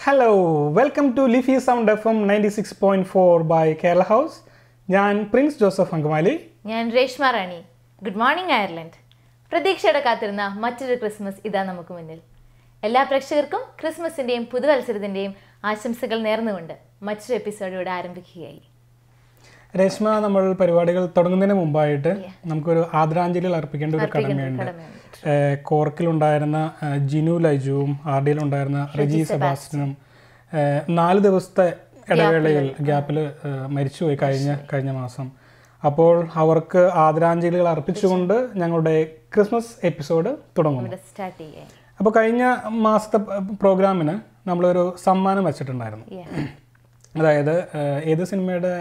Hello, welcome to Leafy Sound FM 96.4 by Kerala House. ഞാൻ പ്രിൻസ് ജോസഫ് അങ്കമാലി. ഞാൻ Reshma Rani. Good morning Ireland. പ്രതീക്ഷയോടെ കാത്തിരുന്ന മറ്റൊരു ക്രിസ്മസ് ഇതാ നമുക്ക് മുന്നിൽ. എല്ലാ പ്രേക്ഷകർക്കും ക്രിസ്മസിന്റെയും പുതുവത്സരത്തിന്റെയും ആശംസകൾ നേർന്നുകൊണ്ട് മറ്റൊരു എപ്പിസോഡ് ഇവിടെ ആരംഭിക്കുകയായി. രേഷ്മ, നമ്മൾ പരിപാടികൾ തുടങ്ങുന്നതിന് മുമ്പായിട്ട് നമുക്കൊരു ആദരാഞ്ജലികൾ അർപ്പിക്കേണ്ട ഒരു കടമയുണ്ട്. കോർക്കിലുണ്ടായിരുന്ന ജിനു ലൈജുവും ആർഡിയിലുണ്ടായിരുന്ന റെജി സെബാസ്റ്റ്യനും 4 ദിവസത്തെ ഇടവേളയിൽ ഗ്യാപ്പിൽ മരിച്ചുപോയി കഴിഞ്ഞ മാസം. അപ്പോൾ അവർക്ക് ആദരാഞ്ജലികൾ അർപ്പിച്ചുകൊണ്ട് ഞങ്ങളുടെ ക്രിസ്മസ് എപ്പിസോഡ് തുടങ്ങുന്നു. അപ്പോൾ കഴിഞ്ഞ മാസത്തെ പ്രോഗ്രാമിന് നമ്മളൊരു സമ്മാനം വെച്ചിട്ടുണ്ടായിരുന്നു. അതായത് ഏത് സിനിമയുടെ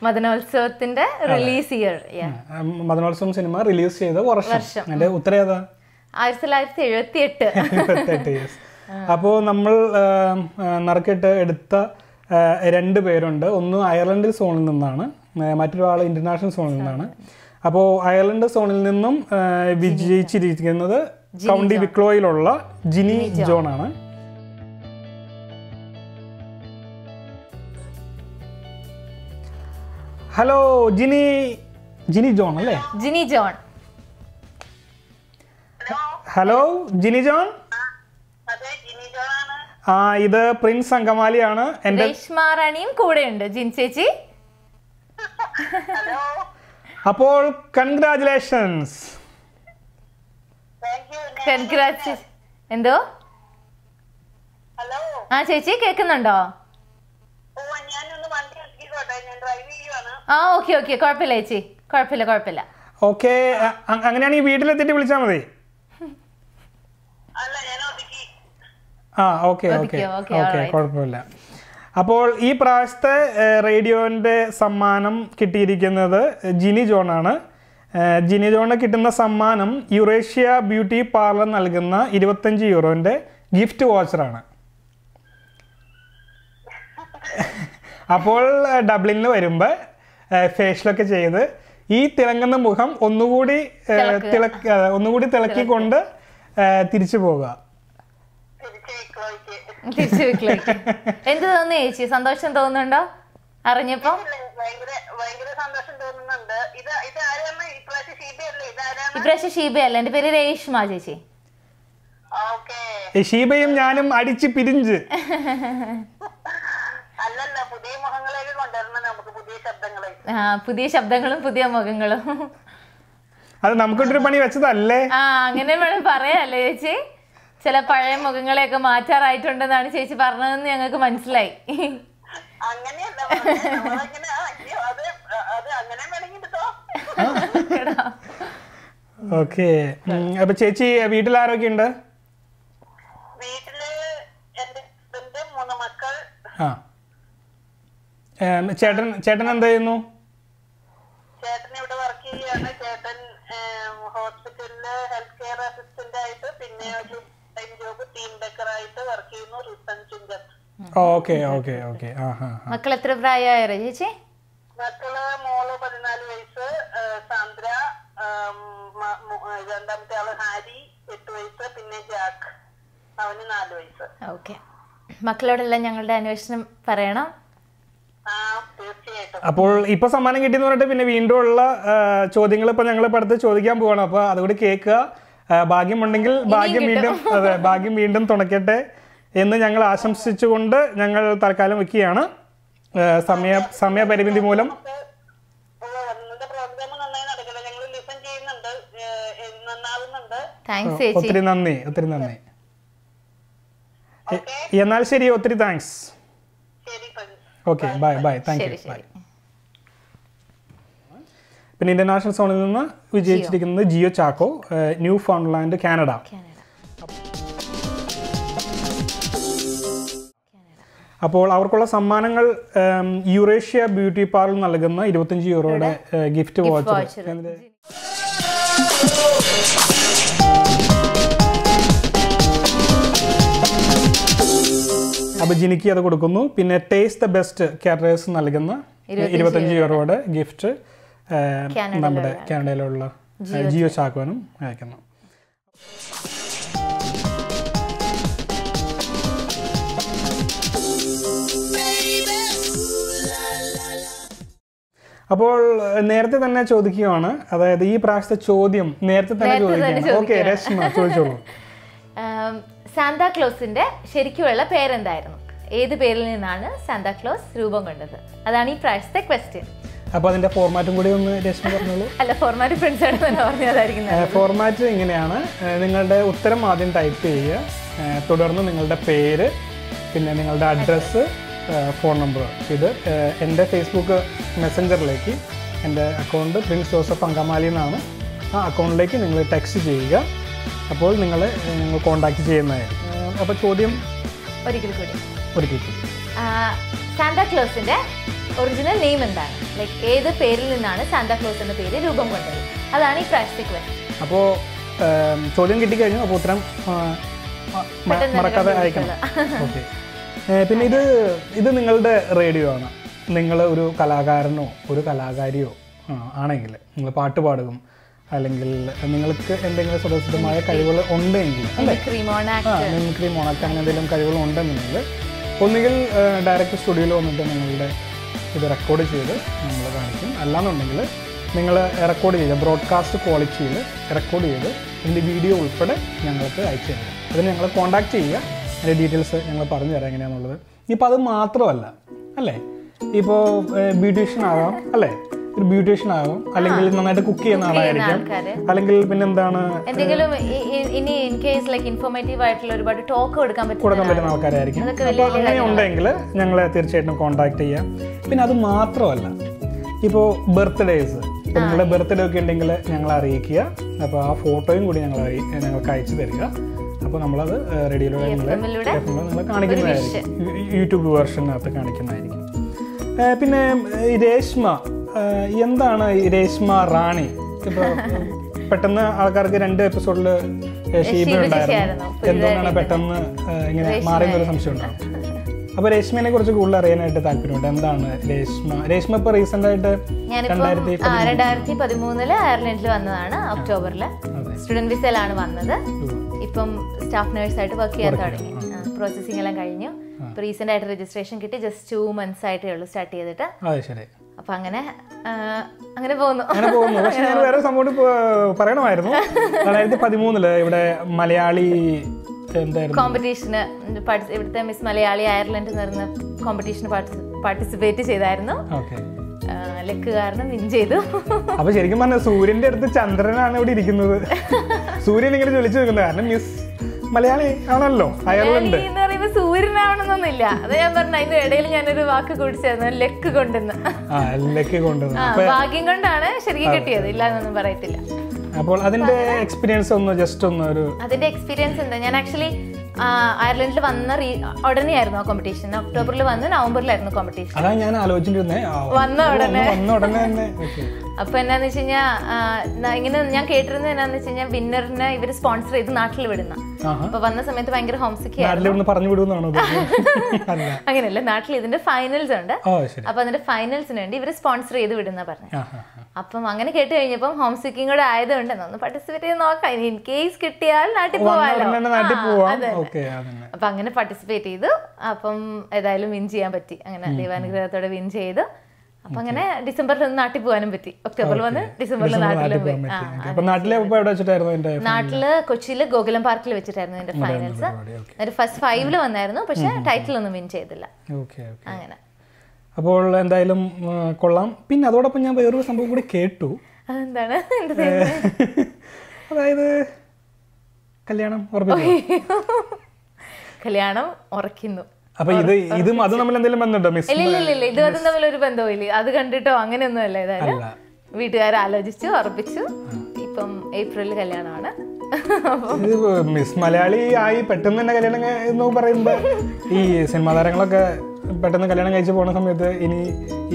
മദനോത്സവത്തിന്റെ release year. Madanolsavam cinema release ചെയ്ത വർഷം. അതിന്റെ ഉത്തരം ഏതാ? 1978. അപ്പോൾ നമ്മൾ നറുക്കിട്ട് എടുത്ത 2 പേരുണ്ട്. ഒന്ന് അയർലൻഡ് സോണിൽ നിന്നാണ്, മറ്റൊരാൾ ഇന്റർനാഷണൽ സോണിൽ നിന്നാണ്. അപ്പോൾ അയർലൻഡ് സോണിൽ നിന്നും വിജയിച്ചിരിക്കുന്നത് കൗണ്ടി വിക്ലോയിലുള്ള ജിനി ജോൺ ആണ്. ഹലോ ജിനി ജോൺ അല്ലേ? Jini John. Hello Jini John. ഇത് പ്രിൻസ് അങ്കമാലിയാണ്. എന്റെ റാണിയും കൂടെയുണ്ട്. ജിൻ ചേച്ചി, അപ്പോൾ കൺഗ്രാറ്റുലേഷൻസ്. എന്തോ? ചേച്ചി കേൾക്കുന്നുണ്ടോ? ഓക്കെ കുഴപ്പമില്ല ചേച്ചി, കുഴപ്പമില്ല. ഓക്കെ, അങ്ങനെയാണെങ്കിൽ വീട്ടിലെത്തിയിട്ട് വിളിച്ചാൽ മതി. ഓക്കെ കുഴപ്പമില്ല. അപ്പോൾ ഈ പ്രാവശ്യത്തെ റേഡിയോന്റെ സമ്മാനം കിട്ടിയിരിക്കുന്നത് ജിനി ജോൺ ആണ്. ജിനി ജോണിന് കിട്ടുന്ന സമ്മാനം യുറേഷ്യ ബ്യൂട്ടി പാർലർ നൽകുന്ന 25 യൂറോന്റെ ഗിഫ്റ്റ് വോച്ചറാണ്. അപ്പോൾ ഡബ്ലിനിൽ വരുമ്പോൾ ഫേഷ്യലൊക്കെ ചെയ്ത് ഈ തിളങ്ങുന്ന മുഖം ഒന്നുകൂടി തിളക്കിക്കൊണ്ട് തിരിച്ചു പോകുക. എന്ത് തോന്നുന്നു ചേച്ചി? സന്തോഷം തോന്നുന്നുണ്ടോ അറിഞ്ഞപ്പോ? ഇപ്രാവശ്യം ഷീബയല്ല, എന്റെ പേര് രേഷ്മ ചേച്ചി. ഷീബയും ഞാനും അടിച്ച് പിരിഞ്ച്. പുതിയ ശബ്ദങ്ങളും പുതിയ മുഖങ്ങളും. അത് നമുക്കൊരു പണി വെച്ചതല്ലേ? അങ്ങനെ വേണം പറയാല്ലേ ചേച്ചി. ചില പഴയ മുഖങ്ങളെയൊക്കെ മാറ്റാറായിട്ടുണ്ടെന്നാണ് ചേച്ചി പറഞ്ഞതെന്ന് ഞങ്ങൾക്ക് മനസ്സിലായി. ഓക്കെ, അപ്പൊ ചേച്ചി വീട്ടിൽ ആരൊക്കെ ഉണ്ട്? ചേട്ടൻ എന്താ ചെയ്യുന്നു? ചേട്ടൻ ഇവിടെ വർക്ക് ചെയ്യാണ്. ചേട്ടൻ ഹോസ്പിറ്റലില് ഹെൽത്ത് കെയർ അസിസ്റ്റന്റ് ആയിട്ട്, പിന്നെ ഒരു ടൈം ജോബ് ടീം ഡെക്കർ ആയിട്ട് വർക്ക് ചെയ്യുന്നു. മക്കൾ എത്ര പ്രായമായോ ചേച്ചി? മക്കള് മോള് 14 വയസ്സ്, സാന്ദ്ര, രണ്ടാമത്തെ ആള് ഹാരി 8 വയസ്സ്, പിന്നെ ജാക്ക് അവന് 4 വയസ്സ്. ഓക്കെ, മക്കളോടെല്ലാം ഞങ്ങളുടെ അന്വേഷണം പറയണം. അപ്പോൾ ഇപ്പൊ സമ്മാനം കിട്ടിയെന്ന് പറഞ്ഞിട്ട് പിന്നെ വീണ്ടും ഉള്ള ചോദ്യങ്ങൾ ഇപ്പൊ ഞങ്ങൾ ഇപ്പൊ അടുത്ത് ചോദിക്കാൻ പോവാണ്. അപ്പൊ അതുകൂടി കേൾക്കുക. ഭാഗ്യമുണ്ടെങ്കിൽ ഭാഗ്യം വീണ്ടും തുണയ്ക്കട്ടെ എന്ന് ഞങ്ങൾ ആശംസിച്ചുകൊണ്ട് ഞങ്ങൾ തൽക്കാലം വെക്കുകയാണ്. സമയപരിമിതി മൂലം ഒത്തിരി നന്ദി. എന്നാൽ ശരി, ഒത്തിരി thanks. Okay, bye. Thank you. പിന്നെ ഇന്റർനാഷണൽ സോണിൽ നിന്ന് വിജയിച്ചിരിക്കുന്നത് Jio Chacko, Newfoundland, Canada. അപ്പോൾ അവർക്കുള്ള സമ്മാനങ്ങൾ യുറേഷ്യ ബ്യൂട്ടി പാർലർ നൽകുന്ന 25 യൂറോയുടെ ഗിഫ്റ്റ് വോച്ചർ. അപ്പോൾ ജിനിക്ക് അത് കൊടുക്കുന്നു. പിന്നെ ടേസ്റ്റ് ദ ബെസ്റ്റ് കാറ്ററേഴ്സ് നൽകുന്ന 25 യൂറോയുടെ ഗിഫ്റ്റ് നമ്മുടെ കാനഡയിലുള്ള ജിയോ ചാക്കോനും അയക്കുന്നു. അപ്പോൾ നേരത്തെ തന്നെ ചോദിക്കുകയാണ്, അതായത് ഈ പ്രാവശ്യത്തെ ചോദ്യം നേരത്തെ തന്നെ ചോദിക്കുകയാണ്. ഓക്കെ, രശ്മ ചോദിച്ചോളൂ. സാന്താക്ലോസിന്റെ ശരിക്കുള്ള പേരെന്തായിരുന്നു? ഏത് പേരിൽ നിന്നാണ് സാന്താക്ലോസ് രൂപം കൊണ്ടത്? അതാണ് ഈ പ്രാവശ്യത്തെ ക്വസ്റ്റ്യൻ. അപ്പോൾ അതിന്റെ ഫോർമാറ്റും കൂടി ഒന്ന് രശ്മി പറഞ്ഞോളൂ. അല്ല, ഫോർമാറ്റ് പ്രിൻസാണ് പറഞ്ഞതായിരിക്കും. ഫോർമാറ്റ് ഇങ്ങനെയാണ്: നിങ്ങളുടെ ഉത്തരം ആദ്യം ടൈപ്പ് ചെയ്യുക, തുടർന്ന് നിങ്ങളുടെ പേര്, പിന്നെ നിങ്ങളുടെ അഡ്രസ്സ്, ഫോൺ നമ്പർ. ഇത് എൻ്റെ ഫേസ്ബുക്ക് മെസ്സഞ്ചറിലേക്ക്, എൻ്റെ അക്കൗണ്ട് പ്രിൻസ് ജോസഫ് അങ്കമാലി എന്നാണ്, ആ അക്കൗണ്ടിലേക്ക് നിങ്ങൾ ടെക്സ്റ്റ് ചെയ്യുക. അപ്പോൾ ഞങ്ങൾ കോൺടാക്ട് ചെയ്യുന്നതായിരിക്കും. അപ്പോൾ ചോദ്യം ഒരിക്കൽ കൂടി. സാന്താക്ലോസിന്റെ ഒറിജിനൽ നെയിം എന്താണ്? ലൈക്ക് ഏത് പേരിൽ നിന്നാണ് സാന്താക്ലോസ് എന്ന പേര് രൂപം കൊണ്ടത്? അതാണ് ഈ പ്രാവശ്യത്തെ ക്വസ്റ്റ്യൻ. അപ്പോൾ ചോദ്യം കിട്ടിക്കഴിഞ്ഞു. അപ്പോൾ ഉത്തരം മറക്കാതെ അയക്കണം. ഓക്കെ. പിന്നെ ഇത് നിങ്ങളുടെ റേഡിയോ ആണ്. നിങ്ങൾ ഒരു കലാകാരനോ ഒരു കലാകാരിയോ ആണെങ്കിൽ, നിങ്ങൾ പാട്ട് പാടും, അല്ലെങ്കിൽ നിങ്ങൾക്ക് എന്തെങ്കിലും സ്വതസിദ്ധമായ കഴിവുകൾ ഉണ്ടെങ്കിൽ, മിമിക്രി, മോണാക്ട്, അങ്ങനെ എന്തെങ്കിലും കഴിവുകൾ ഉണ്ടെന്നുണ്ടെങ്കിൽ ഒന്നുകിൽ ഡയറക്റ്റ് സ്റ്റുഡിയോയിൽ വന്നിട്ട് നിങ്ങളുടെ ഇത് റെക്കോർഡ് ചെയ്ത് നമ്മൾ കാണിക്കും. അല്ലാന്നുണ്ടെങ്കിൽ നിങ്ങൾ റെക്കോർഡ് ചെയ്ത് ബ്രോഡ്കാസ്റ്റ് ക്വാളിറ്റിയിൽ റെക്കോർഡ് ചെയ്ത് ഇതിൻ്റെ വീഡിയോ ഉൾപ്പെടെ ഞങ്ങൾക്ക് അയച്ചു തരിക. അതിന് ഞങ്ങൾ കോൺടാക്ട് ചെയ്യുക. അതിൻ്റെ ഡീറ്റെയിൽസ് ഞങ്ങൾ പറഞ്ഞു തരാം എങ്ങനെയാണെന്നുള്ളത്. ഇപ്പോൾ അത് മാത്രമല്ല അല്ലേ, ഇപ്പോൾ ബ്യൂട്ടീഷ്യൻ ആകാം അല്ലേ, ഒരു ബ്യൂട്ടീഷ്യൻ ആകും, അല്ലെങ്കിൽ നന്നായിട്ട് കുക്ക് ചെയ്യുന്ന ആളായിരിക്കും, അല്ലെങ്കിൽ പിന്നെന്താണ് എന്തെങ്കിലും ഇനി ഇൻ കേസ് ലൈക്ക് ഇൻഫോർമേറ്റീവ് ആയിട്ടുള്ള ഒരുപാട് ടോക്ക് കൊടുക്കാൻ പറ്റുന്ന ആൾക്കാരായിരിക്കും. അങ്ങനെ ഉണ്ടെങ്കിൽ ഞങ്ങളെ തീർച്ചയായിട്ടും കോൺടാക്ട് ചെയ്യാം. പിന്നെ അത് മാത്രമല്ല, ഇപ്പോൾ ബർത്ത്ഡേസ്, ഇപ്പോൾ നിങ്ങളുടെ ബർത്ത്ഡേ ഒക്കെ ഉണ്ടെങ്കിൽ ഞങ്ങളെ അറിയിക്കുക. അപ്പോൾ ആ ഫോട്ടോയും കൂടി ഞങ്ങൾക്ക് അയച്ചു തരിക. അപ്പോൾ നമ്മളത് റേഡിയോയിലൂടെ നിങ്ങൾ കാണിക്കുന്നതായിരിക്കും, യൂട്യൂബ് വേർഷനകത്ത് കാണിക്കുന്നതായിരിക്കും. പിന്നെ രേഷ്മ, എന്താണ് ഈ രേഷ്മ റാണി? ഇപ്പോൾ പെട്ടെന്ന് ആൾക്കാർക്ക് 2 എപ്പിസോഡിൽ ഷീബ ഉണ്ടായിരുന്നു, എന്തുകൊണ്ടാണ് പെട്ടെന്ന് ഇങ്ങനെ മാറിയെന്നൊരു സംശയം ഉണ്ടാകും. അപ്പോൾ രേഷ്മയെ കുറിച്ച് കൂടുതൽ അറിയാനായിട്ട് താല്പര്യമുണ്ട്. എന്താണ് രേഷ്മ ഇപ്പോൾ റീസെന്റ് ആയിട്ട് 2013 അയർലൻഡിൽ വന്നതാണ്. ഒക്ടോബറിൽ സ്റ്റുഡന്റ് വിസയിലാണ് വന്നത്. ഇപ്പം സ്റ്റാഫ് നേഴ്സായിട്ട് വർക്ക് ചെയ്യാൻ തുടങ്ങി. പ്രോസസ്സിംഗ് എല്ലാം കഴിഞ്ഞു. ഇപ്പൊ റീസെന്റ് ആയിട്ട് രജിസ്ട്രേഷൻ കിട്ടി. ജസ്റ്റ് 2 months ആയിട്ടേ ഉള്ളൂ സ്റ്റാർട്ട് ചെയ്തിട്ട്. അപ്പൊ അങ്ങനെ പോകുന്നു. പക്ഷെ ഞാൻ വേറെ സംഭവം പറയണമായിരുന്നു. 2013 ഇവിടെ മലയാളി കോമ്പറ്റീഷന്, ഇവിടുത്തെ മിസ് മലയാളി അയർലൻഡ് എന്ന് പറയുന്ന കോമ്പറ്റീഷന് പാർട്ടിസിപ്പേറ്റ് ചെയ്തായിരുന്നു. ലക്ക് കാരണം വിൻ ചെയ്തു. അപ്പൊ ശരിക്കും പറഞ്ഞ സൂര്യന്റെ അടുത്ത് ചന്ദ്രനാണ് ഇവിടെ ഇരിക്കുന്നത്. സൂര്യൻ ഇങ്ങനെ ജ്വലിച്ചു നിൽക്കുന്നത് കാരണം മിസ് മലയാളി ആണല്ലോ അയർലൻഡ് എന്ന് പറയുമ്പോ സൂര്യനാവണമെന്നൊന്നുമില്ല. അത് ഞാൻ പറഞ്ഞു. അതിന്റെ ഇടയിൽ ഞാനൊരു വാക്ക് കൂടിച്ചായിരുന്നു, ലക്ക് കൊണ്ടെന്ന്. ഭാഗ്യം കൊണ്ടാണ് ശരിക്കും കിട്ടിയത്, ഇല്ല എന്നൊന്നും പറയത്തില്ല. അപ്പോൾ അതിന്റെ എക്സ്പീരിയൻസ് അതിന്റെ എക്സ്പീരിയൻസ് എന്താ, ഞാൻ ആക്ച്വലി അയർലൻഡിൽ വന്ന ഉടനെയായിരുന്നു ആ കോമ്പറ്റീഷൻ. ഒക്ടോബറിൽ വന്ന് നവംബറിലായിരുന്നു കോമ്പറ്റീഷൻ. വന്ന ഉടനെ. അപ്പൊ എന്നാന്ന് വെച്ച് കഴിഞ്ഞാൽ ഇങ്ങനെ ഞാൻ കേട്ടിരുന്നത് എന്നാന്ന് വെച്ച് കഴിഞ്ഞാൽ വിന്നറിനെ ഇവര് സ്പോൺസർ ചെയ്ത് നാട്ടിൽ വിടുന്ന. അപ്പൊ വന്ന സമയത്ത് ഭയങ്കര ഹോംസിക്ക് അങ്ങനെയല്ല, നാട്ടിൽ ഇതിന്റെ ഫൈനൽസ് ഉണ്ട്. അപ്പൊ അതിന്റെ ഫൈനൽസിന് വേണ്ടി ഇവര് സ്പോൺസർ ചെയ്ത് വിടുന്ന പറഞ്ഞു. അപ്പം അങ്ങനെ കേട്ട് കഴിഞ്ഞപ്പം ഹോം സിക്കിങ് കൂടെ ആയതുകൊണ്ട് ഒന്ന് പാർട്ടിസിപ്പേറ്റ് ചെയ്ത് നോക്കാം, ഇൻ കേസ് കിട്ടിയാൽ നാട്ടിൽ പോവാലോ. അപ്പൊ അങ്ങനെ പാർട്ടിസിപ്പേറ്റ് ചെയ്തു. അപ്പം ഏതായാലും വിൻ ചെയ്യാൻ പറ്റി. അങ്ങനെ ദൈവാനുഗ്രഹത്തോടെ വിൻ ചെയ്തു. അപ്പൊ അങ്ങനെ ഡിസംബറിൽ ഒന്ന് നാട്ടിൽ പോകാനും പറ്റി. ഒക്ടോബറിൽ വന്ന് ഡിസംബറിൽ നാട്ടിലും പോയി. നാട്ടില് കൊച്ചിയില് ഗോകുലം പാർക്കിൽ വെച്ചിട്ടായിരുന്നു എന്റെ ഫൈനൽസ്. ഫസ്റ്റ് 5 വന്നായിരുന്നു, പക്ഷെ ടൈറ്റിൽ ഒന്നും വിൻ ചെയ്തില്ല. അങ്ങനെ അപ്പോൾ എന്തായാലും കൊള്ളാം. പിന്നെ അതോടൊപ്പം ഞാൻ വേറൊരു സംഭവം കൂടി കേട്ടു. അതെന്താണ്? അതായത് കല്യാണം ഉറക്കുന്നു. അപ്പൊ ഇതും അത് തമ്മിൽ എന്തെങ്കിലും ബന്ധമുണ്ടോ? ഇല്ല, ഇതും അതും തമ്മിൽ ഒരു ബന്ധവും. അത് കണ്ടിട്ടോ അങ്ങനെയൊന്നും അല്ല. ഏതായാലും വീട്ടുകാരെ ആലോചിച്ചു ഉറപ്പിച്ചു. ഇപ്പം ഏപ്രിലിൽ കല്യാണമാണ്. മിസ് മലയാളി ആയി പെട്ടെന്ന് തന്നെ കല്യാണം എന്ന് പറയുമ്പോ ഈ സിനിമാ താരങ്ങളൊക്കെ പെട്ടെന്ന് കല്യാണം കഴിച്ചു പോകുന്ന സമയത്ത് ഇനി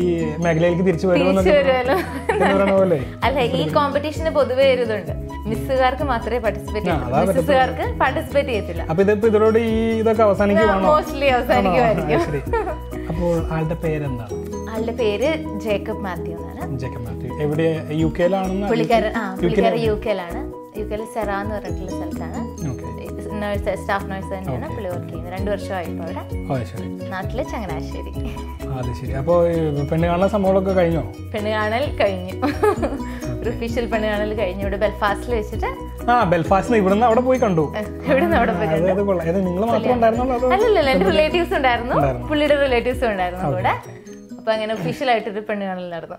ഈ മേഖലയിലേക്ക് തിരിച്ചു വരുമല്ലോ. അല്ല, ഈ കോമ്പറ്റീഷന് പൊതുവേ ഒരു ഇതുണ്ട്, മിസ്സുകാർക്ക് മാത്രമേ പാർട്ടിസിപ്പേറ്റ് ചെയ്യത്തില്ല. അപ്പൊ ഇതിപ്പോ ഇതിലൂടെ ഇതൊക്കെ മോസ്റ്റ്ലി അവസാനിക്കുമായിരിക്കും. അപ്പോൾ ആളുടെ പേരെന്താ? ആളുടെ പേര് ജേക്കബ് മാത്യു എന്നാണ്. ജേക്കബ് മാത്യു എവിടെ? യുകെയിലാണെന്ന്? പുള്ളിക്കാരൻ യുകെയിലാണ്. യുകെയിലെ സെറ എന്ന് പറഞ്ഞിട്ടുള്ള സ്ഥലത്താണ്. നേഴ്സ്, സ്റ്റാഫ് നേഴ്സ് തന്നെയാണ് പുള്ളി വർക്ക് ചെയ്യുന്നത്. 2 വർഷമായി ഇപ്പോൾ അവിടെ. നാട്ടില് ചങ്ങനാശ്ശേരി. അത് ശരി. അപ്പോൾ പെണ്ണ് കാണാൻ സംഭവങ്ങളൊക്കെ കഴിഞ്ഞോ? പെണ്ണ് കാണൽ കഴിഞ്ഞു. ഒരു ഒഫീഷ്യൽ പെണ്ണ് കാണൽ കഴിഞ്ഞു. ഇവിടെ ബെൽഫാസ്റ്റിൽ വെച്ചിട്ട്. ബെൽഫാസ്റ്റ് ഇവിടുന്ന് അവിടെ പോയി കണ്ടു. ഇവിടുന്ന് അവിടെ പോയി കണ്ടു. നിങ്ങൾ മാത്രം ഉണ്ടായിരുന്നോ? അല്ലല്ല, എന്റെ റിലേറ്റീവ്സ് ഉണ്ടായിരുന്നു, പുള്ളിയുടെ റിലേറ്റീവ്സും ഉണ്ടായിരുന്നു കൂടെ. അപ്പൊ അങ്ങനെ ഒഫീഷ്യൽ ആയിട്ടൊരു പെണ്ണ് കാണൽ നടന്നു.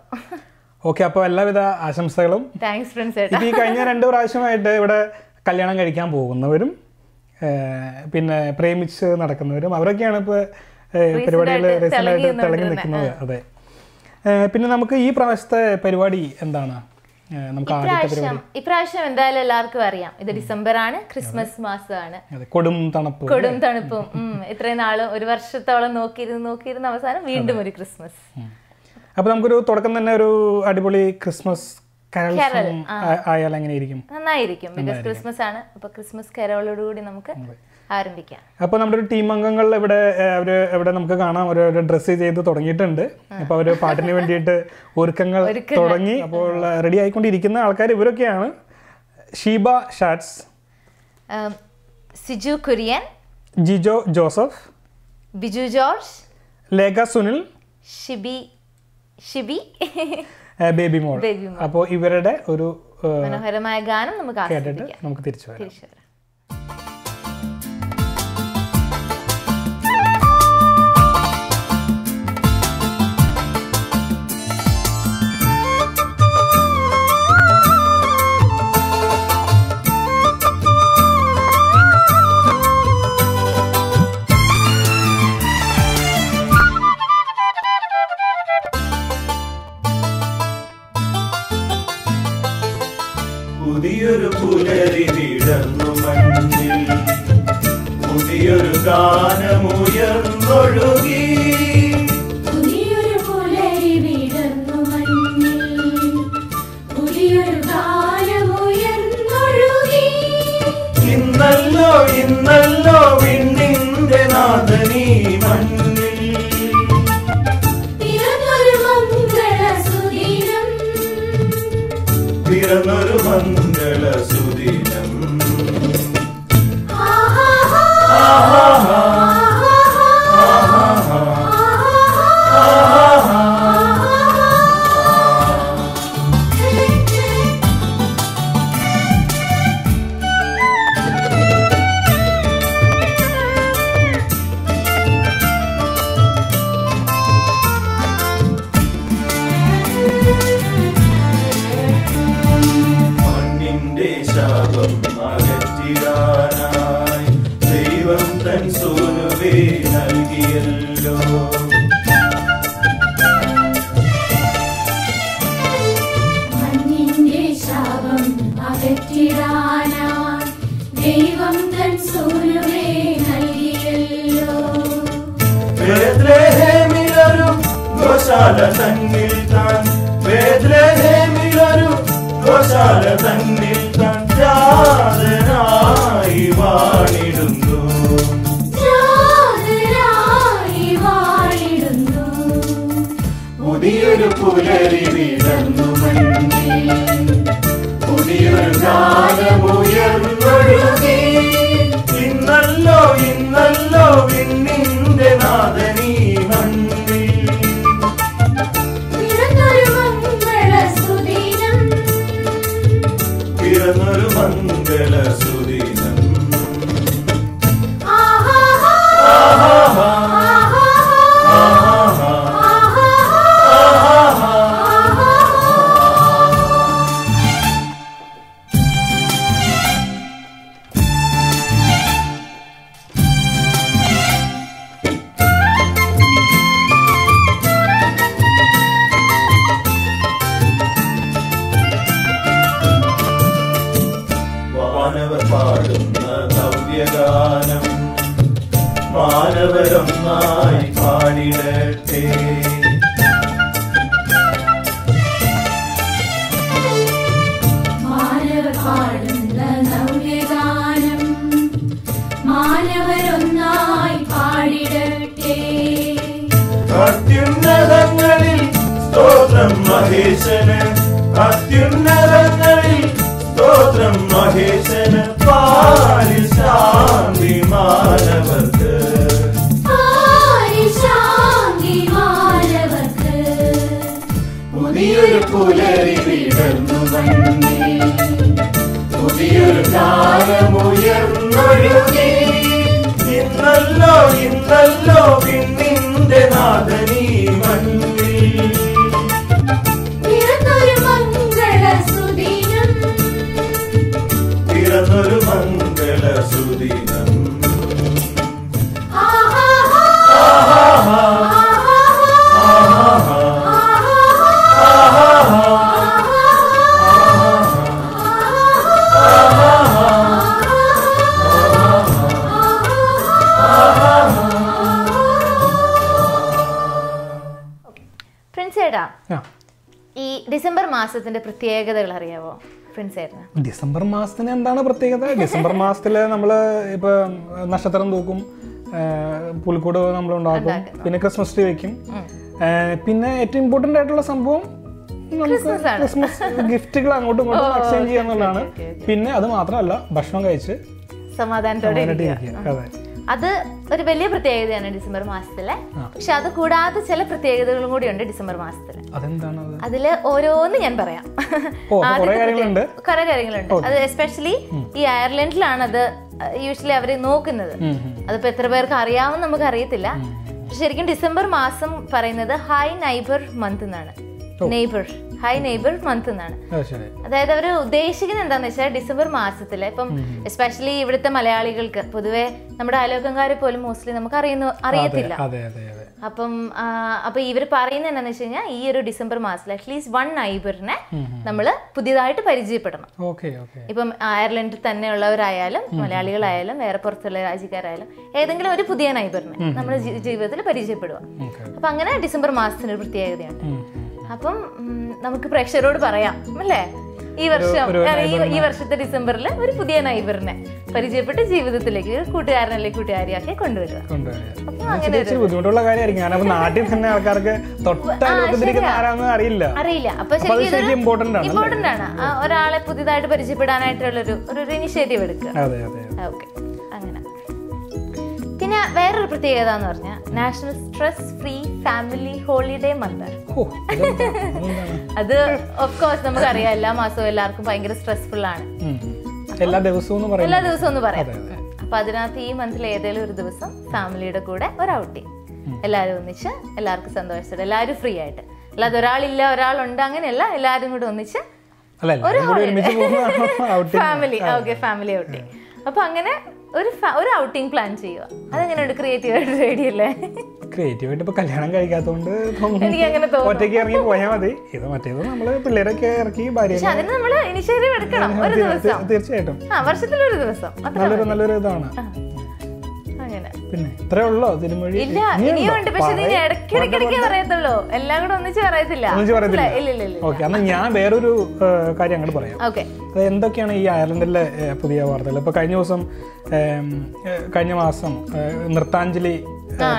ഓക്കെ, അപ്പോൾ എല്ലാവിധ ആശംസകളും. Thanks friends. ഈ കഴിഞ്ഞ 2 പ്രാവശ്യമായിട്ട് ഇവിടെ കല്യാണം കഴിക്കാൻ പോകുന്നവരും പിന്നെ പ്രേമിച്ച് നടക്കുന്നവരും അവരൊക്കെയാണ് ഇപ്പോൾ പരിപാടികൾ റീസെൻ്റായിട്ട് തിളങ്ങി നിൽക്കുന്നത്. അതെ. പിന്നെ നമുക്ക് ഈ പ്രാവശ്യത്തെ പരിപാടി എന്താണ്? ഇപ്രാവശ്യം എന്തായാലും എല്ലാവർക്കും അറിയാം, ഇത് ഡിസംബർ ആണ്, ക്രിസ്മസ് മാസമാണ്. കൊടും തണുപ്പും ഇത്രയും നാളും 1 വർഷത്തോളം നോക്കിയിരുന്ന അവസാനം വീണ്ടും ഒരു ക്രിസ്മസ്. അപ്പൊ നമുക്കൊരു തുടക്കം തന്നെ ഒരു അടിപൊളി ക്രിസ്മസ് ആയാൽ എങ്ങനെയായിരിക്കും? നന്നായിരിക്കും. ബിക്കോസ് ക്രിസ്മസ് ആണ്. അപ്പൊ ക്രിസ്മസ് കരോളോടുകൂടി നമുക്ക് ആരംഭിക്കാം. അപ്പൊ നമ്മുടെ ഒരു ടീം അംഗങ്ങൾ ഇവിടെ നമുക്ക് കാണാം, ഒരു ഡ്രസ്സ് ചെയ്ത് തുടങ്ങിയിട്ടുണ്ട്. അപ്പൊ അവര് പാട്ടിന് വേണ്ടിയിട്ട് ഒരുക്കങ്ങൾ തുടങ്ങി. അപ്പോൾ റെഡി ആയിക്കൊണ്ടിരിക്കുന്ന ആൾക്കാർ ഇവരൊക്കെയാണ്: ഷീബ ഷാറ്റ്സ്, സിജു കുര്യൻ, ജിജോ ജോസഫ്, ബിജു ജോർജ്, ലേഖ സുനിൽ, ഷിബി, ബേബി മോൾ. അപ്പോൾ ഇവരുടെ ഒരു മനോഹരമായ ഗാനം നമുക്ക് കേട്ടിട്ട് നമുക്ക് തിരിച്ചു വരാം. പുതിയൊരു പുലരി വിടർന്നു മണ്ണിൽ, പുതിയൊരു ഗാനമുയർന്നൊഴുകി. പുതിയൊരു പുലരി വിടർന്നു മണ്ണിൽ, പുതിയൊരു ഗാനമുയർന്നൊഴുകി. ഇന്നല്ലോ വിണ്ണിന്റെ നാഥനീ മണ്ണിൽ പിറന്നൊരു മംഗളസുദിനം, പിറന്നൊരു മംഗളസുദിനം. ശാപം അകറ്റിടാനായി ദൈവം തൻ സൂനുവേ നൽകിയല്ലോ. മണ്ണിന്റെ ശാപം അകറ്റിടാനായി ദൈവം തൻ സൂനുവേ നൽകിയല്ലോ. ബേത്ലഹേമിലൊരു ഗോശാല തന്നിൽ താൻ, ബേത്ലഹേമിലൊരു ഗോശാല തന്നിൽ താൻ ജാതനായി വാണിടുന്നു, ജാതനായി വാണിടുന്നു. പുതിയൊരു പുലരി വിടർന്നു മണ്ണിൽ, പുതിയൊരു ഗാനമുയർന്നൊഴുകി. ഇന്നല്ലോ വിണ്ണിന്റെ നാഥനീ മണ്ണിൽ പിറന്നൊരു മംഗളസുദിനം, പിറന്നൊരു മംഗളസുദിനം. വാനവർ പാടുന്ന നവ്യഗാനം മാനവരൊന്നായി പാടിടട്ടെ. മാനവർ പാടുന്ന നവ്യഗാനം മാനവരൊന്നായി പാടിടട്ടെ. അത്യുന്നതങ്ങളിൽ സ്തോത്രം മഹേശന്, അത്യുന്നതങ്ങളിൽ സ്തോത്രം മഹേശന്. പാരിൽ ശാന്തി മാനവർക്ക് ശാന്തി മാനവർക്ക് പുതിയൊരു പുലരി വിടർന്നു വന്നേ പുതിയൊരു കാലമുയർന്നൊഴുകി ഇന്നല്ലോ പിന്നിന്റെ നാഥനീ മണ്ണിൽ പിറന്നൊരു മംഗളസുദിനം പിറന്നൊരു മംഗളസുദിനം പ്രിൻസേട്ടാ, ഈ ഡിസംബർ മാസത്തിന്റെ പ്രത്യേകതകൾ അറിയാവോ പ്രിൻസേട്ടന്? ഡിസംബർ മാസത്തിന് എന്താണ് പ്രത്യേകത? ഡിസംബർ മാസത്തില് നമ്മള് ഇപ്പൊ നക്ഷത്രം തൂക്കും, പുൽക്കൂട് നമ്മൾ ഉണ്ടാക്കും, പിന്നെ ക്രിസ്മസ് ട്രീ വെക്കും. പിന്നെ ഏറ്റവും ഇമ്പോർട്ടന്റ് ആയിട്ടുള്ള സംഭവം നമുക്ക് ക്രിസ്മസ് ഗിഫ്റ്റുകൾ അങ്ങോട്ടും ഇങ്ങോട്ടും എക്സ്ചേഞ്ച് ചെയ്യാന്നുള്ളതാണ്. പിന്നെ അത് മാത്രമല്ല, ഭക്ഷണം കഴിച്ച് സമാധാനത്തോടെ ഇരിക്കുക. അതെ, അത് ഒരു വലിയ പ്രത്യേകതയാണ് ഡിസംബർ മാസത്തിലെ. പക്ഷെ അത് കൂടാതെ ചില പ്രത്യേകതകളും കൂടി ഉണ്ട് ഡിസംബർ മാസത്തില്. അതെന്താണ്? അതില് ഓരോന്ന് ഞാൻ പറയാം. കുറെ കാര്യങ്ങളുണ്ട്. അത് എസ്പെഷ്യലി ഈ അയർലൻഡിലാണ് അത് യൂഷ്വലി അവര് നോക്കുന്നത്. അതിപ്പോ എത്ര പേർക്ക് അറിയാമെന്ന് നമുക്ക് അറിയത്തില്ല. ശരിക്കും ഡിസംബർ മാസം പറയുന്നത് ഹൈ നൈബർ മന്ത് എന്നാണ്. ഹൈ നെയ്ബർ മന്ത് എന്നാണ്. അതായത് അവർ ഉദ്ദേശിക്കുന്നത് എന്താന്ന് വെച്ചാൽ ഡിസംബർ മാസത്തില് ഇപ്പം എസ്പെഷ്യലി ഇവിടുത്തെ മലയാളികൾക്ക് പൊതുവെ നമ്മുടെ അയൽവക്കംകാരെ പോലും മോസ്റ്റ്ലി നമുക്ക് അറിയത്തില്ല. അപ്പൊ ഇവർ പറയുന്നത് എന്താന്ന് വെച്ച് കഴിഞ്ഞാൽ ഈ ഒരു ഡിസംബർ മാസത്തിൽ അറ്റ്ലീസ്റ്റ് വൺ നൈബറിനെ നമ്മള് പുതിയതായിട്ട് പരിചയപ്പെടണം. ഇപ്പം അയർലൻഡിൽ തന്നെ ഉള്ളവരായാലും മലയാളികളായാലും വേറെ പുറത്തുള്ള രാജ്യക്കാരായാലും ഏതെങ്കിലും ഒരു പുതിയ നൈബറിനെ നമ്മുടെ ജീവിതത്തിൽ പരിചയപ്പെടുക. അപ്പൊ അങ്ങനെ ഡിസംബർ മാസത്തിന് ഒരു പ്രത്യേകതയുണ്ട്. അപ്പം നമുക്ക് പ്രേക്ഷകരോട് പറയാം അല്ലേ, ഈ വർഷത്തെ ഡിസംബറിൽ ഒരു പുതിയ നൈബറിനെ പരിചയപ്പെട്ട് ജീവിതത്തിലേക്ക് കൂട്ടുകാരനല്ലേ കൂട്ടുകാരിയാക്കി കൊണ്ടുവരിക. ബുദ്ധിമുട്ടുള്ള കാര്യമായിരിക്കും. നാട്ടിൽ തന്നെ ആൾക്കാർക്ക് അറിയില്ല. അപ്പൊ ശരിക്കും ഇമ്പോർട്ടന്റ് ആണ് ഒരാളെ പുതിയതായിട്ട് പരിചയപ്പെടാനായിട്ടുള്ള ഒരു ഇനിഷ്യേറ്റീവ് എടുക്കുക. ഓക്കെ, അങ്ങനെ. പിന്നെ വേറൊരു പ്രത്യേകത എന്ന് പറഞ്ഞാൽ national stress free family holiday month. അത് ഓഫ് കോഴ്സ് നമുക്കറിയാം, എല്ലാ മാസവും എല്ലാവർക്കും ഭയങ്കര സ്ട്രെസ്ഫുൾ ആണ്. എല്ലാ ദിവസവും എന്ന് പറയാം. അപ്പൊ അതിനകത്ത് ഈ മന്തിൽ ഏതെങ്കിലും ഒരു ദിവസം ഫാമിലിയുടെ കൂടെ ഒരു ഔട്ടിങ്, എല്ലാവരും ഒന്നിച്ച്, എല്ലാവർക്കും സന്തോഷത്തോടെ, എല്ലാവരും ഫ്രീ ആയിട്ട്, അല്ലാതെ ഒരാളില്ല ഒരാളുണ്ട് അങ്ങനെയല്ല, എല്ലാവരും കൂടെ ഒന്നിച്ച് ഒരു ഫാമിലി ഔട്ടിങ്. അപ്പൊ അങ്ങനെ ഒരു ഔട്ടിങ് പ്ലാൻ ചെയ്യുക. അതെങ്ങനെയുണ്ട്? ക്രിയേറ്റീവ് ആയിട്ട് റെഡി അല്ലേ? ക്രിയേറ്റീവ് ആയിട്ട് ഇപ്പൊ കല്യാണം കഴിക്കാത്തോണ്ട് ഒറ്റയ്ക്ക് ഇറങ്ങി പോയാൽ മതി. ഇത് മറ്റേത് നമ്മള് പിള്ളേരൊക്കെ ഇറക്കി ഭാര്യ അതിന് നമ്മള് ഇനിഷ്യേറ്റീവ് എടുക്കണം. ഒരു ദിവസം തീർച്ചയായിട്ടും വർഷത്തിലൊരു ദിവസം നല്ലൊരു ഇതാണ്. പിന്നെ ഇത്രേ ഉള്ളോ തിരുമൊഴി? ഇല്ല, ഇനിയുണ്ട്. പക്ഷെ നീ ഇടയ്ക്കിടയ്ക്ക് പറയത്തുള്ളൂ, എല്ലാം കൂടെ ഒന്നിച്ച് പറയത്തില്ല. ഓക്കെ, എന്നാ ഞാൻ വേറൊരു കാര്യം അങ്ങോട്ട് പറയാം. അത് എന്തൊക്കെയാണ് ഈ അയർലൻഡിലെ പുതിയ വാർത്തകൾ? ഇപ്പൊ കഴിഞ്ഞ മാസം നൃത്താഞ്ജലി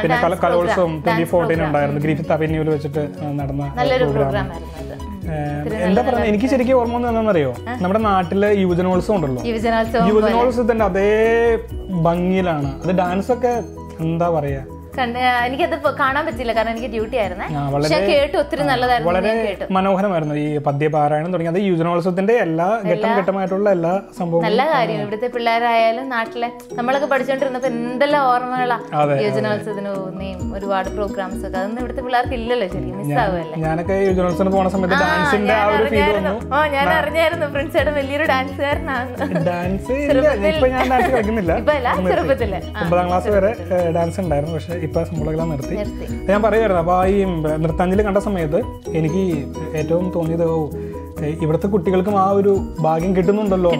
പിന്നെ കലോത്സവം 2014 ഉണ്ടായിരുന്നു. ഗ്രിഫിത്ത് അവന്യൂവിൽ വെച്ചിട്ട് നടന്ന പ്രോഗ്രാം. എന്താ പറയുക, എനിക്ക് ശരിക്കും ഓർമ്മ എന്താണെന്നറിയോ, നമ്മുടെ നാട്ടിലെ യുവജനോത്സവം ഉണ്ടല്ലോ, യുവജനോത്സവത്തിന്റെ അതേ ഭംഗിയിലാണ് അത്. ഡാൻസ് ഒക്കെ എന്താ പറയാ, എനിക്കത് കാണാൻ പറ്റില്ല കാരണം എനിക്ക് ഡ്യൂട്ടി ആയിരുന്നേ. പക്ഷെ കേട്ടു, ഒത്തിരി നല്ലതായിരുന്നു, വളരെ മനോഹരമായിരുന്നു ഈ പദ്യപാരായണം തുടങ്ങി. അത് യുവജനോത്സവത്തിന്റെ എല്ലാ ഘട്ടമായിട്ടുള്ള എല്ലാ സംഭവവും നല്ല കാര്യം. ഇവിടുത്തെ പിള്ളേരായാലും നാട്ടിലെ നമ്മളൊക്കെ പഠിച്ചോണ്ടിരുന്നപ്പോ എന്തെല്ലാം ഓർമ്മകളാ യുവജനോത്സവത്തിന് പോകുന്നേയും ഒരുപാട് പ്രോഗ്രാംസ് ഒക്കെ. അതൊന്നും ഇവിടുത്തെ പിള്ളേർക്ക് ഇല്ലല്ലോ, ശരിക്കും മിസ്സാവുമല്ലേ. ഞാനൊക്കെ യുവജനോത്സവത്തിന് പോണ സമയത്ത് ഡാൻസിന്റെ ഞാൻ അറിഞ്ഞായിരുന്നു ഫ്രണ്ട്സേടെ വലിയൊരു ഡാൻസുകാരനാണ്. ഡാൻസ് ഇപ്പൊ ഞാൻ ഡാൻസ് കളിക്കുന്നില്ല, ചെറുപ്പത്തില് 9ാം ക്ലാസ് വരെ ഡാൻസ് ഉണ്ടായിരുന്നു. പക്ഷെ ഇപ്പൊ സംഭവങ്ങളെല്ലാം നിർത്തി. ഞാൻ പറയുമായിരുന്നു. അപ്പൊ ഈ നൃത്താഞ്ജലി കണ്ട സമയത്ത് എനിക്ക് ഏറ്റവും തോന്നിയത്, ഇവിടുത്തെ കുട്ടികൾക്കും ആ ഒരു ഭാഗ്യം കിട്ടുന്നുണ്ടല്ലോ.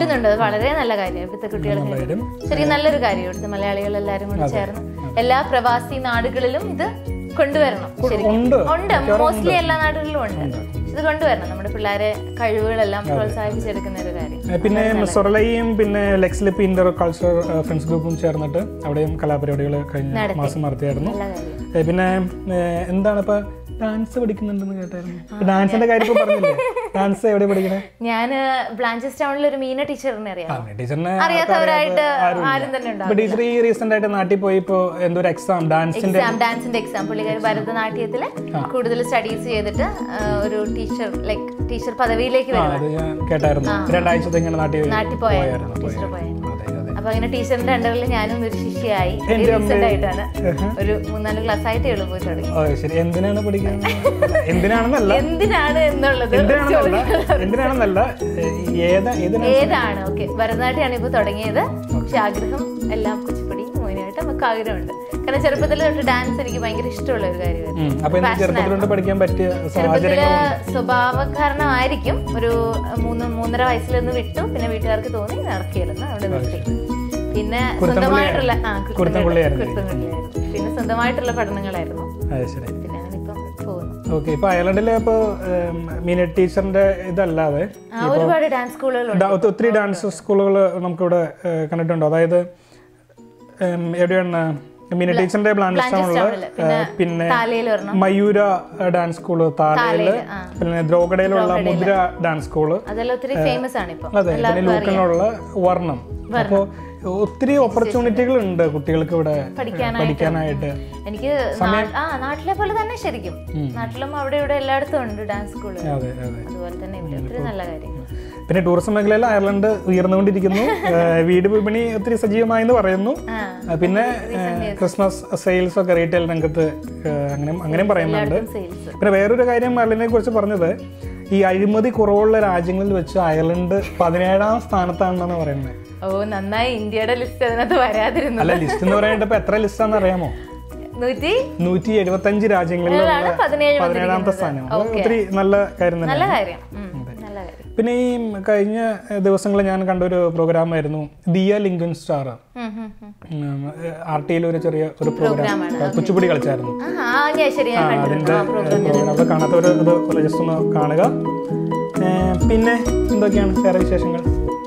വളരെ നല്ല കാര്യം. ഇവിടുത്തെ കുട്ടികൾക്ക് ശരിക്കും നല്ലൊരു കാര്യം. ഇവിടുത്തെ മലയാളികൾ എല്ലാവരും കൂടി ചേർന്ന് എല്ലാ പ്രവാസി നാടുകളിലും ഇത് കൊണ്ടുവരണം. ഉണ്ട്, മോസ്റ്റ്ലി എല്ലാ നാടുകളിലും ഉണ്ട്. ഇത് കൊണ്ടുവരണം. നമ്മുടെ പിള്ളേരെ കഴിവുകളെല്ലാം പ്രോത്സാഹിപ്പിച്ചെടുക്കുന്ന ഒരു കാര്യം. പിന്നെ സൊറലയും പിന്നെ ലെക്സ്ലിപ്പ് ഇന്റർ കൾച്ചറൽ ഫ്രണ്ട്സ് ഗ്രൂപ്പും ചേർന്നിട്ട് അവിടെയും കലാപരിപാടികൾ കഴിഞ്ഞ മാസം നടത്തിയായിരുന്നു. പിന്നെ എന്താണ് ഇപ്പൊ ഡാൻസ് പഠിക്കുന്നുണ്ടെന്ന് കേട്ടായിരുന്നു. ഡാൻസിന്റെ കാര്യം പറഞ്ഞില്ലേ? ഡാൻസ് എവിടെ പഠിക്കണേ? ഞാൻ ബ്ലാഞ്ചസ് ടൗണിൽ ഒരു മീന ടീച്ചറിനെ അറിയാം. ടീച്ചറിനെ അറിയാത്തവരായിട്ട് ആരും തന്നെ ഉണ്ടാവും. ടീച്ചർ ഈ റീസെന്റ് ആയിട്ട് നാട്ടിൽ പോയി ഇപ്പോ എന്തോ ഒരു എക്സാം ഡാൻസിന്റെ എക്സാം പുള്ളിക്കാരി ഭരതനാട്യത്തില് കൂടുതൽ സ്റ്റഡീസ് ചെയ്തിട്ട് ഒരു ടീച്ചർ പദവിയിലേക്ക് അത് ഞാൻ കേട്ടായിരുന്നു. 2 ആഴ്ചത്തെ ഇങ്ങനെ നാട്ടിൽ പോയായിരുന്നു ടീച്ചർ പോയായിരുന്നു. അപ്പൊ അങ്ങനെ ടീച്ചറിന്റെ അണ്ടറിൽ ഞാനും ഒരു ശിഷ്യയായി. റീസെന്റ് ആയിട്ടാണ് ഒരു 3-4 ക്ലാസ് ആയിട്ടേ ഉള്ളൂ പോയി തുടങ്ങി. എന്തിനാണ് പഠിക്കുന്നത്? എന്തിനാണെന്നല്ല എന്തിനാണ് എന്നുള്ളത് ഏതാണ്. ഓക്കെ, ഭരതനാട്യമാണ് ഇപ്പൊ തുടങ്ങിയത്. പക്ഷെ ആഗ്രഹം എല്ലാം കുച്ചിപ്പുടി മോഹിനിയായിട്ട് നമുക്ക് ആഗ്രഹമുണ്ട്. കാരണം ചെറുപ്പത്തിൽ തൊട്ട് ഡാൻസ് എനിക്ക് ഭയങ്കര ഇഷ്ടമുള്ള ഒരു കാര്യമായിരുന്നു. ചെറുപ്പത്തില് സ്വഭാവകാരണമായിരിക്കും ഒരു 3-3.5 വയസ്സിൽ നിന്ന് വിട്ടു. പിന്നെ വീട്ടുകാർക്ക് തോന്നി നടക്കില്ലെന്ന് അവിടെ നിർത്തി. പിന്നെ സ്വന്തമായിട്ടുള്ള പിന്നെ സ്വന്തമായിട്ടുള്ള പഠനങ്ങളായിരുന്നു. പിന്നെ അങ്ങനെ ഇപ്പം പോകുന്നു. ഇപ്പൊ അയർലൻഡിലെ ഇപ്പൊ മീന ടീച്ചറിന്റെ ഇതല്ലാതെ ഒരുപാട് ഡാൻസ് സ്കൂളുകളുണ്ട്. ഒത്തിരി ഡാൻസ് സ്കൂളുകൾ നമുക്കിവിടെ കണ്ടിട്ടുണ്ടോ? അതായത് എവിടെയാണ്? മീന ടീച്ചറിന്റെ ബ്ലാഞ്ചസ് ടൗണില്, പിന്നെ മയൂര ഡാൻസ് സ്കൂള് താലയില്, പിന്നെ ദ്രോഗഡയിലുള്ള മുദ്ര ഡാൻസ് സ്കൂള്, അതെ, പിന്നെ ലൂക്കനിലുള്ള വർണ്ണം. അപ്പോ ഒത്തിരി ഓപ്പർച്യൂണിറ്റികൾ ഉണ്ട് കുട്ടികൾക്ക് ഇവിടെ പഠിക്കാനായിട്ട്. എനിക്ക് നാട്ടിലെ പോലെ തന്നെ ശരിക്കും നാട്ടിലും അവിടെ ഇവിടെ എല്ലായിടത്തും ഉണ്ട് ഡാൻസ് സ്കൂൾ. അതുപോലെ തന്നെ ഇവിടെ ഒത്തിരി നല്ല കാര്യം. പിന്നെ ടൂറിസം മേഖലയിൽ അയർലൻഡ് ഉയർന്നുകൊണ്ടിരിക്കുന്നു. വീട് വിപണി ഒത്തിരി സജീവമായെന്ന് പറയുന്നു. പിന്നെ ക്രിസ്മസ് സെയിൽസ് ഒക്കെ റീറ്റെയിൽ രംഗത്ത് അങ്ങനെയും പറയുന്നുണ്ട്. പിന്നെ വേറൊരു കാര്യം അയർലൻഡിനെ കുറിച്ച് പറഞ്ഞത്, ഈ അഴിമതി കുറവുള്ള രാജ്യങ്ങളിൽ വെച്ച് അയർലൻഡ് 17ാം സ്ഥാനത്താണെന്നാണ് പറയുന്നത്. ഓ, നന്നായി. ഇന്ത്യയുടെ ലിസ്റ്റ് അതിനകത്ത് വരാതിരുന്നു. അല്ല, ലിസ്റ്റ് എന്ന് പറയാനായിട്ട് ഇപ്പൊ എത്ര ലിസ്റ്റ് ആണെന്ന് അറിയാമോ? 175 രാജ്യങ്ങളിലുള്ള 17ാമത്തെ സ്ഥാനം. ഒത്തിരി നല്ല കാര്യം തന്നെ. പിന്നെ ഈ കഴിഞ്ഞ ദിവസങ്ങളിൽ ഞാൻ കണ്ട ഒരു പ്രോഗ്രാമായിരുന്നു ദിയ ലിങ്കൺ സ്റ്റാർ. RTയിൽ ഒരു ചെറിയ ഒരു പ്രോഗ്രാം കുച്ചിപ്പുടി കളിച്ചായിരുന്നു. അതിന്റെ അത് കാണാത്തവർ ഇത് ജസ്റ്റ് ഒന്ന് കാണുക. പിന്നെ എന്തൊക്കെയാണ് വേറെ വിശേഷങ്ങൾ?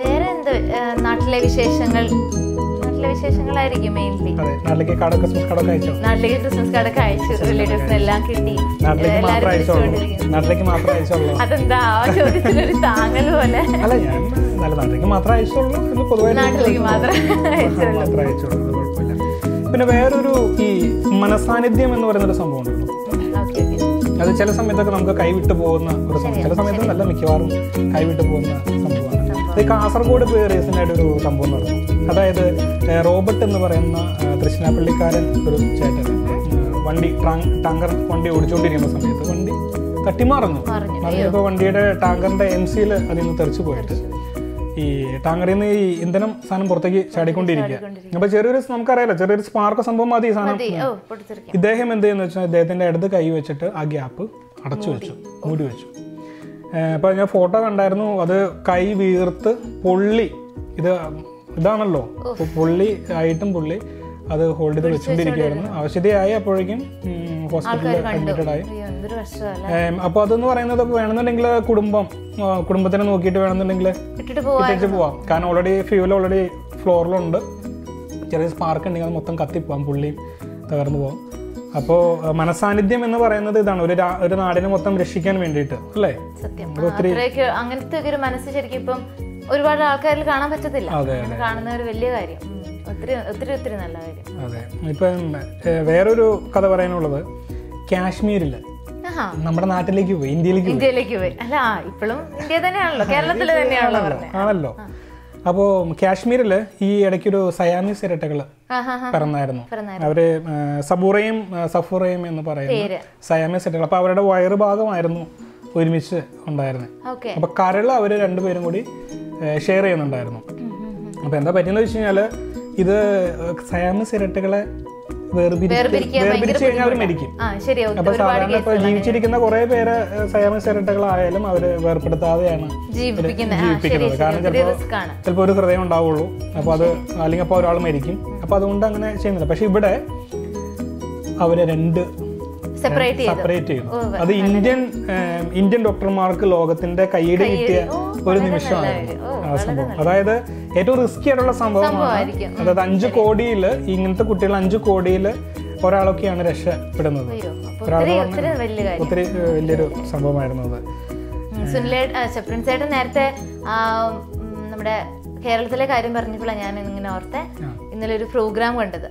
വേറെ എന്ത് നാട്ടിലെ വിശേഷങ്ങളായിരിക്കും മെയിൻലി. നാട്ടിലേക്ക് ക്രിസ്മസ് കാർഡൊക്കെ അയച്ചോ? നാട്ടിലേക്ക് ക്രിസ്മസ് കാർഡൊക്കെ അയച്ചു. റിലേറ്റീവ്സിന് എല്ലാം കിട്ടി. നാട്ടിലേക്ക് മാത്രമേ അയച്ചുള്ളൂ. അതെന്താ ആ ചോദ്യത്തിലൊരു താങ്ങൽ പോലെ? അല്ല, ഞാൻ നാട്ടിലേക്ക് മാത്രമേ അയച്ചുള്ളൂ എന്ന് പൊതുവെ നാട്ടിലേക്ക് മാത്രമേ അയച്ചുള്ളൂ. കുഴപ്പമില്ല. പിന്നെ വേറൊരു ഈ മനസാന്നിധ്യം എന്ന് പറയുന്നൊരു സംഭവം ഉണ്ടല്ലോ. അത് ചില സമയത്തൊക്കെ നമുക്ക് കൈവിട്ട് പോകുന്ന ഒരു സംഭവം. ചില സമയത്ത് നല്ല മിക്കവാറും കൈവിട്ട് പോകുന്ന സംഭവമാണ്. ഈ കാസർഗോഡ് ഇപ്പോൾ റീസെൻ്റ് ആയിട്ടൊരു സംഭവം നടന്നു. അതായത് റോബർട്ട് എന്ന് പറയുന്ന തൃശ്ശിനാപ്പള്ളിക്കാരൻ ഒരു ചേട്ടൻ ടാങ്കർ വണ്ടി ഓടിച്ചുകൊണ്ടിരിക്കുന്ന സമയത്ത് വണ്ടി തട്ടിമാറുന്നു. മറിഞ്ഞപ്പോൾ വണ്ടിയുടെ ടാങ്കറിന്റെ MC അതിൽ നിന്ന് തെറിച്ചു പോയിട്ട് ഈ ടാങ്കറിൽ നിന്ന് ഈ ഇന്ധനം സാധനം പുറത്തേക്ക് ചാടിക്കൊണ്ടിരിക്കുക. അപ്പൊ നമുക്കറിയാലോ, ചെറിയൊരു സ്പാർക്ക് സംഭവം മതി ഈ സാധനം. ഇദ്ദേഹം എന്ത് ചെയ്യുന്ന വെച്ചാൽ ഇദ്ദേഹത്തിന്റെ അടുത്ത് കൈ വെച്ചിട്ട് ആ ഗ്യാപ്പ് മൂടി വെച്ചു. അപ്പൊ ഞാൻ ഫോട്ടോ കണ്ടായിരുന്നു. അത് കൈ വീർത്ത് പൊള്ളി. ഇതാണല്ലോ പുള്ളി അത് ഹോൾഡ് ചെയ്ത് വെച്ചുകൊണ്ടിരിക്കുകയായിരുന്നു. അവശതയായി. അപ്പോഴേക്കും ഹോസ്പിറ്റലിൽ അഡ്മിറ്റഡ് ആയി. അപ്പൊ അതെന്ന് പറയുന്നത് വേണമെന്നുണ്ടെങ്കിൽ കുടുംബത്തിനെ നോക്കിയിട്ട് വേണമെന്നുണ്ടെങ്കിൽ ഇട്ടിട്ട് പോവാം. കാരണം ഓൾറെഡി ഫ്ലോറിലുണ്ട്. ചെറിയ സ്പാർക്ക് ഉണ്ടെങ്കിൽ അത് മൊത്തം കത്തിപ്പോവാം, പുള്ളിയും തകർന്നു പോവാം. അപ്പോൾ മനസാന്നിധ്യം എന്ന് പറയുന്നത് ഇതാണ്, ഒരു നാടിനെ മൊത്തം രക്ഷിക്കാൻ വേണ്ടിയിട്ട്, അല്ലേ? സത്യം. അങ്ങനത്തെ ഒരു മനസ്സ് ശരിക്കും ഇപ്പം ഒരുപാട് ആൾക്കാരിൽ കാണാൻ പറ്റത്തില്ല. കാണുന്ന ഒരു വലിയ കാര്യം. ഒത്തിരി നല്ല കാര്യം. അതെ. ഇപ്പം വേറൊരു കഥ പറയാനുള്ളത്, കാശ്മീരില് നമ്മുടെ നാട്ടിലേക്ക് പോയി, ഇന്ത്യയിലേക്ക് പോയി. അല്ല, ഇപ്പോഴും ഇന്ത്യ തന്നെയാണല്ലോ, കേരളത്തിൽ തന്നെയാണല്ലോ ആണല്ലോ. അപ്പോൾ കാശ്മീരില് ഈ ഇടയ്ക്കൊരു സയാമീസ് ഇരട്ടകൾ പിറന്നായിരുന്നു. അവര് സഫൂറയും എന്ന് പറയുന്ന സയാമീസ് ഇരട്ടകൾ. അപ്പൊ അവരുടെ വയറ് ഭാഗമായിരുന്നു ഒരുമിച്ച് ഉണ്ടായിരുന്നത്. അപ്പൊ കരള് അവര് രണ്ടുപേരും കൂടി ഷെയർ ചെയ്യുന്നുണ്ടായിരുന്നു. അപ്പൊ എന്താ പറ്റിയെന്ന് വെച്ച് കഴിഞ്ഞാല്, ഇത് സയാമീസ് ഇരട്ടകളെ വേർപിരിച്ച് കഴിഞ്ഞാൽ അവർ മരിക്കും. അപ്പൊ സാധാരണ ഇപ്പൊ ജീവിച്ചിരിക്കുന്ന കുറെ പേര് സയാമീസ് ഇരട്ടകളായാലും അവര് വേർപ്പെടുത്താതെയാണ് ജീവിപ്പിക്കുന്നത്. കാരണം ചിലപ്പോ ഒരു ഹൃദയം ഉണ്ടാവുള്ളൂ. അപ്പൊ അത് അല്ലെങ്കിൽ അപ്പൊ ഒരാൾ മരിക്കും. അപ്പൊ അതുകൊണ്ട് അങ്ങനെ ചെയ്യുന്നില്ല. പക്ഷെ ഇവിടെ അവര് സെപ്പറേറ്റ് ചെയ്തു. അത് ഇന്ത്യൻ ഡോക്ടർമാർക്ക് ലോകത്തിന്റെ കൈയ്യടി കിട്ടിയ ഒരു നിമിഷമായിരുന്നു ആ സംഭവം. അതായത് ഏറ്റവും റിസ്കി ആയിട്ടുള്ള സംഭവമാണ്. അതായത് 5 കോടിയിൽ ഇങ്ങനത്തെ കുട്ടികൾ 5 കോടിയിൽ ഒരാളൊക്കെയാണ് രക്ഷപ്പെടുന്നത്. അയ്യോ, അപ്പൊ ഒരാളെന്ന് ഒത്തിരി വലിയ കാര്യം. ഒത്തിരി വലിയൊരു സംഭവമായിരുന്നു അത്. പ്രിൻസേട്ടൻ നേരത്തെ നമ്മുടെ കേരളത്തിലെ കാര്യം പറഞ്ഞപ്പോഴാണ് ഞാൻ ഇങ്ങനെ ഓർത്തെ ഇന്നലെ ഒരു പ്രോഗ്രാം കണ്ടത്,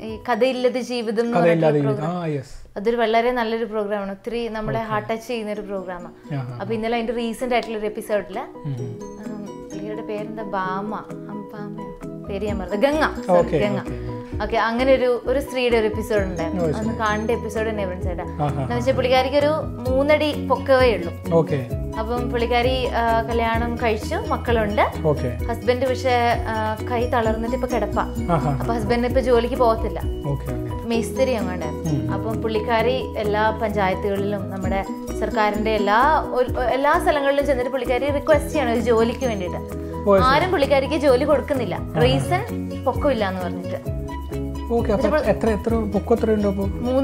ഈ കഥയില്ലത് ജീവിതം എന്ന് പറഞ്ഞ പ്രോഗ്രാം. അതൊരു വളരെ നല്ലൊരു പ്രോഗ്രാമാണ്, ഒത്തിരി നമ്മളെ ഹാർട്ട് ടച്ച് ചെയ്യുന്ന ഒരു പ്രോഗ്രാമാണ്. അപ്പൊ ഇന്നലെ അതിന്റെ റീസെന്റ് ആയിട്ടുള്ള ഒരു എപ്പിസോഡില് പുള്ളിയുടെ പേരെന്താ, പേര് ഞാൻ പറഞ്ഞത് ഗംഗ. ഓക്കെ, അങ്ങനെ ഒരു സ്ത്രീയുടെ ഒരു എപ്പിസോഡ് ഉണ്ടായിരുന്നു. അന്ന് കാണേണ്ട എപ്പിസോഡ് തന്നെ ചേട്ടാ. എന്ന് വെച്ചാൽ പുള്ളിക്കാരിക്ക് ഒരു 3 അടി പൊക്കവേ ഉള്ളൂ. അപ്പം പുള്ളിക്കാരി കല്യാണം കഴിച്ചു, മക്കളുണ്ട്. ഹസ്ബൻഡ് പക്ഷെ കൈ തളർന്നിട്ട് ഇപ്പൊ കിടപ്പാ. അപ്പൊ ഹസ്ബൻഡ് ഇപ്പൊ ജോലിക്ക് പോകത്തില്ല, മേസ്തിരി അങ്ങോട്ടായിരുന്നു. അപ്പം പുള്ളിക്കാരി എല്ലാ പഞ്ചായത്തുകളിലും നമ്മുടെ സർക്കാരിന്റെ എല്ലാ സ്ഥലങ്ങളിലും ചെന്നിട്ട് പുള്ളിക്കാരി റിക്വസ്റ്റ് ചെയ്യണം ഒരു ജോലിക്ക് വേണ്ടിയിട്ട്. ആരും പുള്ളിക്കാരിക്ക് ജോലി കൊടുക്കുന്നില്ല, റീസൺ പൊക്കമില്ല എന്ന് പറഞ്ഞിട്ട്. 3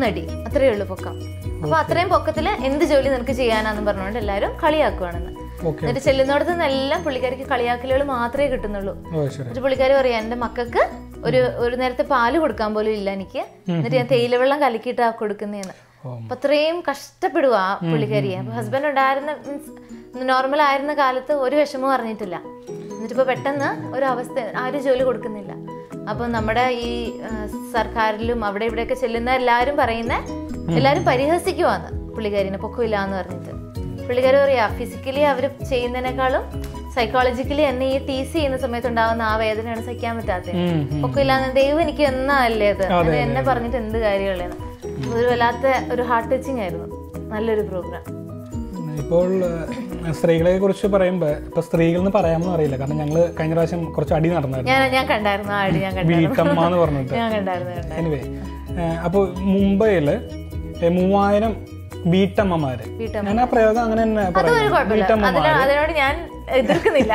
അടി അത്രയേ ഉള്ളൂ പൊക്കം. അപ്പൊ അത്രയും പൊക്കത്തില് എന്ത് ജോലി നിനക്ക് ചെയ്യാനാന്ന് പറഞ്ഞുകൊണ്ട് എല്ലാരും കളിയാക്കുവാണെന്ന്. എന്നിട്ട് ചെല്ലുന്നിടത്ത് നിന്നെല്ലാം പുള്ളിക്കാരിക്ക് കളിയാക്കലുകൾ മാത്രമേ കിട്ടുന്നുള്ളൂ. എന്നിട്ട് പുള്ളിക്കാരി പറയാം, എന്റെ മക്കൾക്ക് ഒരു നേരത്തെ പാല് കൊടുക്കാൻ പോലും ഇല്ല എനിക്ക്, എന്നിട്ട് ഞാൻ തേയിലവെള്ളം കലക്കിയിട്ടാ കൊടുക്കുന്നേന്ന്. അപ്പൊ അത്രയും കഷ്ടപ്പെടുക പുള്ളിക്കാരിയെ. അപ്പൊ ഹസ്ബൻഡ് ഉണ്ടായിരുന്ന നോർമൽ ആയിരുന്ന കാലത്ത് ഒരു വിഷമവും അറിഞ്ഞിട്ടില്ല. എന്നിട്ടിപ്പോ പെട്ടെന്ന് ഒരു അവസ്ഥ, ആരും ജോലി കൊടുക്കുന്നില്ല. അപ്പൊ നമ്മുടെ ഈ സർക്കാരിലും അവിടെ ഇവിടെയൊക്കെ ചെല്ലുന്ന എല്ലാരും പരിഹസിക്കുവാന്ന് പുള്ളിക്കാരിനെ പൊക്കമില്ല എന്ന് പറഞ്ഞിട്ട്. പുള്ളിക്കാരി പറയാ, ഫിസിക്കലി അവര് ചെയ്യുന്നതിനേക്കാളും സൈക്കോളജിക്കലി എന്നെ ഈ TC ചെയ്യുന്ന സമയത്ത് ഉണ്ടാവുന്ന ആ വേദനയാണ് സഹിക്കാൻ പറ്റാത്തത്. പൊക്കമില്ലാന്ന് ദൈവം എനിക്ക് എന്നല്ലേ അത് എന്നെ പറഞ്ഞിട്ട് എന്ത് കാര്യമുള്ളതെന്ന്. ഒരു വല്ലാത്ത ഒരു ഹാർട്ട് ടച്ചിങ് ആയിരുന്നു, നല്ലൊരു പ്രോഗ്രാം. ഇപ്പോൾ സ്ത്രീകളെ കുറിച്ച് പറയുമ്പോ ഇപ്പൊ സ്ത്രീകൾ എന്ന് പറയാമെന്ന് അറിയില്ല, കാരണം ഞങ്ങള് കഴിഞ്ഞ പ്രാവശ്യം കുറച്ച് അടി നടന്നായിരുന്നു. ഞാൻ കണ്ടായിരുന്നു ആ അടി, വീട്ടമ്മ എന്ന് പറഞ്ഞിട്ട്. എനിവേ, അപ്പൊ മുംബൈയില് 3000 വീട്ടമ്മമാര്, ഞാൻ ആ പ്രയോഗം അങ്ങനെ തന്നെ പറയാം, അതിനോട് ഞാൻ എതിർക്കുന്നില്ല.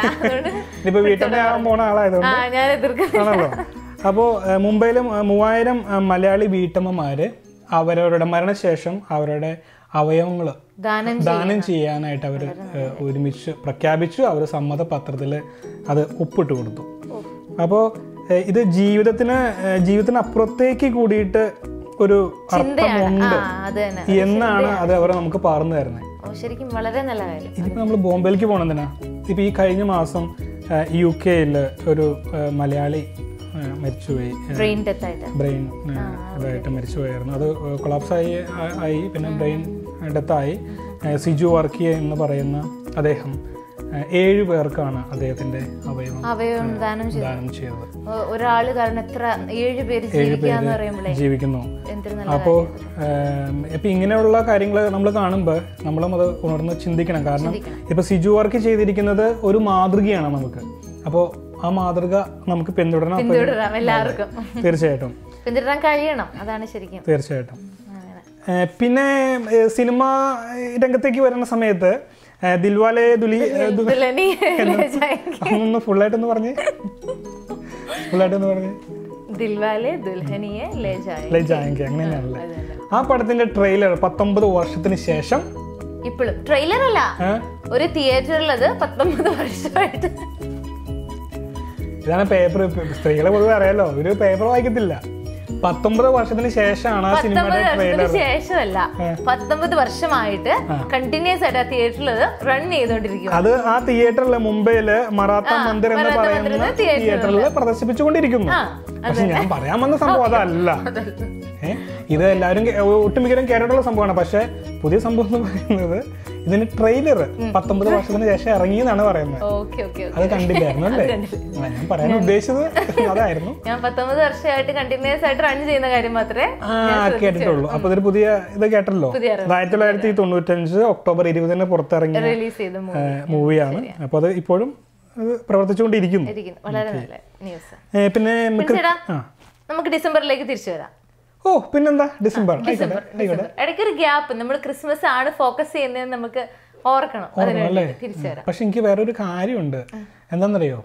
ഇപ്പൊ വീട്ടമ്മയാകാൻ പോണ ആളായതുകൊണ്ട് ആണല്ലോ. അപ്പോ മുംബൈയില് 3000 മലയാളി വീട്ടമ്മമാര് അവരവരുടെ മരണശേഷം അവരുടെ അവയവങ്ങൾ ദാനം ചെയ്യാനായിട്ട് അവർ ഒരുമിച്ച് പ്രഖ്യാപിച്ചു. അവർ സമ്മതപത്രത്തിൽ അത് ഒപ്പിട്ട് കൊടുത്തു. അപ്പോൾ ഇത് ജീവിതത്തിന് അപ്പുറത്തേക്ക് കൂടിയിട്ട് ഒരു അർത്ഥമുണ്ട് എന്നാണ് അത് അവർ നമുക്ക് പറഞ്ഞു തരുന്നത്. ശരിക്കും വളരെ നല്ല കാര്യം. ഇതിപ്പോ നമ്മൾ ബോംബെയിലേക്ക് പോകണമെന്തിനാ? ഇപ്പൊ ഈ കഴിഞ്ഞ മാസം UK ഒരു മലയാളി മരിച്ചുപോയി, ബ്രെയിൻ ഇതായിട്ട് മരിച്ചുപോയായിരുന്നു. അത് കൊളാപ്സ് ആയി പിന്നെ ബ്രെയിൻ ഡെത്തായി. സിജു വർക്കിയ എന്ന് പറയുന്ന അദ്ദേഹം 7 പേർക്കാണ് അദ്ദേഹത്തിന്റെ അവയവം ദാനം ചെയ്തത്. ഒരാള് കാരണം എത്ര 7 പേര് ജീവിക്കുന്നു. അപ്പോ ഇപ്പൊ ഇങ്ങനെയുള്ള കാര്യങ്ങൾ നമ്മൾ കാണുമ്പോൾ നമ്മളും അത് ഉണർന്ന് ചിന്തിക്കണം. കാരണം ഇപ്പൊ സിജു വർക്ക് ചെയ്തിരിക്കുന്നത് ഒരു മാതൃകയാണ് നമുക്ക്. അപ്പോൾ ആ മാതൃക നമുക്ക് പിന്തുടരണം എല്ലാവർക്കും, തീർച്ചയായിട്ടും പിന്തുടരാൻ കഴിയണം. അതാണ് ശരിക്കും, തീർച്ചയായിട്ടും. പിന്നെ സിനിമ രംഗത്തേക്ക് വരുന്ന സമയത്ത് ദിൽവാലെ ഒന്ന് ഫുള്ളായിട്ടൊന്ന് പറഞ്ഞേ ദിൽവാലെ ദുൽഹനിയെ ലേ ജായേംഗെ അങ്ങനെയാണല്ലേ ആ പടത്തിന്റെ ട്രെയിലർ. 19 വർഷത്തിന് ശേഷം ഇപ്പോഴും ട്രെയിലർ അല്ല, ഒരു തിയേറ്ററിലത് 19 വർഷമായിട്ട്. ഇതാണ് പേപ്പർ. സ്ത്രീകളെ പൊതുവെ അറിയാലോ, ഒരു പേപ്പർ വായിക്കത്തില്ല. 19 വർഷത്തിന് ശേഷമാണ് ആ സിനിമയുടെ ട്രെയിലർ. ശേഷമല്ല, 19 വർഷമായിട്ട് കണ്ടിന്യൂസ് ആയിട്ട് ആ തിയേറ്ററിൽ റൺ ചെയ്തോണ്ടിരിക്കും. അത് ആ തിയേറ്ററിൽ മുംബൈയില് മറാത്ത മന്ദിർ എന്ന് പറയുന്ന തിയേറ്ററിൽ പ്രദർശിപ്പിച്ചുകൊണ്ടിരിക്കുന്നു. പക്ഷെ ഞാൻ പറയാൻ വന്ന സംഭവം അതല്ല. ഇത് എല്ലാവരും ഒട്ടുമിക്കലും കേരളത്തിലുള്ള സംഭവമാണ്. പക്ഷെ പുതിയ സംഭവം എന്ന് പറയുന്നത് ഇതിന് ട്രെയിലർ 19 വർഷത്തിന് ശേഷം ഇറങ്ങി എന്നാണ് പറയുന്നത്. അത് കണ്ടില്ലായിരുന്നു അല്ലേ? ഞാൻ പറയാൻ ഉദ്ദേശിച്ചത് അതായിരുന്നു. ഞാൻ 19 വർഷമായിട്ട് കണ്ടിന്യൂസ് ആയിട്ട് റൺ ചെയ്യുന്ന കാര്യം മാത്രമേ കേട്ടിട്ടുള്ളൂ. അപ്പൊ ഇതൊരു പുതിയ ഇത് കേട്ടല്ലോ. 1995 ഒക്ടോബർ 20 പുറത്തിറങ്ങിയ റിലീസ് ചെയ്ത മൂവിയാണ്. അപ്പൊ അത് ഇപ്പോഴും പ്രവർത്തിച്ചുകൊണ്ടിരിക്കുന്നു. പിന്നെ നമുക്ക് ഡിസംബറിലേക്ക് തിരിച്ചു വരാം. പിന്നെന്താ, ഡിസംബർ ഇടയ്ക്കൊരു ഗ്യാപ്പ്. നമ്മൾ ക്രിസ്മസ് ആണ് ഫോക്കസ് ചെയ്യുന്നതെന്ന് നമുക്ക് ഓർക്കണം. തിരിച്ചു വരാം. പക്ഷെ എനിക്ക് വേറൊരു കാര്യമുണ്ട്. എന്താണെന്നറിയോ,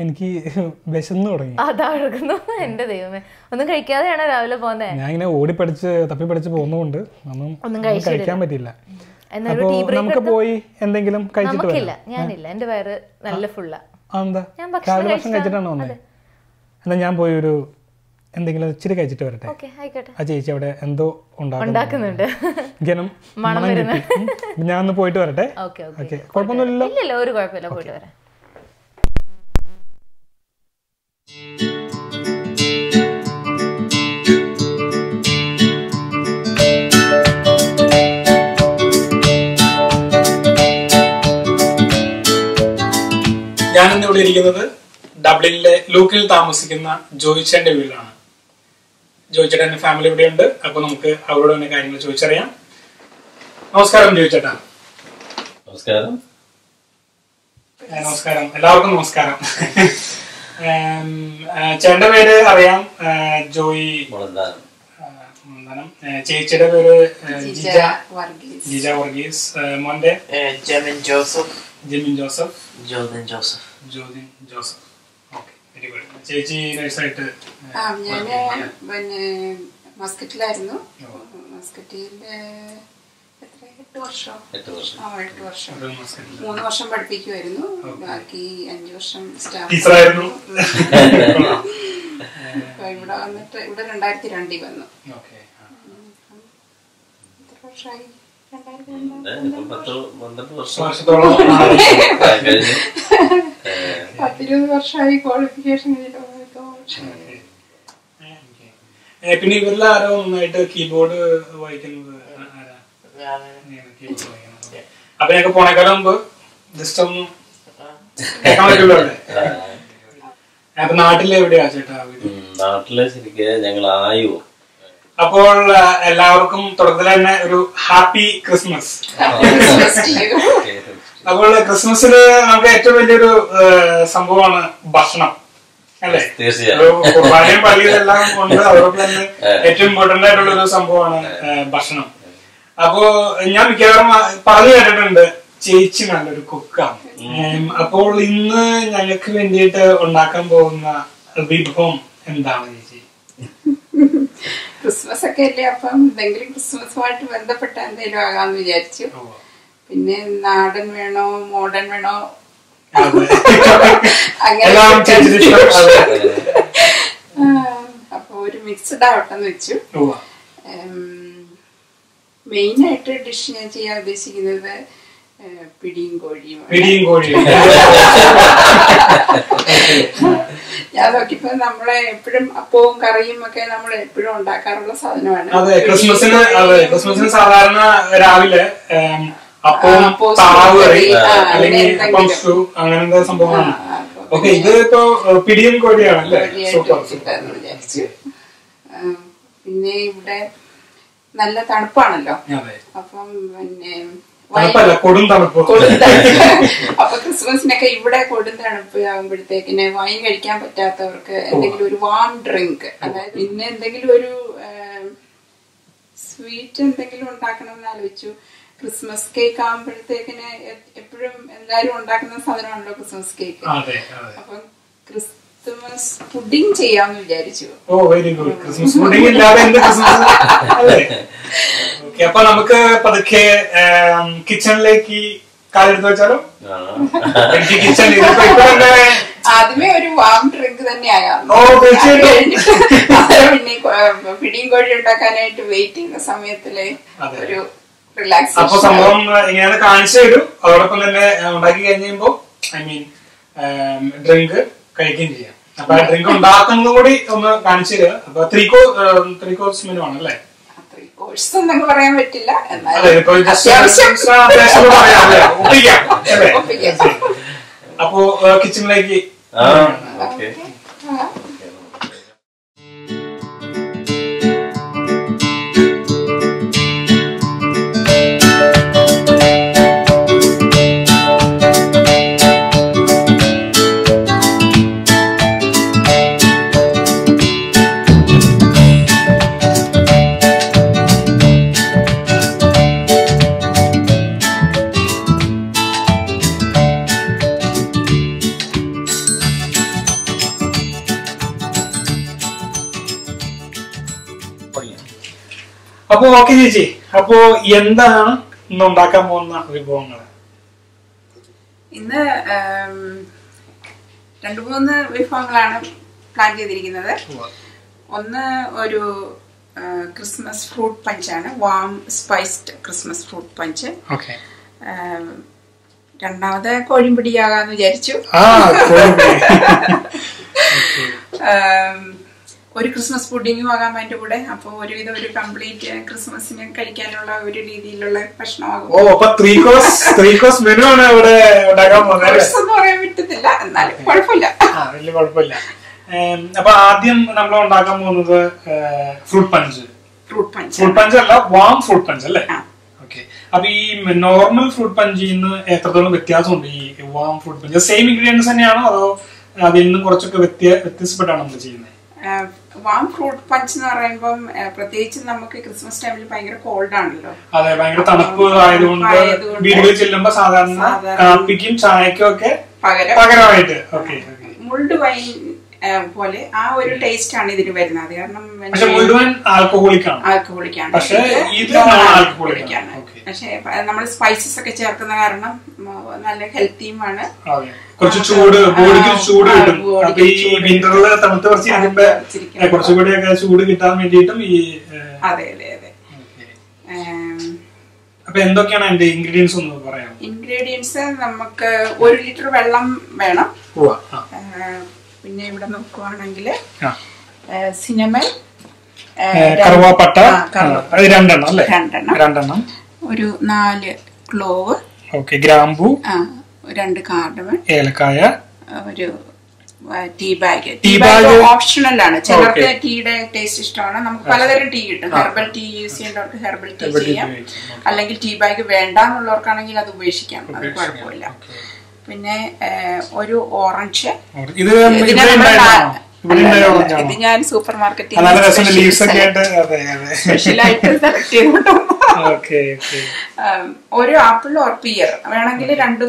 എനിക്ക് വിശന്നു തുടങ്ങി. അതാകുന്നു എന്റെ ദൈവമേ, ഒന്നും കഴിക്കാതെയാണ് രാവിലെ പോകുന്നത്. ഞാൻ ഇങ്ങനെ തപ്പിപ്പടിച്ച് പോകുന്നതുകൊണ്ട് ഒന്നും കഴിക്കാൻ പറ്റില്ല. നമുക്ക് പോയി എന്തെങ്കിലും കഴിച്ചിട്ടില്ല. ഞാനില്ല, എന്റെ വയറ് നല്ല ഫുള്ളാ. എന്താ രാവിലെ ഭക്ഷണം കഴിച്ചിട്ടാണ് വന്നത്? എന്നാ ഞാൻ പോയി ഒരു എന്തെങ്കിലും ഇച്ചിരി കഴിച്ചിട്ട് വരട്ടെ. ഓക്കെ, ആയിക്കോട്ടെ. ആ ചേച്ചി അവിടെ എന്തോ ഉണ്ടാക്കുന്നുണ്ട്. മണം കിട്ടി. ഞാൻ ഒന്ന് പോയിട്ട് വരട്ടെ. ഓക്കെ ഓക്കെ, കുഴപ്പമൊന്നുമില്ലല്ലോ? ഇല്ലല്ലോ, ഒരു കുഴപ്പമില്ല, പോയിട്ട് വരാം. ഞാനിന്ന് ഇവിടെ ഇരിക്കുന്നത് ഡബ്ലിനിലെ ലൂക്കിൽ താമസിക്കുന്ന ജോയിച്ചേന്റെ വീട്ടിലാണ്. ജോയിച്ചേട്ടന്റെ ഫാമിലി ഇവിടെ ഉണ്ട്. അപ്പൊ നമുക്ക് അവരോട് തന്നെ കാര്യങ്ങൾ ചോദിച്ചറിയാം. നമസ്കാരം ജോയിച്ചേട്ടാ. നമസ്കാരം. നമസ്കാരം, എല്ലാവർക്കും നമസ്കാരം. ചേട്ടന്റെ പേര് അറിയാം, ജോയി മുളന്താനം. ചേച്ചിയുടെ പേര് ജിജ വർഗീസ്. മോന്റെ Jemin Joseph. Jodhin Joseph. Okay, very good. ചേച്ചി നഴ്സായിട്ട് ഞാന് പിന്നെ മസ്കറ്റിലായിരുന്നു. മസ്കറ്റിന്റെ 8 വർഷം 3 വർഷം പഠിപ്പിക്കുമായിരുന്നു. ബാക്കി 5 വർഷം സ്റ്റാഫ്. ഇവിടെ വന്നിട്ട് ഇവിടെ 2002 വന്നു. എത്ര വർഷമായി? 10-20 വർഷമായി ക്വാളിഫിക്കേഷൻ. പിന്നെ ഇവരിൽ ആരോ നന്നായിട്ട് കീബോർഡ് വായിക്കുന്നത്? അപ്പൊ ഞങ്ങൾക്ക് പോണേക്കാലം മുമ്പ് ജസ്റ്റ് ഒന്ന് കേൾക്കാൻ പറ്റുള്ളൂ. അപ്പൊ നാട്ടിലെ എവിടെയാ ചേട്ടാ? നാട്ടിലെ ശരിക്കും ഞങ്ങൾ ആയോ. അപ്പോൾ എല്ലാവർക്കും തുടക്കത്തിൽ തന്നെ ഒരു ഹാപ്പി ക്രിസ്മസ്. അപ്പോൾ ക്രിസ്മസിന് നമുക്ക് ഏറ്റവും വലിയൊരു സംഭവമാണ് ഭക്ഷണം, അല്ലേ? കുർബാനയും പള്ളിയും എല്ലാം കൊണ്ട് അതോടൊപ്പം തന്നെ ഏറ്റവും ഇമ്പോർട്ടന്റ് ആയിട്ടുള്ള ഒരു സംഭവമാണ് ഭക്ഷണം. അപ്പോ ഞാൻ മിക്കവാറും പറഞ്ഞു കേട്ടിട്ടുണ്ട് ചേച്ചി നല്ലൊരു കുക്കാണ്. അപ്പോൾ ഇന്ന് ഞങ്ങൾക്ക് വേണ്ടിയിട്ട് ഉണ്ടാക്കാൻ പോകുന്ന വിഭവം എന്താണ് ചേച്ചി? ക്രിസ്മസ് ഒക്കെ അല്ലേ, അപ്പം എന്തെങ്കിലും ക്രിസ്മസുമായിട്ട് ബന്ധപ്പെട്ട എന്തെങ്കിലും ആകാന്ന് വിചാരിച്ചു. പിന്നെ നാടൻ വേണോ മോഡേൺ വേണോ അങ്ങനെ അപ്പൊ ഒരു മിക്സ്ഡ് ആവട്ടെന്ന് വെച്ചു. മെയിനായിട്ട് ഡിഷ് ഞാൻ ചെയ്യാൻ ഉദ്ദേശിക്കുന്നത് പിടിയും കോഴിയും. ഞാൻ നോക്കിയപ്പോ നമ്മളെ എപ്പോഴും അപ്പവും കറിയും ഒക്കെ നമ്മൾ എപ്പോഴും ഉണ്ടാക്കാറുള്ള സാധനമാണ്. അതെ, ക്രിസ്മസിന് സാധാരണ രാവിലെ അപ്പവും താറാവ് കറി അല്ലെങ്കിൽ അപ്പം സ്റ്റൂ അങ്ങനത്തെ സംഭവമാണ്. ഓക്കെ, ഇത് ഇപ്പോ പിടിയും കോഴിയാണ് അല്ലേ? വിചാരിച്ചു. പിന്നെ ഇവിടെ നല്ല തണുപ്പാണല്ലോ, അപ്പം പിന്നെ കൊടും തണുപ്പ്. അപ്പൊ ക്രിസ്മസിനൊക്കെ ഇവിടെ കൊടും തണുപ്പ് ആകുമ്പോഴത്തേക്കിന് വൈൻ കഴിക്കാൻ പറ്റാത്തവർക്ക് എന്തെങ്കിലും ഒരു വാം ഡ്രിങ്ക്, അതായത് പിന്നെ എന്തെങ്കിലും ഒരു സ്വീറ്റ് എന്തെങ്കിലും ഉണ്ടാക്കണം എന്ന് ആലോചിച്ചു. ക്രിസ്മസ് കേക്ക് ആകുമ്പോഴത്തേക്കിന് എപ്പോഴും എല്ലാരും ഉണ്ടാക്കുന്ന സാധനമാണല്ലോ ക്രിസ്മസ് കേക്ക്. അപ്പം ക്രിസ്മസ് പുഡിംഗ് ചെയ്യാമെന്ന് വിചാരിച്ചു. ഓ, വെരി ഗുഡ്. ക്രിസ്മസ് പുഡിംഗ് ഇല്ലാതെ എന്ത് ക്രിസ്മസ് അല്ലേ? ഓക്കെ, അപ്പൊ നമുക്ക് പതുക്കെ കിച്ചണിലേക്ക് കാലെടുത്ത് വെച്ചാലോ? കിച്ചണിൽ ആദ്യമേ ഒരു വാം ഡ്രിങ്ക് തന്നെ ആകാം. പിന്നെ പിടിയും കോഴി ഉണ്ടാക്കാനായിട്ട് വെയിറ്റ് ചെയ്യുന്ന സമയത്തില് ഒരു റിലാക്സ്. അപ്പൊ സംഭവം ഇങ്ങനെ കാണിച്ചു തരും. അതോടൊപ്പം തന്നെ ഉണ്ടാക്കി കഴിഞ്ഞുമ്പോ ഐ മീൻ ഡ്രിങ്ക് കഴിക്കുകയും ചെയ്യാം. അപ്പൊ ആ ഡ്രിങ്ക് ഉണ്ടാക്കുന്നതും കൂടി ഒന്ന് കാണിച്ചു തരിക. അപ്പൊ 3 കോഴ്സ് മെനു ആണല്ലേ? കോഴ്സ് എന്നൊക്കെ പറയാൻ പറ്റില്ല, അപ്പോ കിച്ചണിലേക്ക് അപ്പൊ ഓക്കെ ചേച്ചി, അപ്പോ എന്താണ് ഇന്ന് ഉണ്ടാക്കാൻ പോകുന്ന വിഭവങ്ങൾ? ഇന്ന് 2-3 വിഭവങ്ങളാണ് പ്ലാൻ ചെയ്തിരിക്കുന്നത്. ഒന്ന് ഒരു ക്രിസ്മസ് ഫ്രൂട്ട് പഞ്ചാണ്, warm spiced Christmas fruit punch. രണ്ടാമത് കോഴിമ്പിടിയാകാന്ന് വിചാരിച്ചു. ഒരു ക്രിസ്മസ് പുഡിങ്ങും ആകാം അതിന്റെ കൂടെ. അപ്പൊ ഒരുവിധം ഒരു കംപ്ലീറ്റ് ക്രിസ്മസിന് കഴിക്കാനുള്ള ഒരു രീതിയിലുള്ള ഭക്ഷണമാകും. ഒന്നും പറയാൻ പറ്റത്തില്ല, എന്നാലും കുഴപ്പമില്ല. വലിയ കുഴപ്പമില്ല. അപ്പൊ ആദ്യം നമ്മൾ ഉണ്ടാക്കാൻ പോകുന്നത് ഫ്രൂട്ട് പഞ്ച് അല്ല, വാം ഫ്രൂട്ട് പഞ്ച് അല്ലേ? ഓക്കെ. അപ്പൊ ഈ നോർമൽ ഫ്രൂട്ട് പഞ്ചിൽ നിന്ന് എത്രത്തോളം വ്യത്യാസമുണ്ട് ഈ warm fruit punch? Same ingredients തന്നെയാണോ അതോ അതിൽ നിന്ന് കുറച്ചൊക്കെ വ്യത്യസ്തപ്പെട്ടാണ് നമ്മൾ ചെയ്യുന്നത്? വാം ഫ്രൂട്ട് പഞ്ച് എന്ന് പറയുമ്പം പ്രത്യേകിച്ച് നമുക്ക് ക്രിസ്മസ് ടൈമിൽ ഭയങ്കര കോൾഡ് ആണല്ലോ. അതെ, ഭയങ്കര തണുപ്പ് ആയതുകൊണ്ട് വീടുകളിൽ ചെല്ലുമ്പോ സാധാരണ കാപ്പിക്കും ചായക്കും ഒക്കെ പകരമായിട്ട് മുൾഡ് വൈൻ പോലെ ആ ഒരു ടേസ്റ്റ് ആണ് ഇതിന് വരുന്നത്. കാരണം ആൽക്കഹോളിക്കാണ്, പക്ഷെ നമ്മൾ സ്പൈസസ് ഒക്കെ ചേർക്കുന്ന കാരണം നല്ല ഹെൽത്തിയുമാണ്. കുറച്ച് ചൂട്, ബോഡിക്ക് ചൂട് കിട്ടും. അപ്പൊ ഈ വിന്ററില് തണുത്ത് കുറച്ചുകൂടി ചൂട് കിട്ടാൻ വേണ്ടിയിട്ടും ഈ അതെ അതെ അതെ. അപ്പൊ എന്തൊക്കെയാണ് അതിന്റെ ഇൻഗ്രീഡിയൻസ് ഒന്ന് പറയാം? ഇൻഗ്രീഡിയൻസ് നമുക്ക് 1 ലിറ്റർ വെള്ളം വേണം. പിന്നെ ഇവിടെ നോക്കുവാണെങ്കിൽ സിനമൺ, കറുവാപ്പട്ട രണ്ടെണ്ണം, ഒരു 4 ക്ലോവ്, ഗ്രാമ്പൂ, 2 കാർഡമൺ, ഏലക്കായ, ഒരു ടീ ബാഗ് ഓപ്ഷണൽ ആണ്. ചിലർക്ക് ടീയുടെ ടേസ്റ്റ് ഇഷ്ടമാണ്. നമുക്ക് പലതരം ടീ കിട്ടും. ഹെർബൽ ടീ യൂസ് ചെയ്യേണ്ടവർക്ക് ഹെർബൽ ടീ ചെയ്യാം, അല്ലെങ്കിൽ ടീ ബാഗ് വേണ്ടെന്നുള്ളവർക്കാണെങ്കിൽ അത് ഉപേക്ഷിക്കാം, അത് കുഴപ്പമില്ല. പിന്നെ ഒരു ഓറഞ്ച്, ഇത് ഞാൻ സൂപ്പർ മാർക്കറ്റിൽ സ്പെഷ്യലായിട്ട് സെലക്ട് ചെയ്തിട്ടുണ്ട്. ഒരു ആപ്പിൾ ഓർ പിയർ വേണമെങ്കിൽ രണ്ടും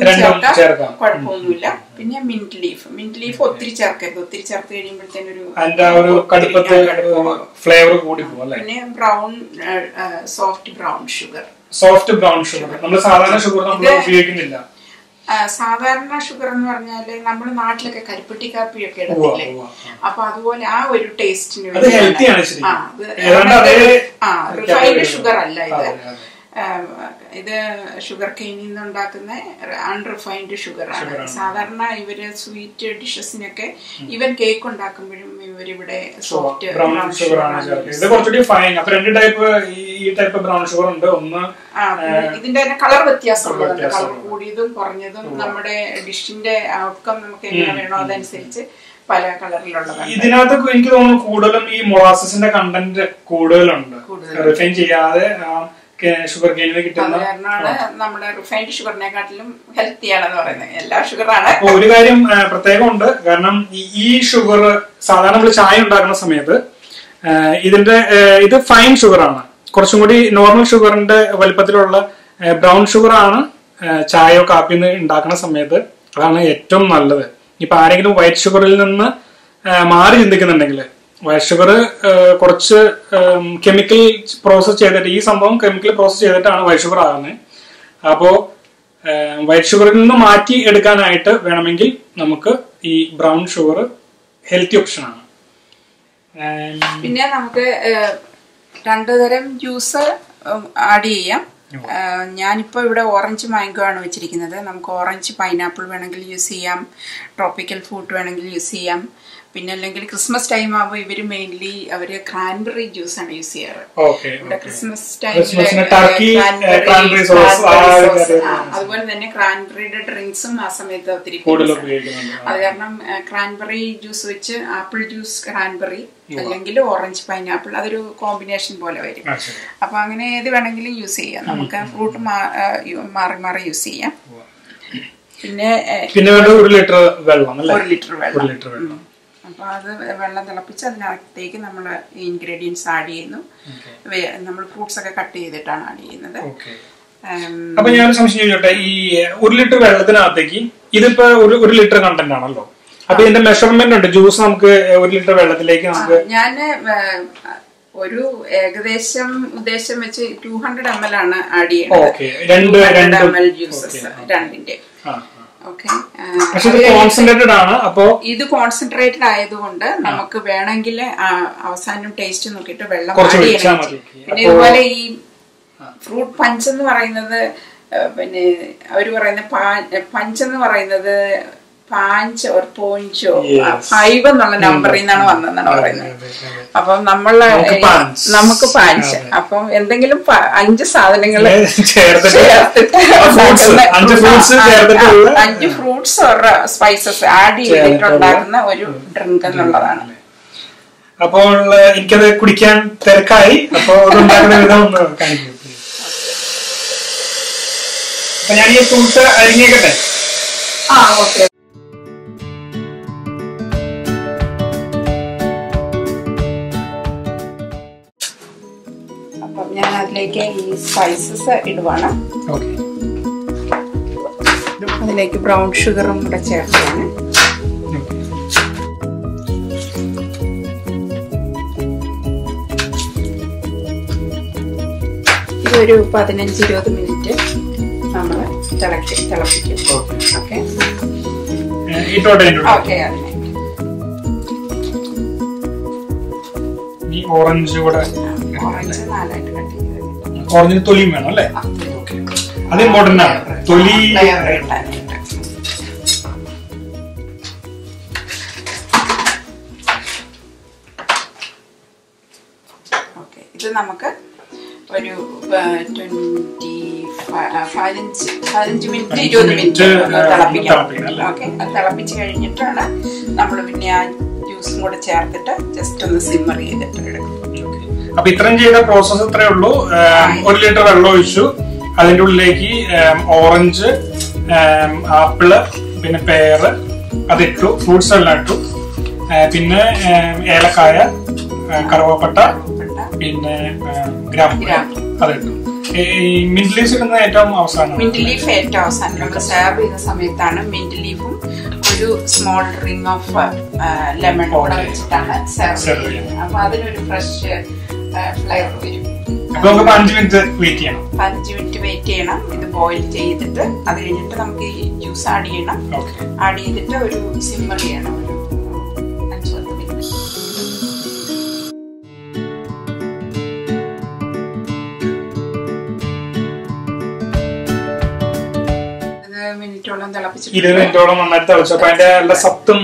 ചേർക്കാം, കുഴപ്പമൊന്നുമില്ല. പിന്നെ മിന്റ് ലീഫ് ഒത്തിരി ചേർക്കരുത്, ഒത്തിരി ചേർത്ത് കഴിയുമ്പോഴത്തേനൊരു ഫ്ലേവർ കൂടി പോകും. പിന്നെ ബ്രൗൺ സോഫ്റ്റ് ബ്രൗൺ ഷുഗർ നമ്മൾ സാധാരണ ഷുഗർ നമ്മൾ ഉപയോഗിക്കുന്നില്ല. സാധാരണ ഷുഗർ എന്ന് പറഞ്ഞാല് നമ്മുടെ നാട്ടിലൊക്കെ കരിപ്പെട്ടി കാപ്പിയൊക്കെ ഇടത്തില്ലേ, അപ്പൊ അതുപോലെ ആ ഒരു ടേസ്റ്റിന് റിഫൈൻഡ് ഷുഗർ അല്ല ഇത്. ഇത് ഷുഗർ കെയിനിൽ നിന്ന് ഉണ്ടാക്കുന്ന അൺറിഫൈൻഡ് ഷുഗർ ആണ്. സാധാരണ ഇവര് സ്വീറ്റ് ഡിഷസിനൊക്കെ ഈവൻ കേക്ക് ഉണ്ടാക്കുമ്പോഴും ഇവരിവിടെ സോഫ്റ്റ് ബ്രൗൺ ഷുഗർ ആണ്. ഇതിന്റെ തന്നെ കളർ വ്യത്യാസമുണ്ട്, കളർ കൂടിയതും കുറഞ്ഞതും. നമ്മുടെ ഡിഷിന്റെ ഔട്ട്കം നമുക്ക് എങ്ങനെ വേണോ അതനുസരിച്ച് പല കളറിലുള്ളതാണ്. ഇതിനകത്ത് എനിക്ക് തോന്നുന്നു കൂടുതലും ഈ മൊളാസസിന്റെ കണ്ടന്റ് കൂടുതലുണ്ട്, റിഫൈൻ ചെയ്യാതെ ഷുഗർ കെയിനിൽ കിട്ടുന്ന നമ്മുടെ റിഫൈൻഡ് ഷുഗറിനെക്കാട്ടിലും ഹെൽത്തിയാണെന്ന് പറയുന്നത്. എല്ലാ ഷുഗറാണ്. ഒരു കാര്യം പ്രത്യേകം ഉണ്ട്, കാരണം ഈ ഷുഗർ സാധാരണ നമ്മൾ ചായ ഉണ്ടാക്കുന്ന സമയത്ത് ഇത് ഫൈൻ ഷുഗർ ആണ്. കുറച്ചും കൂടി നോർമൽ ഷുഗറിന്റെ വലിപ്പത്തിലുള്ള ബ്രൗൺ ഷുഗർ ആണ് ചായയോ കാപ്പിയോ ഉണ്ടാക്കുന്ന സമയത്ത്. അതാണ് ഏറ്റവും നല്ലത്. ഇപ്പൊ ആരെങ്കിലും വൈറ്റ് ഷുഗറിൽ നിന്ന് മാറി ചിന്തിക്കുന്നുണ്ടെങ്കിൽ, വൈറ്റ് ഷുഗർ കുറച്ച് കെമിക്കൽ പ്രോസസ് ചെയ്തിട്ട്, ഈ സംഭവം കെമിക്കൽ പ്രോസസ് ചെയ്തിട്ടാണ് വൈറ്റ് ഷുഗർ ആകുന്നത്. അപ്പോ വൈറ്റ് ഷുഗറിൽ നിന്ന് മാറ്റി എടുക്കാനായിട്ട് വേണമെങ്കിൽ നമുക്ക് ഈ ബ്രൗൺ ഷുഗർ ഹെൽത്തി ഓപ്ഷൻ ആണ്. പിന്നെ നമുക്ക് 2 തരം ജ്യൂസ് ആഡ് ചെയ്യാം. ഞാനിപ്പോ ഇവിടെ ഓറഞ്ച് മാംഗോ ആണ് വെച്ചിരിക്കുന്നത്. നമുക്ക് ഓറഞ്ച് പൈനാപ്പിൾ വേണമെങ്കിൽ യൂസ് ചെയ്യാം, ട്രോപ്പിക്കൽ ഫ്രൂട്ട് വേണമെങ്കിൽ യൂസ് ചെയ്യാം. പിന്നെ അല്ലെങ്കിൽ ക്രിസ്മസ് ടൈം ആകുമ്പോൾ ഇവര് മെയിൻലി അവര് ക്രാൻബെറി ജ്യൂസ് ആണ് യൂസ് ചെയ്യാറ്. ഇവിടെ ക്രിസ്മസ് ടൈമില് അതുപോലെ തന്നെ ക്രാൻബെറിയുടെ ഡ്രിങ്ക്സും ആ സമയത്ത് ഒത്തിരി അത് കാരണം ക്രാൻബെറി ജ്യൂസ് വെച്ച് ആപ്പിൾ ജ്യൂസ് ക്രാൻബെറി അല്ലെങ്കിൽ ഓറഞ്ച് പൈനാപ്പിൾ, അതൊരു കോമ്പിനേഷൻ പോലെ വരും. അപ്പൊ അങ്ങനെ ഏത് വേണമെങ്കിലും യൂസ് ചെയ്യാം. നമുക്ക് ഫ്രൂട്ട് മാറി മാറി യൂസ് ചെയ്യാം. പിന്നെ 1 ലിറ്റർ വെള്ളം. അപ്പൊ അത് വെള്ളം തിളപ്പിച്ച് അതിനകത്തേക്ക് നമ്മൾ ഇൻഗ്രീഡിയൻസ് ആഡ് ചെയ്യുന്നു. നമ്മൾ ഫ്രൂട്ട്സ് ഒക്കെ കട്ട് ചെയ്തിട്ടാണ് ആഡ് ചെയ്യുന്നത്. അപ്പൊ ഞാൻ സംശയം ചോദിച്ചോട്ടെ, ഈ 1 ലിറ്റർ വെള്ളത്തിനകത്തേക്ക് ഇതിപ്പോ 1 ലിറ്റർ കണ്ടന്റ് ആണല്ലോ, അപ്പൊ ഇതിന്റെ മെഷർമെന്റ് ഉണ്ട്. ജ്യൂസ് നമുക്ക് 1 ലിറ്റർ വെള്ളത്തിലേക്ക് നമുക്ക് ഞാന് ഒരു ഏകദേശം ഉദ്ദേശം വെച്ച് 200 ml ആണ് ആഡ് ചെയ്യുന്നത്. 200 ml ജ്യൂസസ് രണ്ടിന്റെ. ഓക്കെ, കോൺസെൻട്രേറ്റഡ് ആണ്. അപ്പോ ഇത് കോൺസെൻട്രേറ്റഡ് ആയതുകൊണ്ട് നമുക്ക് വേണമെങ്കിൽ അവസാനം ടേസ്റ്റ് നോക്കിയിട്ട് വെള്ളം പിന്നെ ഇതുപോലെ ഈ ഫ്രൂട്ട് പഞ്ച് എന്ന് പറയുന്നത് പിന്നെ അവര് പറയുന്ന പഞ്ചെന്ന് പറയുന്നത് പാഞ്ച് ഓർ പോഞ്ചോ 5 എന്നുള്ള നമ്പറിൽ നിന്നാണ് വന്നതെന്നാണ് പറയുന്നത്. അപ്പം നമുക്ക് പാഞ്ച് അപ്പം എന്തെങ്കിലും 5 സാധനങ്ങൾ 5 ഫ്രൂട്ട്സ് ഓർ സ്പൈസസ് ആഡ് ചെയ്തിട്ടുണ്ടാകുന്ന ഒരു ഡ്രിങ്ക് എന്നുള്ളതാണ്. അപ്പോൾ എനിക്കത് കുടിക്കാൻ തിരക്കായി. അപ്പൊ അതുണ്ടാക്കുന്ന വിധം ഒന്ന് കാണിക്കും. അപ്പൊ ഞാൻ ഈ ഫ്രൂട്ട്സ് അരിഞ്ഞേക്കട്ടെ. ഓക്കെ. അപ്പം ഞാൻ അതിലേക്ക് ഈ സ്പൈസസ് ഇടുവാണ്. അതിലേക്ക് ബ്രൗൺ ഷുഗറും കൂടെ ചേർത്താണ്. ഇതൊരു 15-20 മിനിറ്റ് നമ്മൾ തിളപ്പിക്കും. ഓക്കെ. ഓറഞ്ച് കൂടെ ഓറഞ്ച് 4ആയിട്ട് കട്ട് ചെയ്ത്. ഓറഞ്ചിന് തൊലിയും വേണം അല്ലേ? അത് ഇമ്പോർട്ടന്റ് ആണ്. തൊലി ഇത് നമുക്ക് ഒരു 15 മിനിറ്റ് 20 മിനിറ്റ് തിളപ്പിക്കാം. ഓക്കെ. അത് തിളപ്പിച്ച് കഴിഞ്ഞിട്ടാണ് നമ്മൾ പിന്നെ ആ ജ്യൂസും കൂടെ ചേർത്തിട്ട് ജസ്റ്റ് ഒന്ന് സിമ്മർ ചെയ്തിട്ട് എടുക്കും. അപ്പൊ ഇത്രയും ചെയ്ത പ്രോസസ് ഇത്രേ ഉള്ളൂ. 1 ലിറ്റർ വെള്ളം ഒഴിച്ചു. അതിന്റെ ഉള്ളിലേക്ക് ഓറഞ്ച്, ആപ്പിള്, പിന്നെ പേര് അതിട്ടു. ഫ്രൂട്ട്സ് എല്ലാം ഇട്ടു. പിന്നെ ഏലക്കായ, കറുവപ്പട്ട, പിന്നെ ഗ്രാമ്പു അതിട്ടു. മിന്റ് ലീവ്സ് ഇടുന്ന ഏറ്റവും അവസാനം. മിന്റ് ലീഫ് ഏറ്റവും അവസാനം നമ്മൾ സെർവ് ചെയ്യുന്ന സമയത്താണ് മിന്റ് ലീഫും ഒരു സ്മോൾ റിംഗ് ഓഫ് ലെമൺ കൂടെ വെച്ചിട്ടാണ് സെർവ് ചെയ്യുന്നത്. അപ്പൊ അതിനൊരു ഫ്രഷ് ഫ്ലേവർ വരും. 5 മിനിറ്റ് വെയിറ്റ് ചെയ്യണം. 5 മിനിറ്റ് വെയിറ്റ് ചെയ്യണം. ഇത് ബോയിൽ ചെയ്തിട്ട് അത് കഴിഞ്ഞിട്ട് നമുക്ക് ഈ ജ്യൂസ് ആഡ് ചെയ്യണം. ആഡ് ചെയ്തിട്ട് ഒരു സിമ്മർ ചെയ്യണം ഒരു 5-10 മിനിറ്റ്. മിനിറ്റോളം തിളപ്പിച്ചിട്ട് 20 മിനിറ്റോളം നന്നായിട്ട് തിളച്ചപ്പോ അതിന്റെ നല്ല സത്തും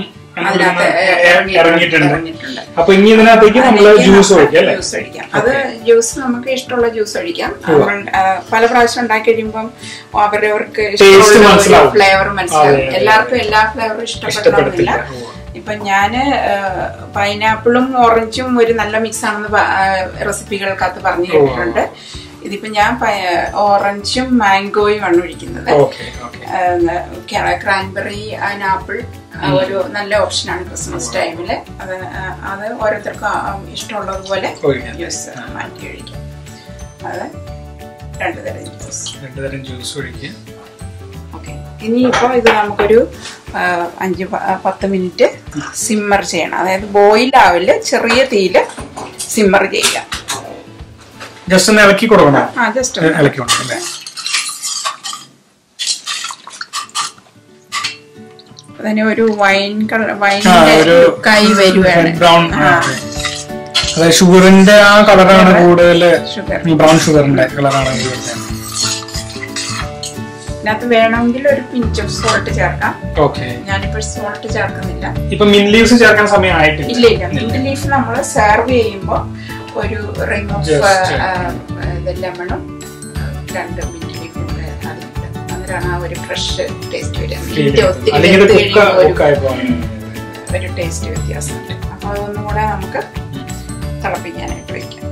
ഇറങ്ങിയിട്ടുണ്ട്. അപ്പൊ ഇനി ഇതിനകത്തേക്ക് നമ്മള് ജ്യൂസ് ഒഴിക്കാം. അത് ജ്യൂസ് നമുക്ക് ഇഷ്ടമുള്ള ജ്യൂസ് ഒഴിക്കാം. പല പ്രാവശ്യം ഉണ്ടാക്കി കഴിയുമ്പം അവരവർക്ക് ഇഷ്ടമുള്ള ഫ്ലേവർ മനസ്സിലാവും. എല്ലാവർക്കും എല്ലാ ഫ്ലേവറും ഇഷ്ടപ്പെടണമെന്നില്ല. ഇപ്പൊ ഞാന് പൈനാപ്പിളും ഓറഞ്ചും ഒരു നല്ല മിക്സ് ആണെന്ന് റെസിപ്പികൾക്കകത്ത് പറഞ്ഞു കേട്ടിട്ടുണ്ട്. ഇതിപ്പോ ഞാൻ ഓറഞ്ചും മാംഗോയും ആണ് ഒഴിക്കുന്നത്. ക്രാൻബെറി ആൻഡ് ആപ്പിൾ ഒരു നല്ല ഓപ്ഷനാണ് ക്രിസ്മസ് ടൈമില്. അത് ഓരോരുത്തർക്കും ഇഷ്ടമുള്ളതുപോലെ ജ്യൂസ് മാറ്റി കഴിക്കാം. അത് 2 തരം ജ്യൂസ് ഒഴിക്കുക. ഓക്കെ. ഇനിയിപ്പോ ഇത് നമുക്കൊരു 5-10 മിനിറ്റ് സിമ്മർ ചെയ്യണം. അതായത് ബോയിൽ ആവില്ല, ചെറിയ തീയില് സിമ്മർ ചെയ്യുക. ജസ്റ്റ് ഒന്ന് ഇളക്കി കൊടുക്കണം. ജസ്റ്റ് ഇളക്കി കൊടുക്കണം. അതിന് ഒരു വൈനിന്റെ കൈ വരുവാണ്. ഷുഗറിന്റെ ആ കളറാണ് കൂടുതൽ. ബ്രൗൺ ഷുഗറിന്റെ കളറാണ്. ഇതിനകത്ത് വേണമെങ്കിൽ ഒരു പിഞ്ച് ഓഫ് സോൾട്ട് ചേർക്കാം. ഞാനിപ്പോ സോൾട്ട് ചേർക്കുന്നില്ല. ഇപ്പൊ മിന്റ് ലീവ്സ് ചേർക്കാൻ സമയമായിട്ടില്ല. ഇല്ല. മിന്റ് ലീഫ് നമ്മൾ സെർവ് ചെയ്യുമ്പോ ഒരു റിംഗ് ഓഫ് ലെമണും 2 മിന്റ് ലീഫും കൂടെ അതിട്ട് അന്നേരമാണ് ആ ഒരു ഫ്രഷ് ടേസ്റ്റ് വരുന്നത്. ഒരു ടേസ്റ്റ് വ്യത്യാസമുണ്ട്. അപ്പൊ അതൊന്നും കൂടെ നമുക്ക് തിളപ്പിക്കാനായിട്ട് വെക്കാം.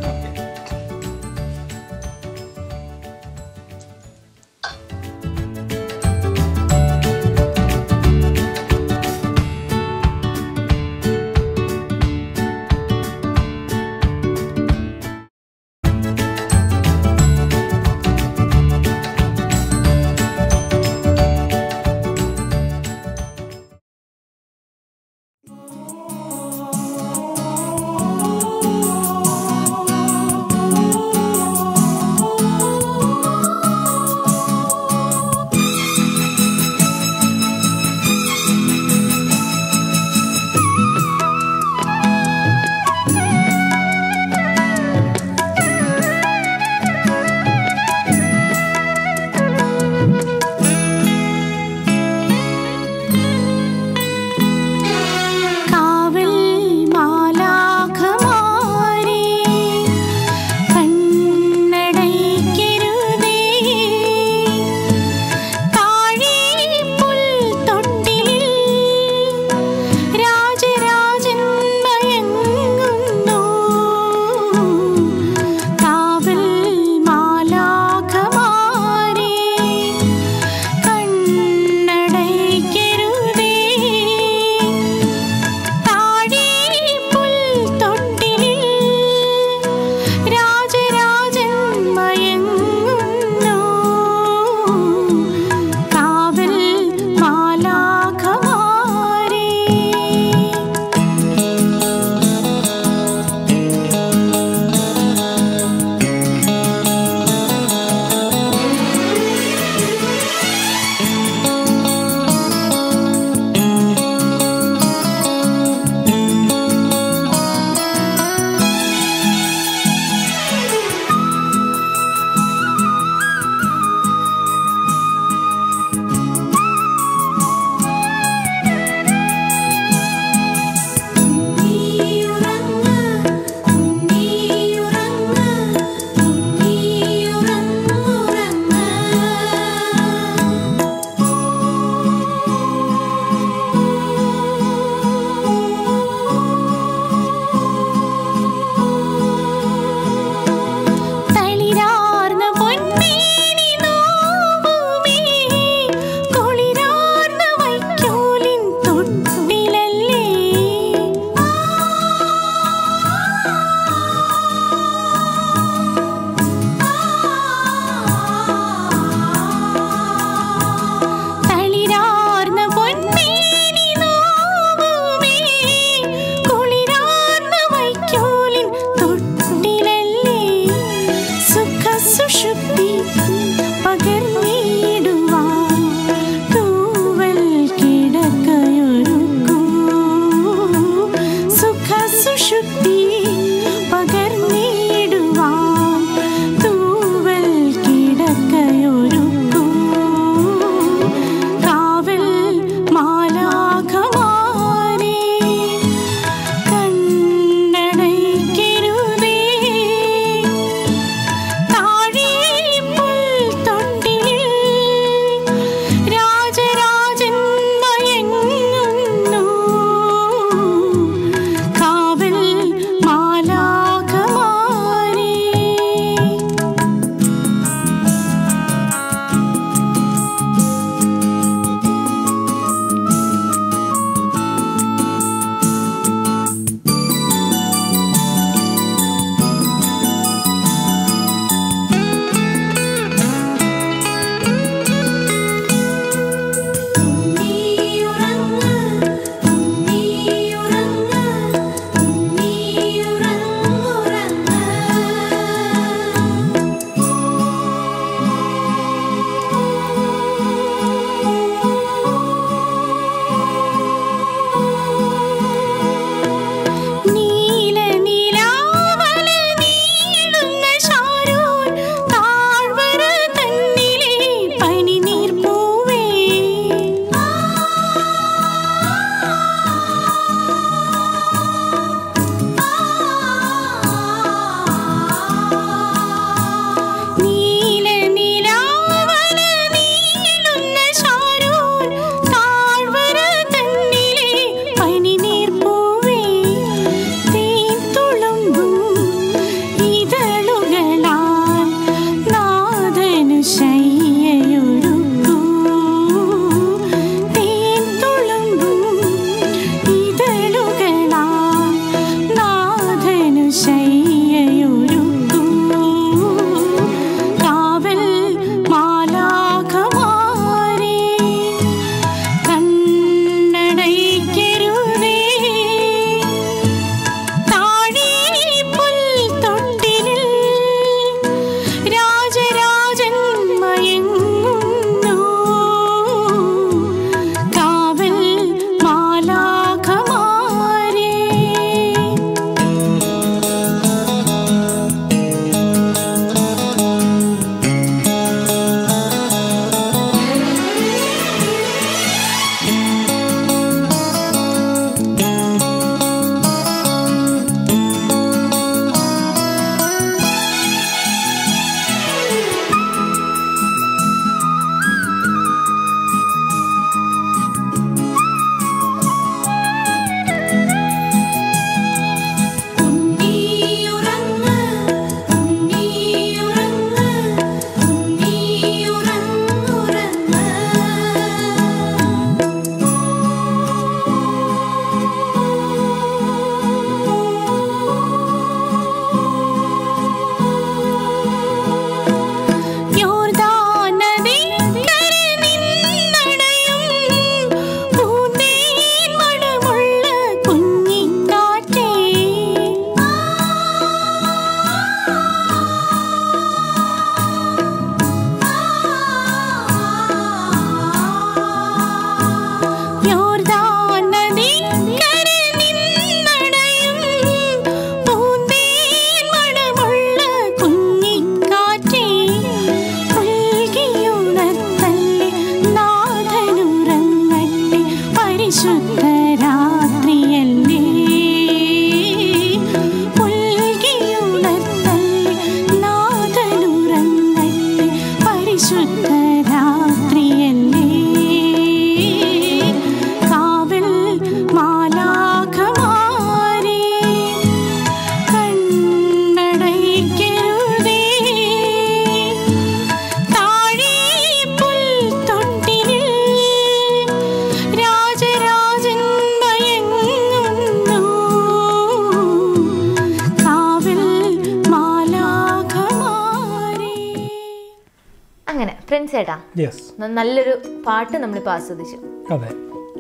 ഫ്രണ്ട്സ് ഏട്ടാ, യെസ്, നല്ലൊരു പാട്ട് നമ്മളിപ്പോൾ ആസ്വദിച്ചു. അതെ.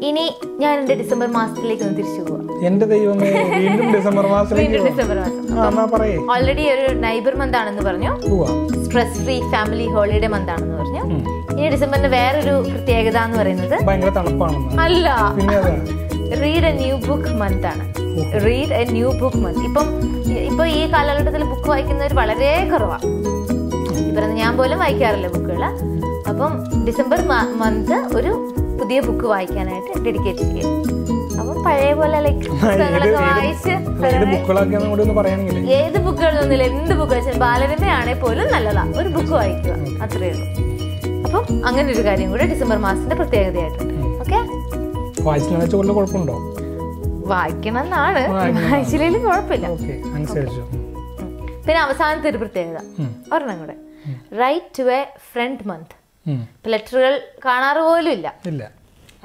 ഇനി ഞാൻ എൻ്റെ ഡിസംബർ മാസത്തിലേക്ക് ഒന്ന് തിരിച്ചു പോവാം. എന്റെ ദൈവമേ, വീണ്ടും ഡിസംബർ മാസത്തിലേക്ക്. ഡിസംബർ മാസം ഓൾറെഡി ഒരു നൈബർ മന്ത് ആണെന്ന് പറഞ്ഞു, stress free family holiday month ആണെന്ന് പറഞ്ഞു. ഇനി ഡിസംബറിന് വേറൊരു പ്രത്യേകത എന്ന് പറയുന്നത് ഭയങ്കര തണുപ്പാണ്. അല്ല, read a new book month ആണ്. Read a new book month. ഇപ്പൊ ഈ കാലഘട്ടത്തിൽ ബുക്ക് വായിക്കുന്നവർ വളരെ കുറവാണ്. ഇപ്പം ഞാൻ പോലും വായിക്കാറില്ല ബുക്കുകൾ. അപ്പം ഡിസംബർ മന്ത് ഒരു പുതിയ ബുക്ക് വായിക്കാനായിട്ട് ഡെഡിക്കേറ്റ് ചെയ്യും. അപ്പം പഴയ പോലെ ലൈക്ക് പുസ്തകങ്ങളൊക്കെ വായിച്ച് ഏത് ബുക്കുകളൊന്നുമില്ല, എന്ത് ബുക്ക് വായിച്ചാൽ ബാലരമയാണെങ്കിൽ പോലും നല്ലതാ, ഒരു ബുക്ക് വായിക്കുക, അത്രയേ ഉള്ളൂ. അപ്പം അങ്ങനെ ഒരു കാര്യം കൂടെ ഡിസംബർ മാസത്തിന്റെ പ്രത്യേകതയായിട്ടുണ്ട്. ഓക്കെ, വായിക്കണം എന്നാണ്, വായിച്ചില്ലെങ്കിലും കുഴപ്പമില്ല. പിന്നെ അവസാനത്തെ ഒരു പ്രത്യേകത ഒരെണ്ണം കൂടെ, write to a friend month. ലെറ്ററുകൾ കാണാറ് പോലും ഇല്ല,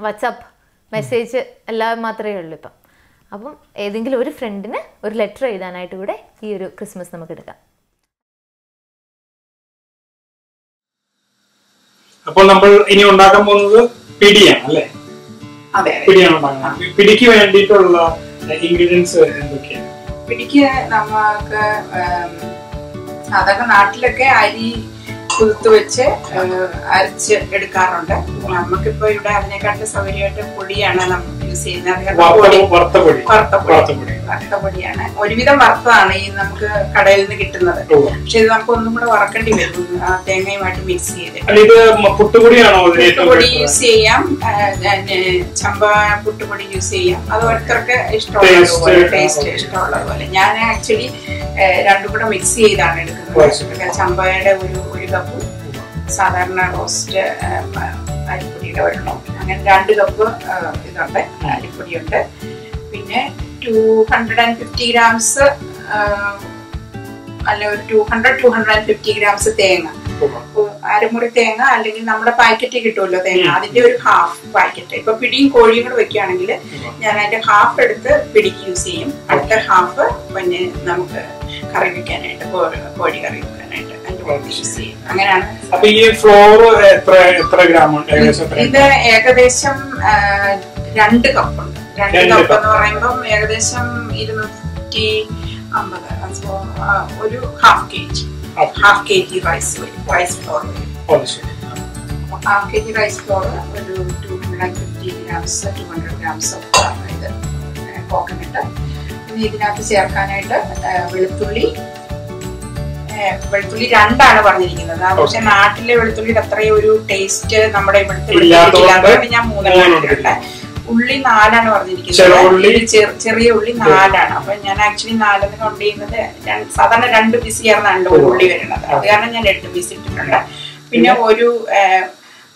വാട്സാപ്പ് മെസ്സേജ് എല്ലാം മാത്രമേ ഉള്ളൂ ഇപ്പം. അപ്പം ഏതെങ്കിലും ഒരു ഫ്രണ്ടിന് ഒരു ലെറ്റർ എഴുതാനായിട്ട് കൂടെ ഈ ഒരു ക്രിസ്മസ് നമുക്ക് എടുക്കാം. അപ്പോൾ നമ്മൾ ഇനി ഉണ്ടാക്കാൻ പോകുന്നത് പിടിയാണ് അല്ലേ? അതെ, പിടിയാണ് ഉണ്ടാക്കുന്നത്. പിടിക്ക് വേണ്ടിയിട്ടുള്ള ഇൻഗ്രീഡിയൻസ് എന്തൊക്കെയാണ്? പിടിക്ക് നമുക്ക് സാധാരണ നാട്ടിലൊക്കെ അരി കുതിർത്ത് വെച്ച് അരച്ച് എടുക്കാറുണ്ട്. നമുക്കിപ്പോ ഇവിടെ അതിനെക്കാട്ട് സൗകര്യമായിട്ട് പൊടിയാണ് നമ്മൾ യൂസ് ചെയ്യുന്നത്. വറുത്ത പൊടിയാണ്, ഒരുവിധം വറുത്തതാണ് ഈ നമുക്ക് കടയിൽ നിന്ന് കിട്ടുന്നത്. പക്ഷെ ഇത് നമുക്ക് ഒന്നും കൂടെ വറക്കേണ്ടി വരും, തേങ്ങയുമായിട്ട് മിക്സ് ചെയ്ത്. പുട്ടുപൊടി യൂസ് ചെയ്യാം, ചമ്പ പുട്ടുപൊടി യൂസ് ചെയ്യാം. അത് ഓരോരുത്തർക്ക് ഇഷ്ടമുള്ളതുപോലെ, ടേസ്റ്റ് ഇഷ്ടമുള്ളതുപോലെ. ഞാൻ ആക്ച്വലി രണ്ടും കൂടെ മിക്സ് ചെയ്താണ് എടുക്കുന്നത്. ചമ്പയുടെ ഒരു കപ്പ്, സാധാരണ റോസ്റ്റ് അരിപ്പൊടിയുടെ ഒരെണ്ണം, അങ്ങനെ 2 കപ്പ് ഇതുണ്ട്, അരിപ്പൊടിയുണ്ട്. പിന്നെ 250 ഗ്രാംസ് അല്ല, ഒരു 250 ഗ്രാംസ് തേങ്ങ, അരമുറി തേങ്ങ, അല്ലെങ്കിൽ നമ്മുടെ പാക്കറ്റ് കിട്ടുമല്ലോ തേങ്ങ, അതിന്റെ ഒരു ഹാഫ് പാക്കറ്റ്. ഇപ്പൊ പിടിയും കോഴിയും കൂടെ വെക്കുകയാണെങ്കിൽ ഞാൻ അതിന്റെ ഹാഫ് എടുത്ത് പിടിക്ക് യൂസ് ചെയ്യും, അടുത്ത ഹാഫ് പിന്നെ നമുക്ക് കറി വെക്കാനായിട്ട്, കോഴി കറി വെക്കാനായിട്ട് യൂസ് ചെയ്യും. അങ്ങനെയാണ്. ഇത് ഏകദേശം 2 കപ്പുണ്ട്. 2 കപ്പ് എന്ന് പറയുമ്പോൾ ഏകദേശം 250, ഒരു half K G rice flour വരും. Half K G rice flour, ഒരു 250 ഗ്രാംസ് 200 ഗ്രാംസ് ഇത് കോക്കനട്ട്. പിന്നെ ഇതിനകത്ത് ചേർക്കാനായിട്ട് വെളുത്തുള്ളി 2 പറഞ്ഞിരിക്കുന്നത്. പക്ഷെ നാട്ടിലെ വെളുത്തുള്ളിയുടെ അത്രയും ഒരു ടേസ്റ്റ് നമ്മുടെ ഇവിടുത്തെ വെളുത്തുള്ളി ഞാൻ 3 എടുത്തിട്ടുണ്ട്. ഉള്ളി 4 പറഞ്ഞിരിക്കുന്നത്, ചെറിയ ഉള്ളി 4. അപ്പൊ ഞാൻ ആക്ച്വലി 4 കൗണ്ട് ചെയ്യുന്നത്, സാധാരണ 2 പീസ് ചേർന്നാണല്ലോ ഒരു ഉള്ളി വരുന്നത്, അത് കാരണം ഞാൻ 8 പീസ് ഇട്ടിട്ടുണ്ട്. പിന്നെ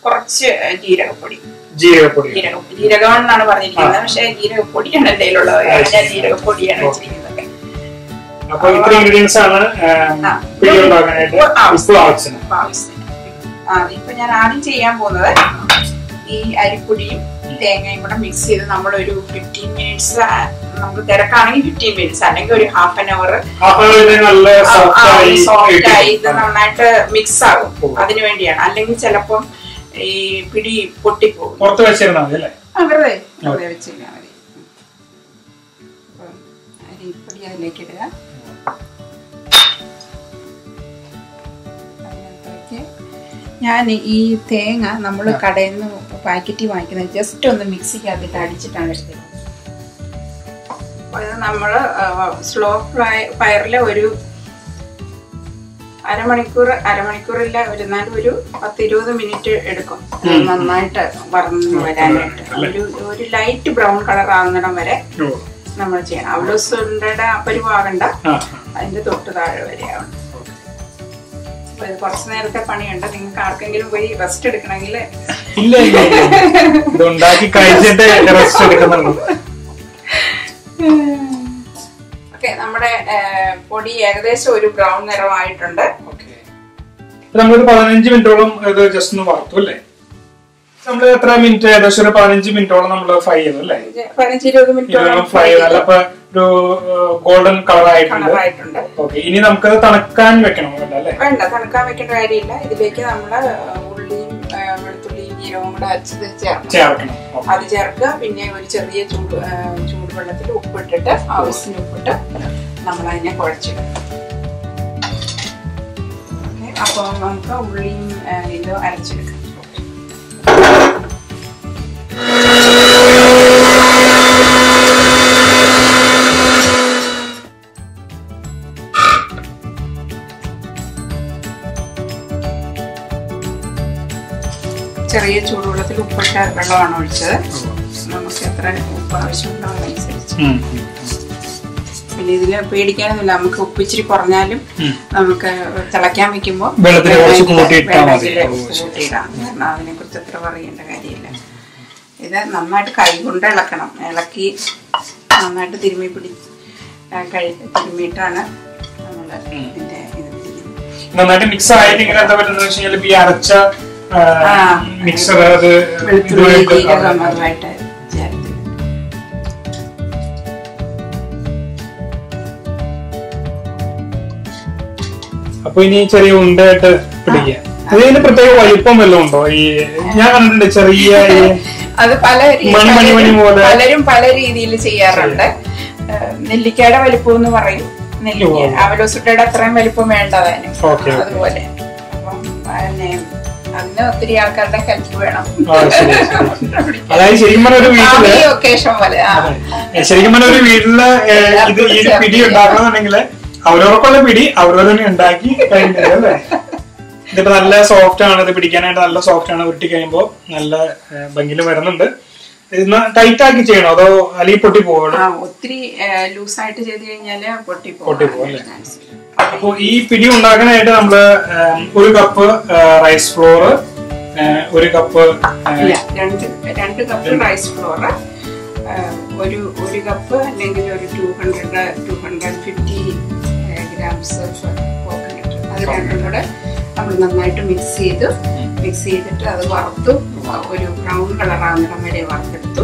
കുറച്ച് ജീരകപ്പൊടി, ജീരകം എന്നാണ് പറഞ്ഞിരിക്കുന്നത്, പക്ഷെ ജീരകപ്പൊടിയാണ് എന്റെ കയ്യിലുള്ളത്, ഞാൻ ജീരകപ്പൊടിയാണ് വെച്ചിരിക്കുന്നത്. ഇപ്പൊ ഞാൻ ആദ്യം ചെയ്യാൻ പോകുന്നത് ഈ അരിപ്പൊടിയും തേങ്ങയും കൂടെ മിക്സ് ചെയ്ത് നമ്മളൊരു 15 മിനിറ്റ്സ്, നമുക്ക് തിരക്കാണെങ്കിൽ 15 മിനിറ്റ്സ്, അല്ലെങ്കിൽ ഒരു ഹാഫ് ആൻ അവർ സോഫ്റ്റ് ആയി ഇത് നന്നായിട്ട് മിക്സ് ആകും. അതിനു വേണ്ടിയാണ്, അല്ലെങ്കിൽ ചിലപ്പം ഈ പിടി പൊട്ടിപ്പോകും. വെറുതെ വെച്ചിരുന്നാൽ മതി. അരിപ്പൊടി അതിലേക്ക് ഇടുക. ഞാൻ ഈ തേങ്ങ നമ്മൾ കടയിൽ നിന്ന് പാക്കറ്റിൽ വാങ്ങിക്കുന്നത് ജസ്റ്റ് ഒന്ന് മിക്സിക്കകത്തിട്ട് അടിച്ചിട്ടാണ് എടുത്തത്. അത് നമ്മൾ സ്ലോ ഫയറിൽ ഒരു അരമണിക്കൂറില്ല, എന്നാലും ഒരു 10-20 മിനിറ്റ് എടുക്കും നന്നായിട്ട് വറന്ന് വരാനായിട്ട്. ഒരു ലൈറ്റ് ബ്രൗൺ കളർ ആകുന്നിടം വരെ നമ്മൾ ചെയ്യണം. അവളുടെ പരിവാകണ്ട, അതിന്റെ തൊട്ട് താഴെ വരെ ആവണം. കുറച്ചു നേരത്തെ പണിയുണ്ട്. നിങ്ങൾക്ക് ആർക്കെങ്കിലും പോയി റെസ്റ്റ് എടുക്കണമെങ്കിൽ ഓക്കെ. നമ്മുടെ പൊടി ഏകദേശം ഒരു ബ്രൗൺ നിറമായിട്ടുണ്ട്. നമ്മളൊരു 15 മിനിറ്റോളം ഇത് ജസ്റ്റ് ഒന്ന് വറുത്തു അല്ലേ? നമ്മള് എത്ര മിനിറ്റ്? ഏകദേശം ഒരു 15 മിനിറ്റോളം നമ്മള് ഫ്രൈ ചെയ്തു അല്ലേ? 15-20 മിനിറ്റ് ഫ്രൈ ചെയ്താൽ അപ്പൊ ഒരു ഗോൾഡൻ കളർ ആയിട്ടുണ്ട്. ഓക്കെ, ഇനി നമുക്കത് തണുക്കാൻ വെക്കണം അല്ലേ? വേണ്ട, തണുക്കാൻ വെക്കേണ്ട കാര്യമില്ല. ഇതിലേക്ക് നമ്മള് ഉള്ളി ജീരകവും കൂടെ അരച്ചത് ചേർക്കണം. ചേർക്കണം. അത് ചേർക്കുക. പിന്നെ ഒരു ചെറിയ ചൂടുവെള്ളത്തിൽ ഉപ്പിട്ടിട്ട് ആവശ്യത്തിന് ഉപ്പിട്ട് നമ്മൾ അതിനെ കുഴച്ചിടും. അപ്പോൾ നമുക്ക് ഉള്ളിയും ഇത് അരച്ചെടുക്കാം. ചെറിയ ചൂടുവെള്ളത്തിൽ ഉപ്പിട്ട വെള്ളമാണ് ഒഴിച്ചത്. നമുക്ക് എത്ര ഉപ്പ് ആവശ്യമുണ്ടോ അതനുസരിച്ച്. പിന്നെ ഇതില് പേടിക്കാനൊന്നുമില്ല. നമുക്ക് ഉപ്പ് ഇച്ചിരി കുറഞ്ഞാലും നമുക്ക് തിളയ്ക്കാൻ വെക്കുമ്പോൾ കൂട്ടിയിടാം. കാരണം അതിനെ കുറിച്ച് അത്ര പറയേണ്ട കാര്യമില്ല. ഇത് നന്നായിട്ട് കൈ കൊണ്ട് ഇളക്കണം. ഇളക്കി നന്നായിട്ട് തിരുമ്മിയിട്ടാണ് നമ്മള് ഇതിന്റെ ഇത് നന്നായിട്ട് മിക്സ് ആയിട്ട് ഇങ്ങനെ എന്താ പറ്റുന്നത് വെച്ച് കഴിഞ്ഞാൽ ഈ അരച്ച മിക്സർ അത് അതുമായിട്ട് ചേർത്ത്. അപ്പൊ ഇനി ചെറിയ ഉണ്ടയായിട്ട് പിടിക്കുക. അതിന് പ്രത്യേക വലിപ്പം വല്ലതും ഉണ്ടോ? ഈ ഞാൻ കണ്ടിട്ടുണ്ട് ചെറിയ അത് പലരും പല രീതിയിൽ ചെയ്യാറുണ്ട്. നെല്ലിക്കയുടെ വലിപ്പം എന്ന് പറയും. നെല്ലിക്ക അവലോസുട്ടയുടെ അത്രയും വലിപ്പം വേണ്ടതാനും അതുപോലെ. അപ്പം അതിന് ഒത്തിരി ആൾക്കാരുടെ ഹെൽപ്പ് വേണം. അതായത് ശരിക്കും പറഞ്ഞ ഒരു വീട്ടില് ഈ പിടി ഉണ്ടാക്കണമെന്നുണ്ടെങ്കിൽ അവരവർക്കുള്ള പിടി അവരവർ തന്നെ ഉണ്ടാക്കി കഴിഞ്ഞത് അല്ലേ? ഇതിപ്പോ നല്ല സോഫ്റ്റ് ആണ്. ഇത് പിടിക്കാനായിട്ട് നല്ല സോഫ്റ്റ് ആണ്. ഉരുട്ടി കഴിയുമ്പോ നല്ല ഭംഗിയിൽ വരുന്നുണ്ട്. ഇത് ടൈറ്റ് ആക്കി ചെയ്യണോ അതോ അല്ലെങ്കിൽ പൊട്ടി പോകണോ? ഒത്തിരി ലൂസായിട്ട് ചെയ്ത് കഴിഞ്ഞാല് പൊട്ടി പോകും അല്ലേ? അപ്പൊ ഈ പിടി ഉണ്ടാക്കാനായിട്ട് നമ്മള് 1 cup rice flour, 1 cup 2 cup rice flour, ഒരു കപ്പ് അല്ലെങ്കിൽ ഒരു 250 ഗ്രാംസ് കോക്കനട്ട്, അത് രണ്ടും കൂടെ നമ്മൾ നന്നായിട്ട് മിക്സ് ചെയ്തിട്ട് അത് വറുത്തു. ഒരു ബ്രൗൺ കളറാകുന്നിടം വരെ വറുത്തെടുത്തു.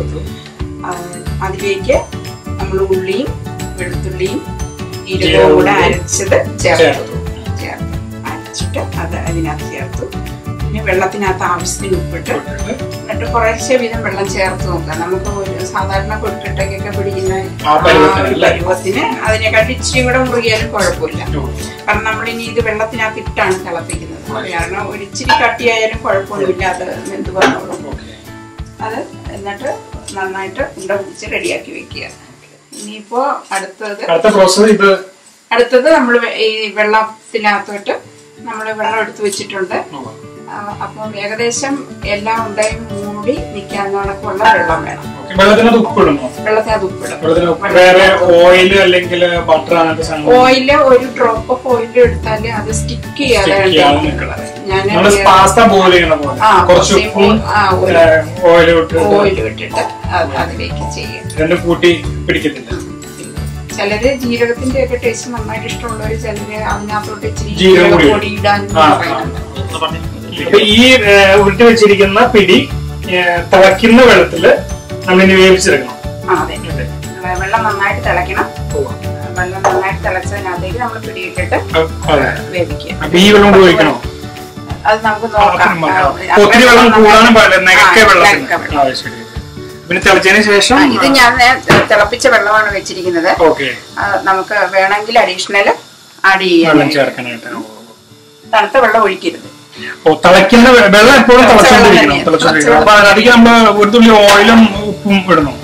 അതിലേക്ക് നമ്മൾ ഉള്ളിയും വെളുത്തുള്ളിയും ജീരകവും കൂടെ അരച്ചത് അരച്ചിട്ട് അത് അതിനകത്ത് ചേർത്തു. പിന്നെ വെള്ളത്തിനകത്ത് ആവശ്യത്തിന് ഉപ്പിട്ട് എന്നിട്ട് കുറേശ്ശെ വീതം വെള്ളം ചേർത്ത് നോക്കാം. നമുക്ക് ഒരു സാധാരണ കൊഴുക്കട്ടയ്ക്കൊക്കെ പിടിക്കുന്ന പരുവത്തിന് അതിനെക്കാട്ടി ഇച്ചിരി കൂടെ മുറുകിയാലും കുഴപ്പമില്ല. കാരണം നമ്മളിനി ഇത് വെള്ളത്തിനകത്ത് ഇട്ടാണ് തിളപ്പിക്കുന്നത്. കാരണം ഒരു ഇച്ചിരി കട്ടിയായാലും കുഴപ്പമൊന്നുമില്ല. അത് എന്ത് പറഞ്ഞോളൂ. അത് എന്നിട്ട് നന്നായിട്ട് ഉണ്ട പിടിച്ച് റെഡിയാക്കി വെക്കുക. ഇനിയിപ്പോ അടുത്തത് നമ്മൾ ഈ വെള്ളത്തിനകത്തോട്ട് നമ്മൾ വെള്ളം എടുത്ത് വെച്ചിട്ടുണ്ട്. അപ്പം ഏകദേശം എല്ലാം ഉണ്ടായും മൂടി നിൽക്കാൻ കണക്കുള്ള വെള്ളം വേണം. വെള്ളത്തിനകത്ത് ഉപ്പിടും. ഓയില് ഒരു ഡ്രോപ്പ് ഓഫ് ഓയിൽ എടുത്താല് അത് സ്റ്റിക്ക് ചെയ്യാതെ ഓയിൽ ഇട്ടിട്ട് അതിലേക്ക് ചെയ്യും. ചിലര് ജീരകത്തിന്റെ ഒക്കെ ടേസ്റ്റ് നന്നായിട്ട് ഇഷ്ടമുള്ളവര് ചിലര് അതിനകത്തോട്ട് ഇച്ചിരി ജീരകപ്പൊടി ഇടാൻ പറയുന്നുണ്ട്. ഈ ഉരുട്ടി വെച്ചിരിക്കുന്ന പിടി തിളയ്ക്കുന്ന വെള്ളത്തില് നമ്മളിനി വേവിച്ചെടുക്കണം. അതെ, വെള്ളം നന്നായിട്ട് തിളയ്ക്കണം. വെള്ളം നന്നായിട്ട് തിളച്ചതിനകത്തേക്ക് നമ്മൾ പിടിയിട്ടിട്ട് വേവിക്കുക. ഈ വെള്ളം ഉപയോഗിക്കണോ? അത് നമുക്ക് നോക്കാം. ഒത്തിരി വെള്ളം കൂടാനും പാടില്ല. പിന്നെ തിളച്ചതിന് ശേഷം ഇത് ഞാൻ തിളപ്പിച്ച വെള്ളമാണ് വെച്ചിരിക്കുന്നത്. നമുക്ക് വേണമെങ്കിൽ അഡീഷണൽ ആഡ് ചെയ്യാം. തണുത്ത വെള്ളം ഒഴിക്കരുത്. തിളയ്ക്കുന്ന വെള്ളം എപ്പോഴും തിളച്ചോണ്ടിരിക്കണം. അതിലേക്ക് നമ്മള് ഒരു തുള്ളി ഓയിലും ഉപ്പും ഇടണം.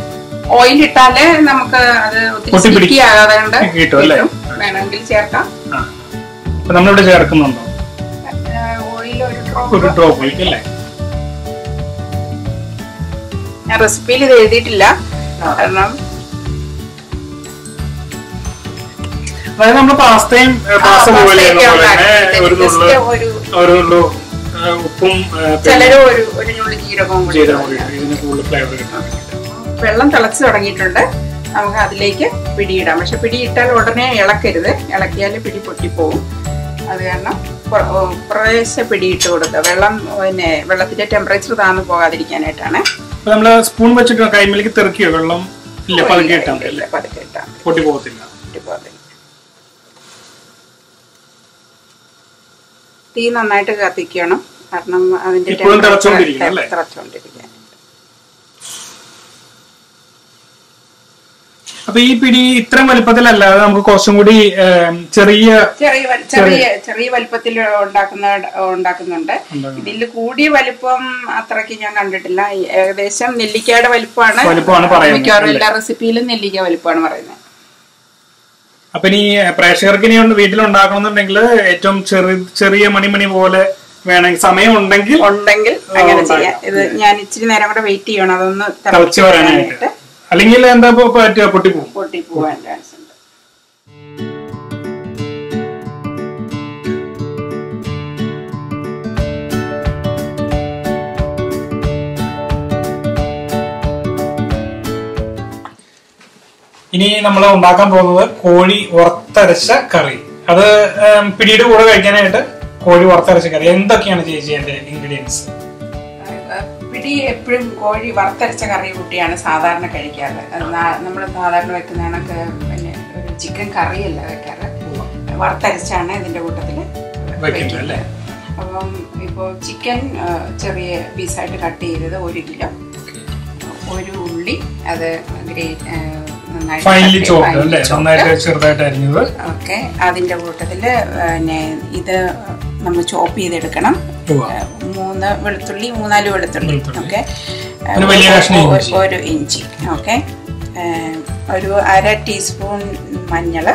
ഓയിൽ ഇട്ടാലേ നമുക്ക് അത് ഒത്തിരി ആകാതെ കിട്ടും അല്ലേ? വേണമെങ്കിൽ ചേർക്കാം. നമ്മളിവിടെ ചേർക്കുന്നുണ്ടോ? ഓയിൽ ഒരു ഡ്രോപ്പ് ഒഴിക്കല്ലേ? ഞാൻ റെസിപ്പിയിൽ ഇത് എഴുതിയിട്ടില്ല. കാരണം അതായത് നമ്മള് പാസ്ത പോലെ ഉപ്പും ചിലര് ഒരു ഞുള്ളി ജീരകവും കൂടി. വെള്ളം തിളച്ച് തുടങ്ങിയിട്ടുണ്ട്. നമുക്ക് അതിലേക്ക് പിടിയിടാം. പക്ഷെ പിടിയിട്ടാൽ ഉടനെ ഇളക്കരുത്. ഇളക്കിയാൽ പിടി പൊട്ടിപ്പോവും. അത് കാരണം കുറേശ്ശെ പിടിയിട്ട് കൊടുക്കുക. പിന്നെ വെള്ളത്തിന്റെ ടെമ്പറേച്ചർ താഴ്ന്നു പോകാതിരിക്കാനായിട്ടാണ്. നമ്മള് സ്പൂൺ വെച്ചിട്ട് കൈമേലേക്ക് തെറിക്കുകയോ വെള്ളം പതുക്കെ ഇട്ടാൽ പൊട്ടി പോകത്തില്ല. തീ നന്നായിട്ട് കത്തിക്കണം. കാരണം അതിന്റെ ഇപ്പോഴും തിളച്ചുകൊണ്ടിരിക്കും അല്ലേ? തിളച്ചുകൊണ്ടിരിക്കുക. അപ്പൊ ഈ പിടി ഇത്രയും വലിപ്പത്തിലല്ലാതെ നമുക്ക് കുറച്ചും കൂടി ചെറിയ ചെറിയ വലിപ്പത്തിൽ ഉണ്ടാക്കുന്നുണ്ട്. ഇതിൽ കൂടിയ വലിപ്പം അത്രയ്ക്ക് ഞാൻ കണ്ടിട്ടില്ല. ഏകദേശം നെല്ലിക്കയുടെ വലിപ്പമാണ് മിക്കവാറും എല്ലാ റെസിപ്പിയിലും നെല്ലിക്ക വലിപ്പമാണ് പറയുന്നത്. അപ്പൊ ഇനി പ്രേക്ഷകർക്ക് ഇനി വീട്ടിലുണ്ടാക്കണമെന്നുണ്ടെങ്കിൽ ഏറ്റവും ചെറിയ മണിമണി പോലെ വേണമെങ്കിൽ സമയം ഉണ്ടെങ്കിൽ അങ്ങനെ ചെയ്യാം. ഇത് ഞാൻ ഇച്ചിരി നേരം കൂടെ വെയിറ്റ് ചെയ്യണം അതൊന്ന് തിളച്ച് വരാനായിട്ട്. അല്ലെങ്കിൽ എന്താ പൊട്ടിപ്പോവാൻ ചാൻസ് ഉണ്ട്. ഇനി നമ്മൾ ഉണ്ടാക്കാൻ പോകുന്നത് കോഴി വറുത്തരച്ച കറി. അത് പിടിയുടെ കൂടെ കഴിക്കാനായിട്ട് കോഴി വറുത്തരച്ച കറി. എന്തൊക്കെയാണ് ചേച്ചി അതിന്റെ ഇൻഗ്രീഡിയൻസ്? പിടി എപ്പോഴും കോഴി വറുത്തരച്ച കറി കൂട്ടിയാണ് സാധാരണ കഴിക്കാറ്. നമ്മൾ സാധാരണ വെക്കുന്ന കണക്ക് പിന്നെ ഒരു ചിക്കൻ കറിയല്ല വെക്കാറ്, വറുത്തരച്ചാണ് ഇതിന്റെ കൂട്ടത്തിൽ വെക്കുന്നത്. അപ്പം ഇപ്പോൾ ചിക്കൻ ചെറിയ പീസായിട്ട് കട്ട് ചെയ്തത് 1 കിലോ, ഒരു ഉള്ളി അത് ഓക്കെ. അതിന്റെ കൂട്ടത്തില് പിന്നെ ഇത് നമ്മൾ ചോപ്പ് ചെയ്തെടുക്കണം. 3 വെളുത്തുള്ളി, 3-4 വെളുത്തുള്ളി ഓക്കെ, 1 ഇഞ്ചി ഓക്കെ, ഒരു 1/2 ടീസ്പൂൺ മഞ്ഞൾ,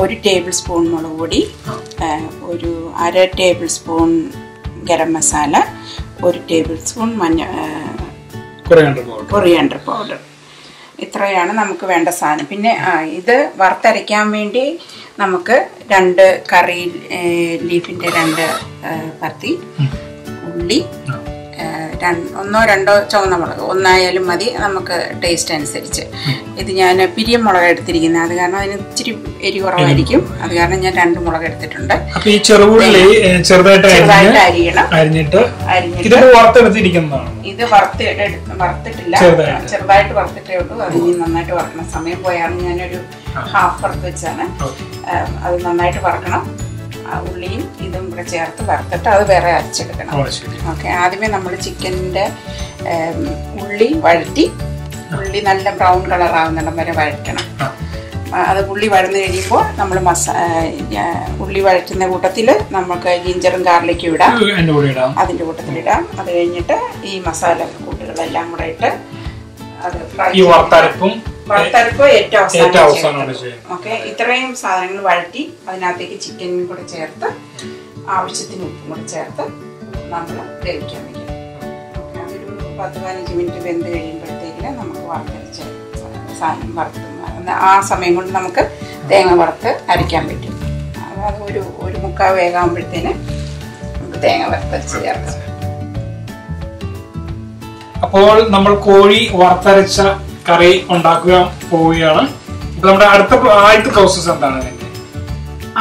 1 ടേബിൾ സ്പൂൺ മുളക് പൊടി, ഒരു 1/2 table spoon garam masala, 1 table spoon coriander powder. ഇത്രയാണ് നമുക്ക് വേണ്ട സാധനം. പിന്നെ ഇത് വറുത്തരയ്ക്കാൻ വേണ്ടി നമുക്ക് 2 കറി ലീഫിന്റെ 2 പത്തി, ഉള്ളി, 1-2 ചുവന്ന മുളക്, 1 മതി നമുക്ക് ടേസ്റ്റ് അനുസരിച്ച്. ഇത് ഞാൻ പിരിയം മുളക് എടുത്തിരിക്കുന്നത്, അത് കാരണം അതിന് ഇച്ചിരി എരി കുറവായിരിക്കും, അത് കാരണം ഞാൻ 2 മുളക് എടുത്തിട്ടുണ്ട്. ചെറുതായിട്ട് അരിയണം. ഇത് വറുത്തിട്ടില്ല, ചെറുതായിട്ട് വറുത്തിട്ടേ ഉള്ളൂ. അത് ഇനി നന്നായിട്ട് വറക്കണം. സമയം പോയാണ് ഞാനൊരു ഹാഫ് വറുത്ത് വെച്ചാണ്. അത് നന്നായിട്ട് വറക്കണം. ഉള്ളിയും ഇതും കൂടെ ചേർത്ത് വറുത്തിട്ട് അത് വേറെ അരച്ചെടുക്കണം. ഓക്കെ, ആദ്യമേ നമ്മൾ ചിക്കൻ്റെ ഉള്ളി വഴറ്റി, ഉള്ളി നല്ല ബ്രൗൺ കളർ ആവുന്നിടം വരെ വഴറ്റണം. അത് ഉള്ളി വഴന്ന് കഴിയുമ്പോൾ നമ്മൾ ഉള്ളി വഴറ്റുന്ന കൂട്ടത്തിൽ നമുക്ക് ജിഞ്ചറും ഗാർലിക്കും ഇടാം, അതിൻ്റെ കൂട്ടത്തിലിടാം. അത് കഴിഞ്ഞിട്ട് ഈ മസാല കൂട്ടുകളെല്ലാം കൂടെ ഇട്ട് അത് വറുത്തരപ്പ് ഏറ്റവും അവസാനം. ഓക്കെ, ഇത്രയും സാധനങ്ങൾ വഴറ്റി അതിനകത്തേക്ക് ചിക്കനും കൂടെ ചേർത്ത് ആവശ്യത്തിന് ഉപ്പും കൂടെ ചേർത്ത് നമ്മൾ വേവിക്കാൻ വയ്ക്കും. ഓക്കെ, അതൊരു 10-15 മിനിറ്റ് വെന്ത് കഴിയുമ്പോഴത്തേക്കിന് നമുക്ക് വറുത്തരച്ച സാധനം വറുത്ത് ആ സമയം കൊണ്ട് നമുക്ക് തേങ്ങ വറുത്ത് അരയ്ക്കാൻ പറ്റും. അത് ഒരു മുക്കാൽ വേഗാകുമ്പോഴത്തേന് നമുക്ക് തേങ്ങ വറുത്തരച്ച് ചേർക്കാം. അപ്പോൾ നമ്മൾ കോഴി വറുത്തരച്ച കറി ഉണ്ടാക്കുക പോവുകയാണ്. നമ്മുടെ ആദ്യത്തെ പ്രോസസ്സ് എന്താണ്?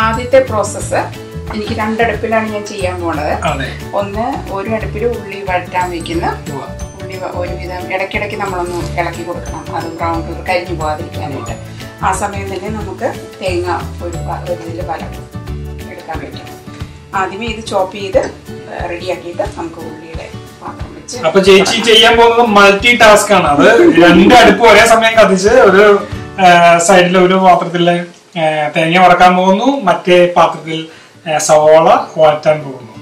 ആദ്യത്തെ പ്രോസസ്സ് എനിക്ക് 2 അടുപ്പിലാണ് ഞാൻ ചെയ്യാൻ പോണത്. ഒരു അടുപ്പിൽ ഉള്ളി വഴറ്റാൻ വെക്കുന്ന, ഉള്ളി ഒരുവിധം ഇടയ്ക്കിടയ്ക്ക് നമ്മളൊന്ന് ഇളക്കി കൊടുക്കണം, അത് ബ്രൗൺ കളർ കരിഞ്ഞു പോകാതിരിക്കാനായിട്ട്. ആ സമയം തന്നെ നമുക്ക് തേങ്ങ ഒരു ഇതിൽ വലക്കും എടുക്കാൻ പറ്റും. ആദ്യമേ ഇത് ചോപ്പ് ചെയ്ത് റെഡിയാക്കിയിട്ട് നമുക്ക് ഉള്ളിയുടെ പാത്രം വെച്ച്. അപ്പൊ ചേച്ചി ചെയ്യാൻ പോകുന്നത് മൾട്ടി ടാസ്ക് ആണ്. അത് 2 അടുപ്പ് ഒരേ സമയം കത്തിച്ച് ഒരു സൈഡിൽ ഒരു പാത്രത്തിൽ തേങ്ങ വറക്കാൻ പോകുന്നു, മറ്റേ പാത്രത്തിൽ സവോള വഴറ്റാൻ പോകുന്നു.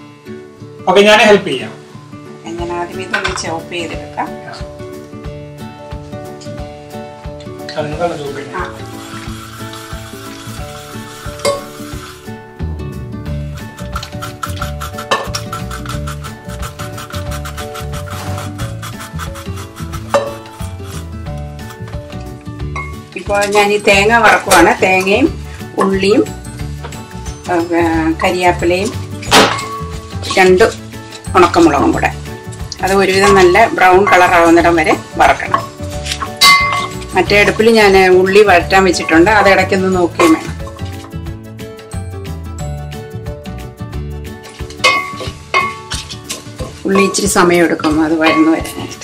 ഓക്കെ, ഞാൻ ഹെൽപ്പ് ചെയ്യാം. ഞാൻ ആദ്യമേ ഇതൊന്ന് ചോപ്പ് ചെയ്തെടുക്കാം. ഇപ്പോൾ ഞാൻ ഈ തേങ്ങ വറക്കുവാണ്. തേങ്ങയും ഉള്ളിയും കരിയാപ്പിലയും 2 ഉണക്കമുളകും കൂടെ, അത് ഒരുവിധം നല്ല ബ്രൗൺ കളർ ആവുന്നിടം വരെ വറക്കണം. മറ്റേ അടുപ്പിൽ ഞാൻ ഉള്ളി വഴറ്റാൻ വെച്ചിട്ടുണ്ട്, അത് ഇടയ്ക്കൊന്ന് നോക്കുകയും വേണം. ഉള്ളി ഇച്ചിരി സമയം എടുക്കും അത് വഴന്നു വരാനായിട്ട്.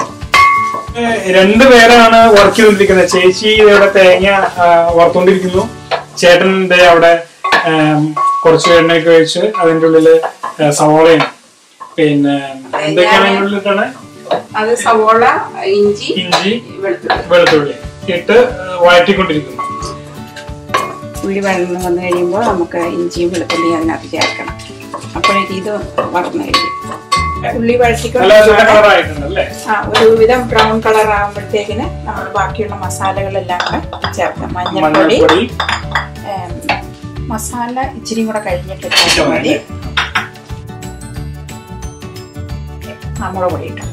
2 പേരാണ് വർക്ക് ചെയ്തുകൊണ്ടിരിക്കുന്നത്. ചേച്ചി ഇവിടെ തേങ്ങ വറുത്തോണ്ടിരിക്കുന്നു, ചേട്ടൻ്റെ അവിടെ കുറച്ച് എണ്ണയൊക്കെ വെച്ച് അതിൻ്റെ ഉള്ളിൽ സവോളയും പിന്നെ എന്തൊക്കെയാണ്? അത് സവോള, ഇഞ്ചി, വെളുത്തുള്ളി ഇട്ട് വഴറ്റിക്കൊണ്ടിരിക്കുന്നു. ഉള്ളി വഴന്ന് വന്നു കഴിയുമ്പോൾ നമുക്ക് ഇഞ്ചിയും വെളുത്തുള്ളിയും അതിനകത്ത് ചേർക്കണം. അപ്പോഴേക്ക് ഇത് വറന്നു കഴിയും. ഉള്ളി വഴറ്റിക്കൊണ്ട് ഒരുവിധം ബ്രൗൺ കളർ ആകുമ്പോഴത്തേക്കിന് നമ്മൾ ബാക്കിയുള്ള മസാലകളെല്ലാം കൂടെ ചേർക്കാം. മഞ്ഞൾപ്പൊടി, മസാല ഇച്ചിരി കൂടെ കഴിഞ്ഞിട്ട് മതി. മുളക് പൊടി ഇട്ടു.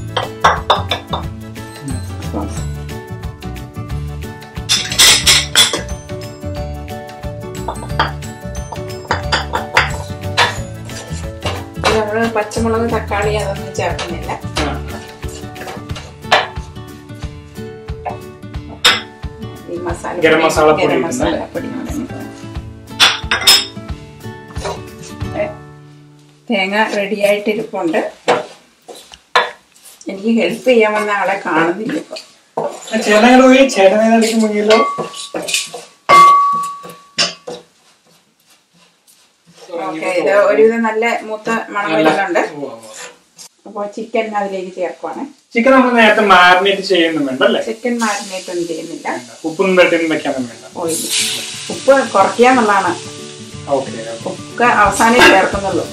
നമ്മള് പച്ചമുളക്, തക്കാളി അതൊന്നും ചേർക്കുന്നില്ല. ഈ ഗരം മസാലപ്പൊടി തേങ്ങ റെഡി ആയിട്ട് ഇരിപ്പുണ്ട്. എനിക്ക് ഹെൽപ്പ് ചെയ്യാൻ വന്ന ആളെ കാണുന്നില്ല ഇപ്പൊ. ഇത് ഒരുവിധം നല്ല മൂത്ത മണം വരുന്നുണ്ട്. അപ്പൊ ചിക്കൻ അതിലേക്ക് ചേർക്കുവാണ്. ചിക്കൻ നമ്മൾ നേരത്തെ മാരിനേറ്റ് ചെയ്യുന്നുണ്ടല്ലേ? ചിക്കൻ മാരിനേറ്റ് ഒന്നും ചെയ്യുന്നില്ല. ഉപ്പൊന്നും വെക്കാനും വേണ്ട. ഉപ്പ് കുറയ്ക്കാന്നുള്ളതാണ്. ഉപ്പ് അവസാനം ചേർക്കുന്നുള്ളൂ.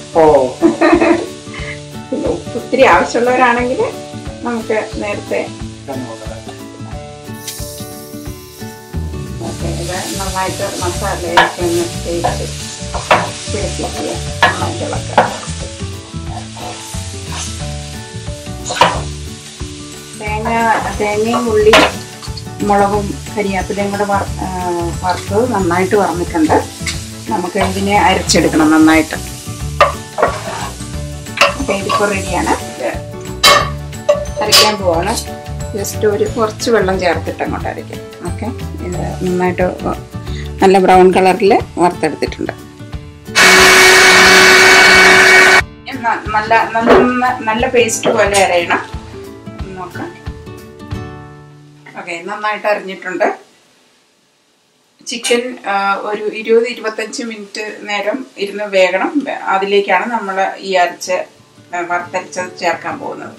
പിന്നെ ഉപ്പ് ഒത്തിരി ആവശ്യമുള്ളവരാണെങ്കിൽ നമുക്ക് നേരത്തെ. ഇത് നന്നായിട്ട് മസാലയൊക്കെ ഒന്ന് തേച്ച് പിടിപ്പിക്കുക. നന്നായിട്ട് ഇളക്കുക. തേങ്ങയും ഉള്ളിയും മുളകും കരിയാപ്പിലയും കൂടെ വറുത്ത് നന്നായിട്ട് വറന്നിട്ടുണ്ട്. നമുക്ക് ഇതിനെ അരച്ചെടുക്കണം നന്നായിട്ട്. ഓക്കെ, ഇതിപ്പോൾ റെഡിയാണ്. അരയ്ക്കാൻ പോവാണ്. ജസ്റ്റ് കുറച്ച് വെള്ളം ചേർത്തിട്ട് അങ്ങോട്ട് അരയ്ക്കാം. ഓക്കെ, ഇത് നന്നായിട്ട് നല്ല ബ്രൗൺ കളറിൽ വറുത്തെടുത്തിട്ടുണ്ട്. നല്ല പേസ്റ്റ് പോലെ അരയണം. നോക്കാം. ഓക്കെ, നന്നായിട്ട് അരിഞ്ഞിട്ടുണ്ട്. ചിക്കൻ ഒരു 20-25 മിനിറ്റ് നേരം ഇരുന്ന് വേകണം. അതിലേക്കാണ് നമ്മൾ ഈ വറുത്തരച്ചത് ചേർക്കാൻ പോകുന്നത്.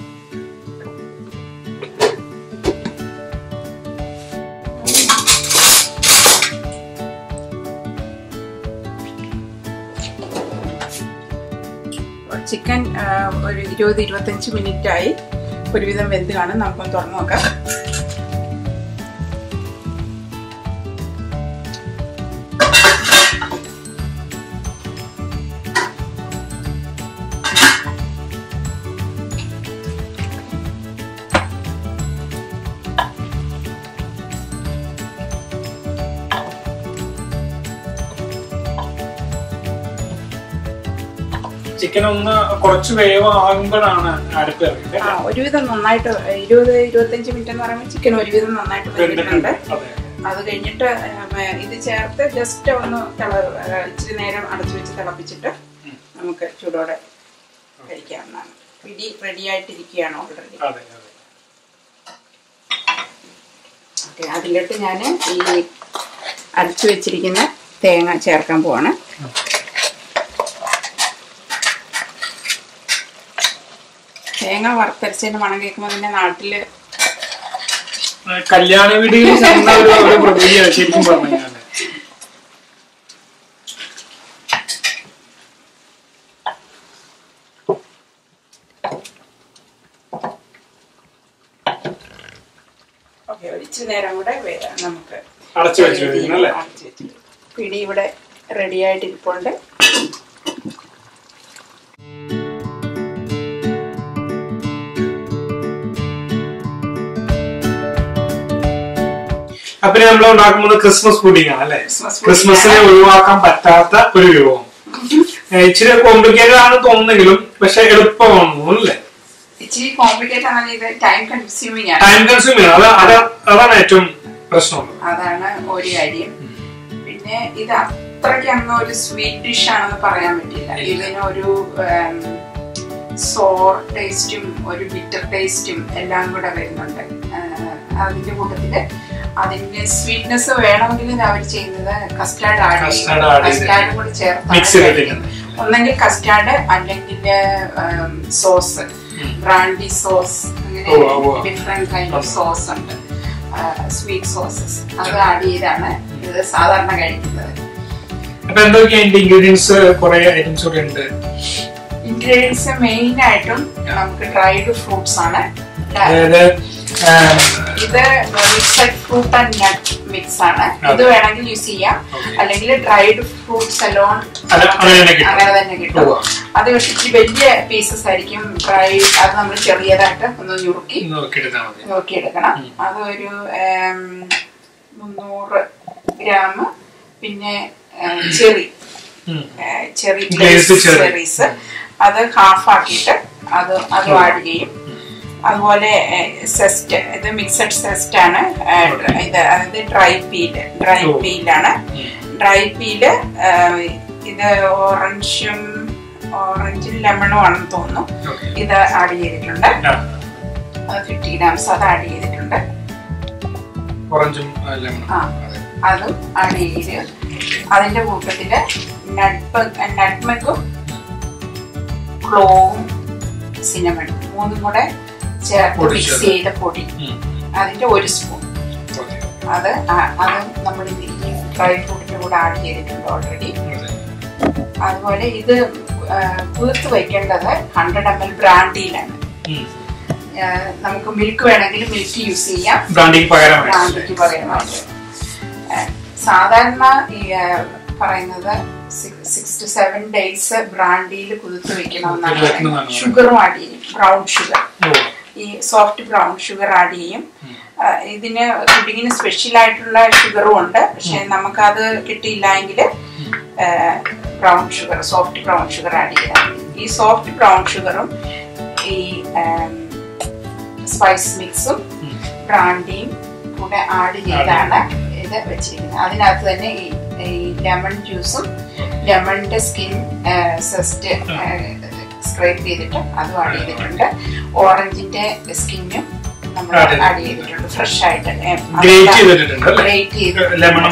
ചിക്കൻ ഒരു 20-25 മിനിറ്റായി ഒരുവിധം വെന്ത് കാണും. നമുക്കൊന്ന് തുറന്നു നോക്കാം. ചിക്കൻ ഒന്ന് കുറച്ച് വേവ് ആകുമ്പോഴാണ് അരപ്പ്. ഒരുവിധം നന്നായിട്ട് 20-25 മിനിറ്റ് എന്ന് പറയുമ്പോൾ ചിക്കൻ ഒരുവിധം നന്നായിട്ട് വെന്തിട്ടുണ്ട്. അത് കഴിഞ്ഞിട്ട് ഇത് ചേർത്ത് ജസ്റ്റ് ഒന്ന് ഇച്ചിരി നേരം അടച്ചു വെച്ച് തിളപ്പിച്ചിട്ട് നമുക്ക് ചൂടോടെ കഴിക്കാവുന്നതാണ്. പിടി റെഡി ആയിട്ടിരിക്കുകയാണ് ഓൾറെഡി. ഓക്കെ, അതിലോട്ട് ഞാൻ ഈ അരച്ചു വെച്ചിരിക്കുന്ന തേങ്ങ ചേർക്കാൻ പോവാണ്. തേങ്ങ വറുത്തരച്ചതിന്റെ മണം കേൾക്കുമ്പോൾ തന്നെ നാട്ടില് കല്യാണ വീടുകളിൽ ശരിക്കും പറഞ്ഞു. ഇച്ചിരി നേരം കൂടെ നമുക്ക് അടച്ചു വെച്ചു. പിടി ഇവിടെ റെഡി ആയിട്ടിരിപ്പുണ്ട്. അപ്പൊ നമ്മൾ ഉണ്ടാക്കുന്നത് ക്രിസ്മസ് പുഡിംഗ് ആണ് അല്ലെ? ക്രിസ്മസിനെ ഒഴിവാക്കാൻ പറ്റാത്ത ഒരു വിഭവം. ഇച്ചിരി കോംപ്ലിക്കേറ്റഡ് ആണ് തോന്നുന്നെങ്കിലും പക്ഷെ എളുപ്പമാണ് അല്ലേ? ഇച്ചിരി കോംപ്ലിക്കേറ്റഡ് ആണ്. ഇത് ടൈം കൺസ്യൂമിംഗ് ആണ്. അതാണ് ഏറ്റവും പ്രശ്നം. അതാണ് ഒരു കാര്യം. പിന്നെ ഇത് അത്രയ്ക്ക് അങ്ങ് ഒരു സ്വീറ്റ് ഡിഷ് ആണെന്ന് പറയാൻ പറ്റില്ല. ഇതിനൊരു സോർ ടേസ്റ്റും ഒരു ബിറ്റർ ടേസ്റ്റും എല്ലാം കൂടെ വരുന്നുണ്ട്. അതിന്റെ കൂട്ടത്തില് അതിന്റെ സ്വീറ്റ്നെസ് വേണമെങ്കിൽ അവർ ചെയ്യുന്നത് കസ്റ്റാർഡ് കൂടി ചേർത്താണ്. ഒന്നെങ്കിൽ കസ്റ്റാർഡ് അല്ലെങ്കിൽ സോസ്, ബ്രാൻഡി സോസ്, അങ്ങനെ ഡിഫറെന്റ് കൈൻഡ് ഓഫ് സോസ് ഉണ്ട്, സ്വീറ്റ് സോസസ്. അത് ആഡ് ചെയ്താണ് ഇത് സാധാരണ കഴിക്കുന്നത്. അപ്പൊ എന്തൊക്കെയാ ഇൻഗ്രീഡിയൻസ്? കുറെ ഐറ്റംസ് ഒക്കെ ഉണ്ട്. ഇൻഗ്രീഡിയൻസ് മെയിൻ ആയിട്ടും നമുക്ക് ഡ്രൈഡ് ഫ്രൂട്ട്സ് ആണ്. ഇത് mixed fruit and nut mix ആണ്. ഇത് വേണമെങ്കിൽ യൂസ് ചെയ്യാം, അല്ലെങ്കിൽ ഡ്രൈഡ് ഫ്രൂട്ട്സ് അലോൺ അങ്ങനെ തന്നെ കിട്ടും. അത് പക്ഷേ വലിയ പീസസ് ആയിരിക്കും ഡ്രൈ. അത് നമ്മൾ ചെറിയതായിട്ട് ഒന്ന് നോക്കിയെടുക്കണം. അത് ഒരു 300 ഗ്രാം. പിന്നെ ചെറീസ് അത് ഹാഫ് ആക്കിയിട്ട് അത് ആഡ് ചെയ്യും. അതുപോലെ സെസ്റ്റ്, ഇത് മിക്സഡ് സെസ്റ്റ് ആണ്. ഇത് അതായത് ഡ്രൈ പീലാണ്. ഡ്രൈ പീല് ഇത് ഓറഞ്ചും ലെമണും ആണെന്ന് തോന്നുന്നു. ഇത് ആഡ് ചെയ്തിട്ടുണ്ട്. 50 ഗ്രാംസ് അത് ആഡ് ചെയ്തിട്ടുണ്ട്. അതും ആഡ് ചെയ്ത് അതിന്റെ കൂട്ടത്തില് നട്ട്മെഗും ക്ലോവും സിനമണും മൂന്നും കൂടെ ചേർത്ത് മിക്സ് ചെയ്ത പൊടി, അതിന്റെ 1 സ്പൂൺ. അത് നമ്മൾ ഈ ഡ്രൈ ഫ്രൂട്ടിന്റെ കൂടെ ആഡ് ചെയ്തിട്ടുണ്ട് ഓൾറെഡി. അതുപോലെ ഇത് കുതിർത്ത് വയ്ക്കേണ്ടത് 100 ml ബ്രാൻഡിയിലാണ്. നമുക്ക് മിൽക്ക് വേണമെങ്കിൽ മിൽക്ക് യൂസ് ചെയ്യാം, ബ്രാൻഡിക്ക് പകരമായിട്ട്. സാധാരണ ഈ പറയുന്നത് 6 to 7 days ബ്രാൻഡിയിൽ കുതിർത്ത് വെക്കണമെന്നാണ്. ഷുഗറും ആഡ് ചെയ്യും, ബ്രൗൺ ഷുഗർ, ഈ സോഫ്റ്റ് ബ്രൗൺ ഷുഗർ ആഡ് ചെയ്യും. ഇതിന് പുഡിങ്ങിന് സ്പെഷ്യൽ ആയിട്ടുള്ള ഷുഗറും ഉണ്ട്. പക്ഷെ നമുക്കത് കിട്ടിയില്ല എങ്കിൽ brown sugar, soft brown sugar add ചെയ്യാം. ഈ സോഫ്റ്റ് ബ്രൗൺ ഷുഗറും ഈ സ്പൈസ് മിക്സും ബ്രാൻഡിയും കൂടെ ആഡ് ചെയ്താണ് ഇത് വെച്ചിരിക്കുന്നത്. അതിനകത്ത് തന്നെ ഈ ലെമൺ ജ്യൂസും ലെമണിന്റെ സ്കിൻ സെസ്റ്റ് സ്ക്രേപ്പ് ചെയ്തിട്ട് അതും ആഡ് ചെയ്തിട്ടുണ്ട്. ഓറഞ്ചിന്റെ സ്കിന്നും നമ്മൾ ആഡ് ചെയ്തിട്ടുണ്ട്, ഫ്രഷ് ആയിട്ട് ഗ്രേറ്റ് ചെയ്ത് ലെമൺ.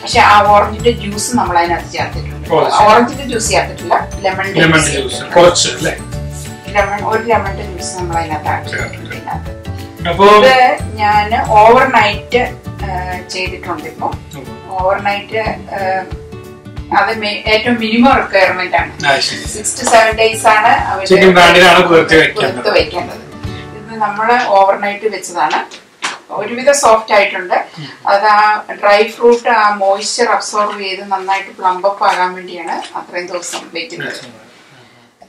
പക്ഷെ ആ ഓറഞ്ചിന്റെ ജ്യൂസ് നമ്മൾ അതിനകത്ത് ചേർത്തിട്ടുണ്ട്. ഓറഞ്ചിന്റെ ജ്യൂസ് ചേർത്തിട്ടില്ല, ലെമണിന്റെ ജ്യൂസ്. ഒരു ലെമണിന്റെ ജ്യൂസ് നമ്മൾ അതിനകത്ത് ആഡ് ചെയ്തിട്ടുണ്ട്. ഇത് ഞാൻ ഓവർനൈറ്റ് ചെയ്തിട്ടുണ്ട്. ഇപ്പൊ ഓവർനൈറ്റ് അത് ഏറ്റവും മിനിമം റിക്വയർമെന്റ് ആണ്. 6 to 7 days ആണ് പുറത്ത് വെക്കേണ്ടത്. ഇത് നമ്മള് ഓവർനൈറ്റ് വെച്ചതാണ്. ഒരുവിധം സോഫ്റ്റ് ആയിട്ടുണ്ട്. അത് ആ ഡ്രൈ ഫ്രൂട്ട് ആ മോയ്സ്ചർ അബ്സോർവ് ചെയ്ത് നന്നായിട്ട് പ്ലംബപ്പ് ആകാൻ വേണ്ടിയാണ് അത്രയും ദിവസം വെക്കുന്നത്.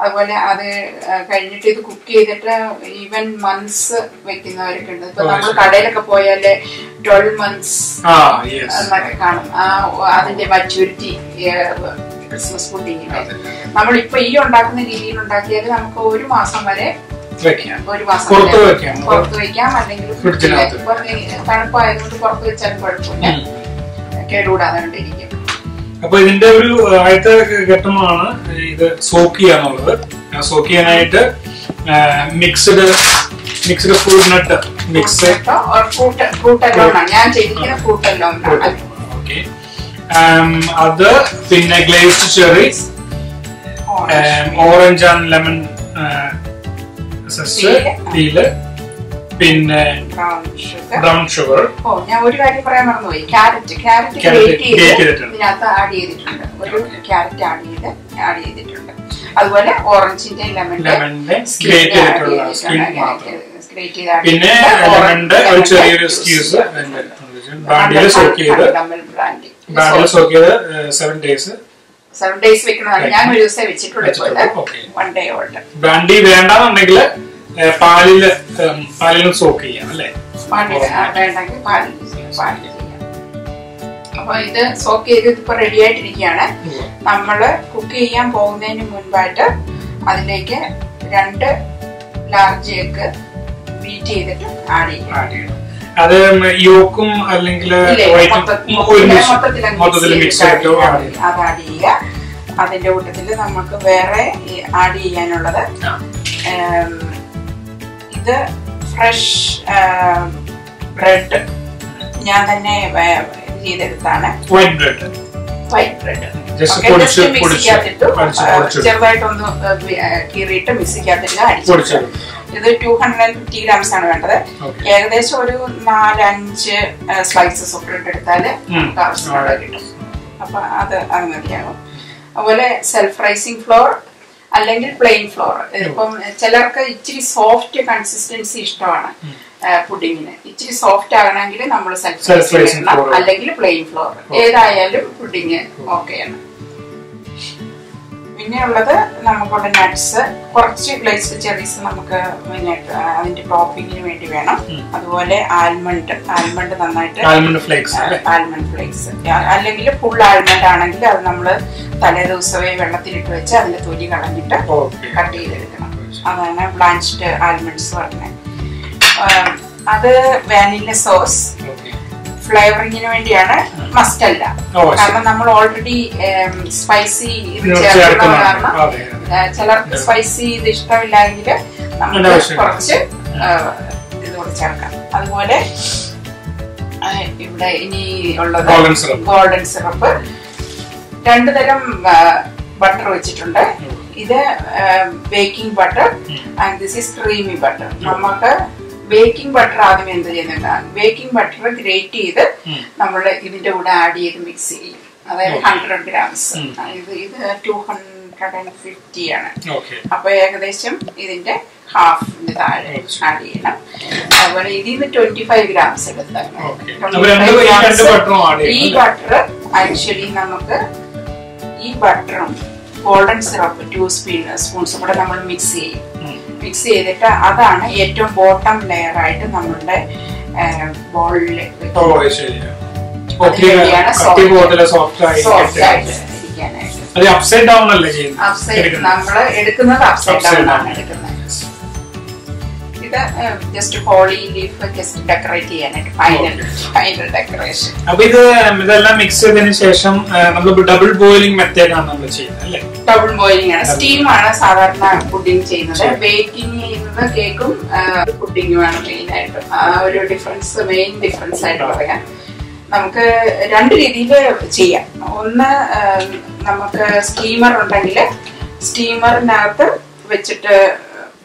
അതുപോലെ അത് കഴിഞ്ഞിട്ട് ഇത് കുക്ക് ചെയ്തിട്ട് ഈവൻ മന്ത്സ് വെക്കുന്നവരൊക്കെ ഉണ്ട്. ഇപ്പൊ നമ്മൾ കടയിലൊക്കെ പോയാല് 12 months എന്നൊക്കെ കാണും. അതിന്റെ മച്യൂരിറ്റി ക്രിസ്മസ് പുഡിങ്ങിന്റെ. നമ്മളിപ്പൊ ഈ ഉണ്ടാക്കുന്ന രീതിയിൽ ഉണ്ടാക്കിയാൽ നമുക്ക് 1 മാസം വരെ പുറത്ത് വെക്കാം, അല്ലെങ്കിൽ തണുപ്പായതുകൊണ്ട് പുറത്ത് വെച്ചാലും കുഴപ്പമില്ല, കേടുകൂടാതെ കണ്ടിരിക്കും. അപ്പൊ ഇതിന്റെ ഒരു ആദ്യത്തെ ഘട്ടമാണ് ഇത് സോക്ക് ചെയ്യാന്നുള്ളത്. സോക്ക് ചെയ്യാനായിട്ട് മിക്സ്ഡ് ഫ്രൂട്ട് നട്ട് മിക്സ്, ഓക്കെ. അത് പിന്നെ glazed cherries, orange and lemon peel, പിന്നെ ബ്രൗൺ ഷുഗർ. ഞാൻ ഒരു കാര്യം പറയാൻ മറന്നുപോയി, ക്യാരറ്റ് ഇതിനകത്ത് ആഡ് ചെയ്തിട്ടുണ്ട്. ഒരു ക്യാരറ്റ് ആഡ് ചെയ്തിട്ടുണ്ട്. അതുപോലെ ഓറഞ്ചിന്റെ ലെമണിന്റെ ഗ്രേറ്റ് പിന്നെ ലെമണിന്റെ ഒരു ചെറിയൊരു സ്ക്യൂസ് ബ്രാൻഡിയിൽ സോക്ക് ചെയ്ത് 7 days വെക്കുന്നതാണ്. ഞാൻ ഒരു ദിവസം വെച്ചിട്ടുള്ളത് 1 day old. ബ്രാൻഡി വേണ്ടെന്നുണ്ടെങ്കിൽ പാലിലും സോക്ക് ചെയ്യാം അല്ലേ? വേണ്ടെങ്കിൽ പാലിൽ ചെയ്യാം. അപ്പൊ ഇത് സോക്ക് ചെയ്ത് ഇപ്പൊ റെഡി ആയിട്ടിരിക്കുകയാണ്. നമ്മള് കുക്ക് ചെയ്യാൻ പോകുന്നതിന് മുൻപായിട്ട് അതിലേക്ക് 2 large egg ബീറ്റ് ചെയ്തിട്ട് ആഡ് ചെയ്യും. അത് യോക്കും അല്ലെങ്കിൽ അത് ആഡ് ചെയ്യുക. അതിന്റെ കൂട്ടത്തില് നമുക്ക് വേറെ ആഡ് ചെയ്യാനുള്ളത് ഇത് ഫ്രഷ് ബ്രെഡ് ഞാൻ തന്നെ ചെയ്തെടുത്താണ്. വൈറ്റ് ബ്രെഡ് ജസ്റ്റ് മിക്സിക്കകത്തിട്ടു ചെറുതായിട്ടൊന്ന് കീറിയിട്ട് മിക്സിക്കകത്തിട്ട് അടിച്ചു. ഇത് 250 grams ആണ് വേണ്ടത്. ഏകദേശം ഒരു 4-5 സ്ലൈസസ് ഒക്കെ ഇട്ടെടുത്താല് നമുക്ക് ആവശ്യമുള്ള കിട്ടും. അപ്പൊ അത് മതിയാകും. അതുപോലെ സെൽഫ് റൈസിംഗ് ഫ്ലോർ അല്ലെങ്കിൽ പ്ലെയിൻ ഫ്ലോർ. ഇപ്പം ചിലർക്ക് ഇച്ചിരി സോഫ്റ്റ് കൺസിസ്റ്റൻസി ഇഷ്ടമാണ് പുഡിങ്ങിന്. ഇച്ചിരി സോഫ്റ്റ് ആകണമെങ്കിൽ നമ്മൾ സെൽഫ് റൈസിംഗ് അല്ലെങ്കിൽ പ്ലെയിൻ ഫ്ലോർ, ഏതായാലും പുഡിങ് ഓക്കെയാണ്. പിന്നെ ഉള്ളത് നമുക്കുള്ള നട്ട്സ്, കുറച്ച് ഗ്ലേസ്ഡ് ചെറീസ് നമുക്ക് പിന്നെ അതിന്റെ ടോപ്പിങ്ങിന് വേണ്ടി വേണം. അതുപോലെ ആൽമണ്ട് നന്നായിട്ട് ആൽമണ്ട് ഫ്ലേക്സ് അല്ലെങ്കിൽ ഫുൾ ആൽമണ്ട് ആണെങ്കിൽ അത് നമ്മൾ തലേ ദിവസമേ വെള്ളത്തിലിട്ട് വെച്ച് അതിന്റെ തൊലി കളഞ്ഞിട്ട് കട്ട് ചെയ്തെടുക്കണം. അതാണ് ബ്ലാഞ്ച്ഡ് ആൽമണ്ട്സ് പറഞ്ഞത്. അത് വാനില സോസ് ഫ്ലേവറിങ്ങിന് വേണ്ടിയാണ്, മസ്റ്റ് അല്ല. കാരണം നമ്മൾ ഓൾറെഡി സ്പൈസി ഇത് ചേർക്കുന്നത് കാരണം ചിലർക്ക് സ്പൈസി ഇത് ഇഷ്ടമില്ലെങ്കിൽ നമ്മൾ കുറച്ച് ഇതുകൂടെ ചേർക്കാം. അതുപോലെ ഇവിടെ ഇനി ഉള്ളത് ഗോൾഡൻ സിറപ്പ്. 2 തരം ബട്ടർ വെച്ചിട്ടുണ്ട്. ഇത് baking butter and this is creamy butter. നമുക്ക് ബേക്കിംഗ് ബട്ടർ ആദ്യം എന്ത് ചെയ്യുന്നുണ്ട്, ബേക്കിംഗ് ബട്ടർ ഗ്രേറ്റ് ചെയ്ത് നമ്മൾ ഇതിന്റെ കൂടെ ആഡ് ചെയ്ത് മിക്സ് ചെയ്യും. അതായത് 100 grams. ഇത് 250 ആണ്. അപ്പൊ ഏകദേശം ഇതിന്റെ ഹാഫിന് താഴെ ആഡ് ചെയ്യണം. അതുപോലെ ഇതിന് 25 grams എടുത്താൽ ഈ ബട്ടർ ആക്ച്വലി നമുക്ക് ഈ ബട്ടറും ഗോൾഡൻ സിറപ്പ് 2 സ്പൂൺസ് കൂടെ നമ്മൾ മിക്സ് ചെയ്യും. മിക്സ് ചെയ്തിട്ട് അതാണ് ഏറ്റവും ബോട്ടം ലെയർ ആയിട്ട് നമ്മളുടെ ബോളിൽ നമ്മൾ എടുക്കുന്നത് അപ്സൈഡ് ഡൗൺ ആണ് എടുക്കുന്നത്. ഇത് just holly leaf just decorate ചെയ്യാനായിട്ട് ഫൈനൽ ഡെക്കറേഷൻ. അപ്പൊ ഇതെല്ലാം മിക്സ് ചെയ്തതിനു ശേഷം നമ്മൾ ഡബിൾ ബോയിലിംഗ് മെത്തേഡ് ആണ് നമ്മൾ ചെയ്യുന്നത് അല്ലേ? ഡബിൾ ബോയിലിംഗ് ആണ്. സ്റ്റീം ആണ് സാധാരണ പുഡിംഗ് ചെയ്യുന്നത്. ബേക്കിംഗ് ചെയ്യുന്നത് കേക്കും പുഡിംഗുമാണ് മെയിൻ ആയിട്ട്. ഒരു മെയിൻ ഡിഫറൻസ് ആയിട്ട് പറയാം. നമുക്ക് 2 രീതിയിൽ ചെയ്യാം. ഒന്ന്, നമുക്ക് സ്റ്റീമർ ഉണ്ടെങ്കിൽ സ്റ്റീമറിനകത്ത് വെച്ചിട്ട്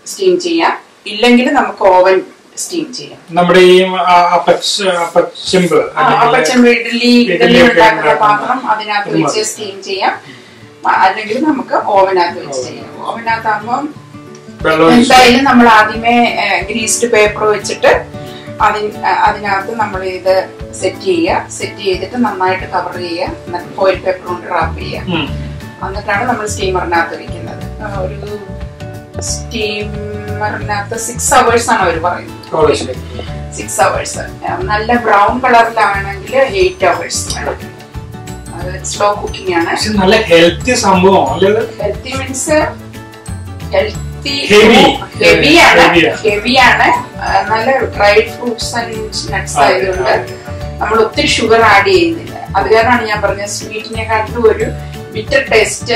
സ്റ്റീം ചെയ്യാം. ഇല്ലെങ്കിൽ നമുക്ക് ഓവൻ സ്റ്റീം ചെയ്യാം. നമ്മുടെ ഈ ഇഡ്ഡലി ഉണ്ടാക്കുന്ന പാത്രം അതിനകത്ത് വെച്ച് സ്റ്റീം ചെയ്യാം. അല്ലെങ്കിൽ നമുക്ക് ഓവനകത്ത് വെച്ച് ചെയ്യാം. ഓവനകത്താകുമ്പോൾ എന്തായാലും നമ്മൾ ആദ്യമേ ഗ്രീസ്ഡ് പേപ്പർ വെച്ചിട്ട് അതിനകത്ത് നമ്മൾ ഇത് സെറ്റ് ചെയ്തിട്ട് നന്നായിട്ട് കവർ ചെയ്യുക. എന്നിട്ട് ഫോയിൽ പേപ്പർ കൊണ്ട് റാപ്പ് ചെയ്യുക. എന്നിട്ടാണ് നമ്മൾ സ്റ്റീമറിനകത്ത് വെക്കുന്നത്. ഒരു സ്റ്റീമറിനകത്ത് 6 hours ആണ് അവർ പറയുന്നത്. 6 hours. നല്ല ബ്രൗൺ കളറിലാണെങ്കിൽ 8 hours വേണം. അത് സ്ലോ കുക്കിംഗ് ആണ്. നല്ല ഹെൽത്തി സംഭവം. ഹെൽത്തി മീൻസ് ഹെവിയാണ്. നല്ല ഡ്രൈഡ് ഫ്രൂട്ട്സ് ആൻഡ് നട്ട്സ് ആയതുകൊണ്ട് നമ്മൾ ഒത്തിരി ഷുഗർ ആഡ് ചെയ്യുന്നില്ല. അത് കാരണമാണ് ഞാൻ പറഞ്ഞത് സ്വീറ്റിനെക്കാട്ടും ഒരു ബിറ്റർ ടേസ്റ്റ്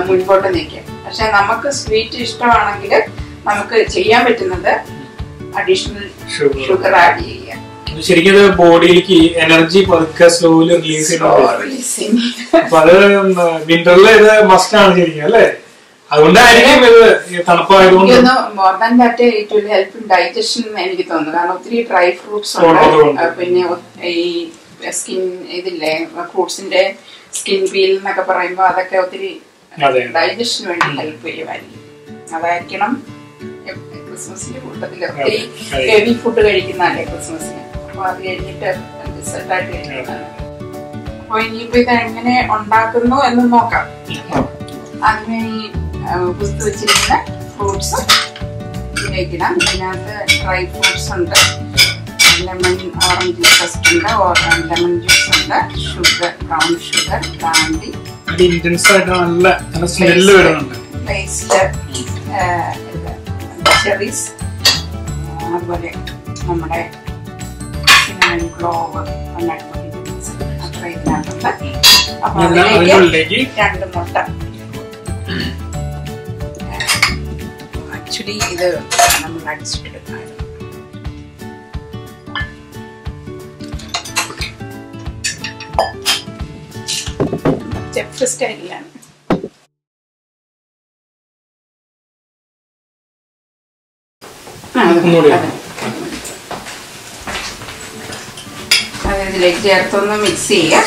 മുൻപോട്ട് നിൽക്കും. പക്ഷെ നമുക്ക് സ്വീറ്റ് ഇഷ്ടമാണെങ്കിൽ നമുക്ക് ചെയ്യാൻ പറ്റുന്നത് അഡീഷണൽ ഷുഗർ ആഡ് ചെയ്യാം. ശരിക്കും ബോഡിയിലേക്ക് എനർജി പതുക്കെ സ്ലോലി റിലീസ് ചെയ്യണം. അപ്പൊ അത് വിന്ററിൽ ഇത് മസ്റ്റ് ആണ് ശരിക്കും അല്ലേ? അതുകൊണ്ടായിരിക്കും ഇത് തണുപ്പായതുകൊണ്ട് more than that it will help in digestion എനിക്ക് തോന്നുന്നു. കാരണം ഒത്തിരി ഡ്രൈ ഫ്രൂട്ട്സ് ഉണ്ട്. പിന്നെ ഈ സ്കിൻ ഇതില്ലേ ഫ്രൂട്ട്സിന്റെ സ്കിൻ പീൽ എന്നൊക്കെ പറയുമ്പോ അതൊക്കെ ഒത്തിരി ഡൈജഷന് വേണ്ടി ഹെൽപ്പ് ചെയ്യുമായിരിക്കും. അതായിരിക്കണം ക്രിസ്മസിന്റെ കൂട്ടത്തില് ഒത്തിരി ഹെവി ഫുഡ് കഴിക്കുന്നതല്ലേ ക്രിസ്മസിന്. അപ്പൊ അത് കഴിഞ്ഞിട്ട് റിസൾട്ടായിട്ട് കഴിക്കുന്നതാണ്. അപ്പൊ ഇനിയിപ്പോ ഇത് എങ്ങനെ ഉണ്ടാക്കുന്നു എന്ന് നോക്കാം. അതിന് ഈ കുത്തി വെച്ചിരിക്കുന്ന ഫ്രൂട്ട്സ് ഇതിലേക്കിടാം. ഇതിനകത്ത് ഡ്രൈ ഫ്രൂട്ട്സ് ഉണ്ട്, ലെമൺ ഓറഞ്ച് ജ്യൂസ് ഉണ്ട്, ലെമൺ ജ്യൂസ് ഉണ്ട്, sugar brown sugar, brandy, paste, cherries, അതുപോലെ നമ്മുടെ സിനമൺ ക്ലോവ് അത്ര ഇതിനകത്തുണ്ട്. അപ്പൊ അതിലേക്ക് 2 മുട്ട. ആക്ച്വലി ഇത് നമ്മൾ അടിച്ചിട്ടെടുക്കായിരുന്നു. ഗൾഫ് സ്റ്റൈലിലാണ്. അത് ഇതിലേക്ക് ചേർത്തൊന്ന് മിക്സ് ചെയ്യാം.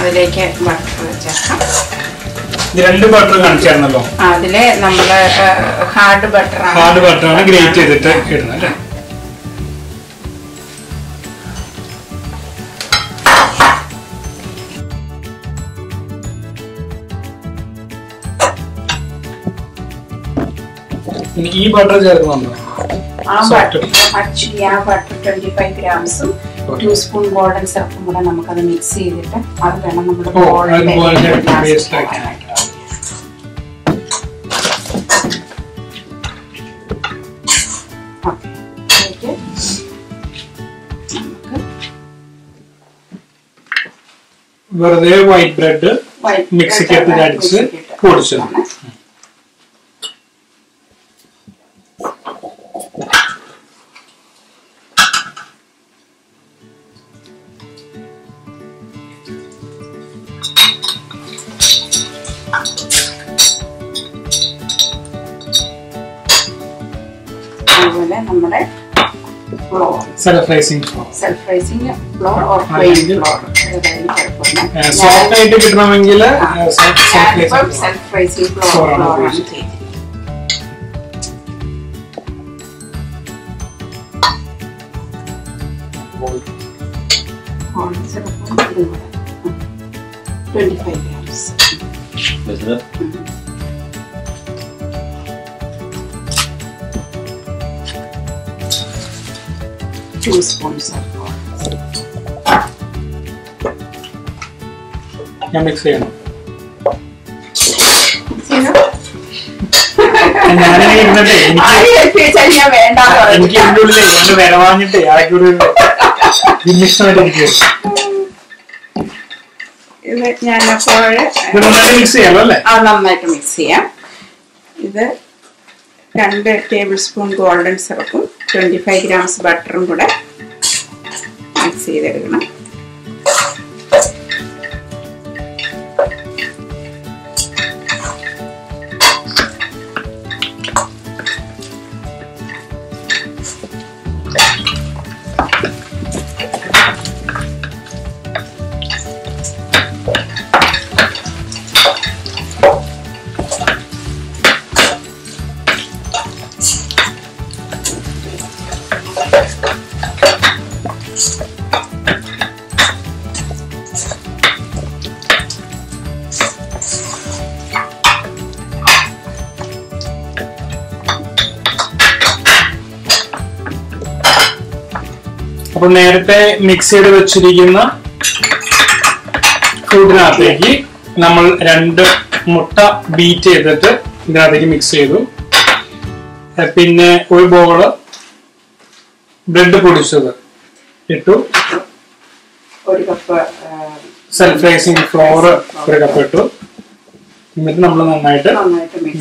അതിലേക്ക് ബട്ടർ ചേർക്കാം. രണ്ട് ബട്ടർ കാണിച്ചായിരുന്നല്ലോ, അതില് നമ്മള് ഹാർഡ് ബട്ടറാണ് ഗ്രേറ്റ് ചെയ്തിട്ട് ഇടുന്നത് അല്ലേ? ഈ ബട്ടർ ചേർക്കുന്നുണ്ടോ? ആ ബട്ടർ 25 ഗ്രാംസും 2 സ്പൂൺ ഗോൾഡൻ സിറപ്പും കൂടെ നമുക്കത് മിക്സ് ചെയ്തിട്ട് അത് വേണം നമ്മുടെ വെറുതെ വൈറ്റ് ബ്രെഡ് മിക്സിക്കകത്ത് അടിച്ച് പൊടിച്ചതാണ്. അതുപോലെ നമ്മുടെ self raising flour or plain flour soft ആയിട്ട് കിട്ടണമെങ്കിൽ സെൽഫ് റൈസിംഗ് ഫ്ലോറാണ് ചെയ്യുന്നത്. ഗോൾഡൻ സിറപ്പും ഇതും കൂടെ 25 ഗ്രാംസ്. 2 spoons of water. ഞാൻ മിക്സ് ചെയ്യണം. എനിക്ക് ഇതിന്റെ ഉള്ളിൽ രണ്ട് വിരവാഞ്ഞിട്ട് ആർക്കൊരു ഇത് ഞാനപ്പോൾ മിക്സ് ചെയ്യാലോ അല്ലേ? നന്നായിട്ട് മിക്സ് ചെയ്യാം. ഇത് 2 ടേബിൾ സ്പൂൺ ഗോൾഡൻ സിറപ്പും 25 ഗ്രാംസ് ബട്ടറും കൂടെ മിക്സ് ചെയ്തെടുക്കണം. അപ്പൊ നേരത്തെ മിക്സ് ചെയ്ത് വെച്ചിരിക്കുന്ന ഫ്രൂട്ടിനകത്തേക്ക് നമ്മൾ 2 മുട്ട ബീറ്റ് ചെയ്തിട്ട് ഇതിനകത്തേക്ക് മിക്സ് ചെയ്തു. പിന്നെ ഒരു ബോള് ബ്രെഡ് പൊടിച്ചത് ഇട്ടു. 1 cup self raising floor 1 cup ഇട്ടു. എന്നിട്ട് നമ്മൾ നന്നായിട്ട്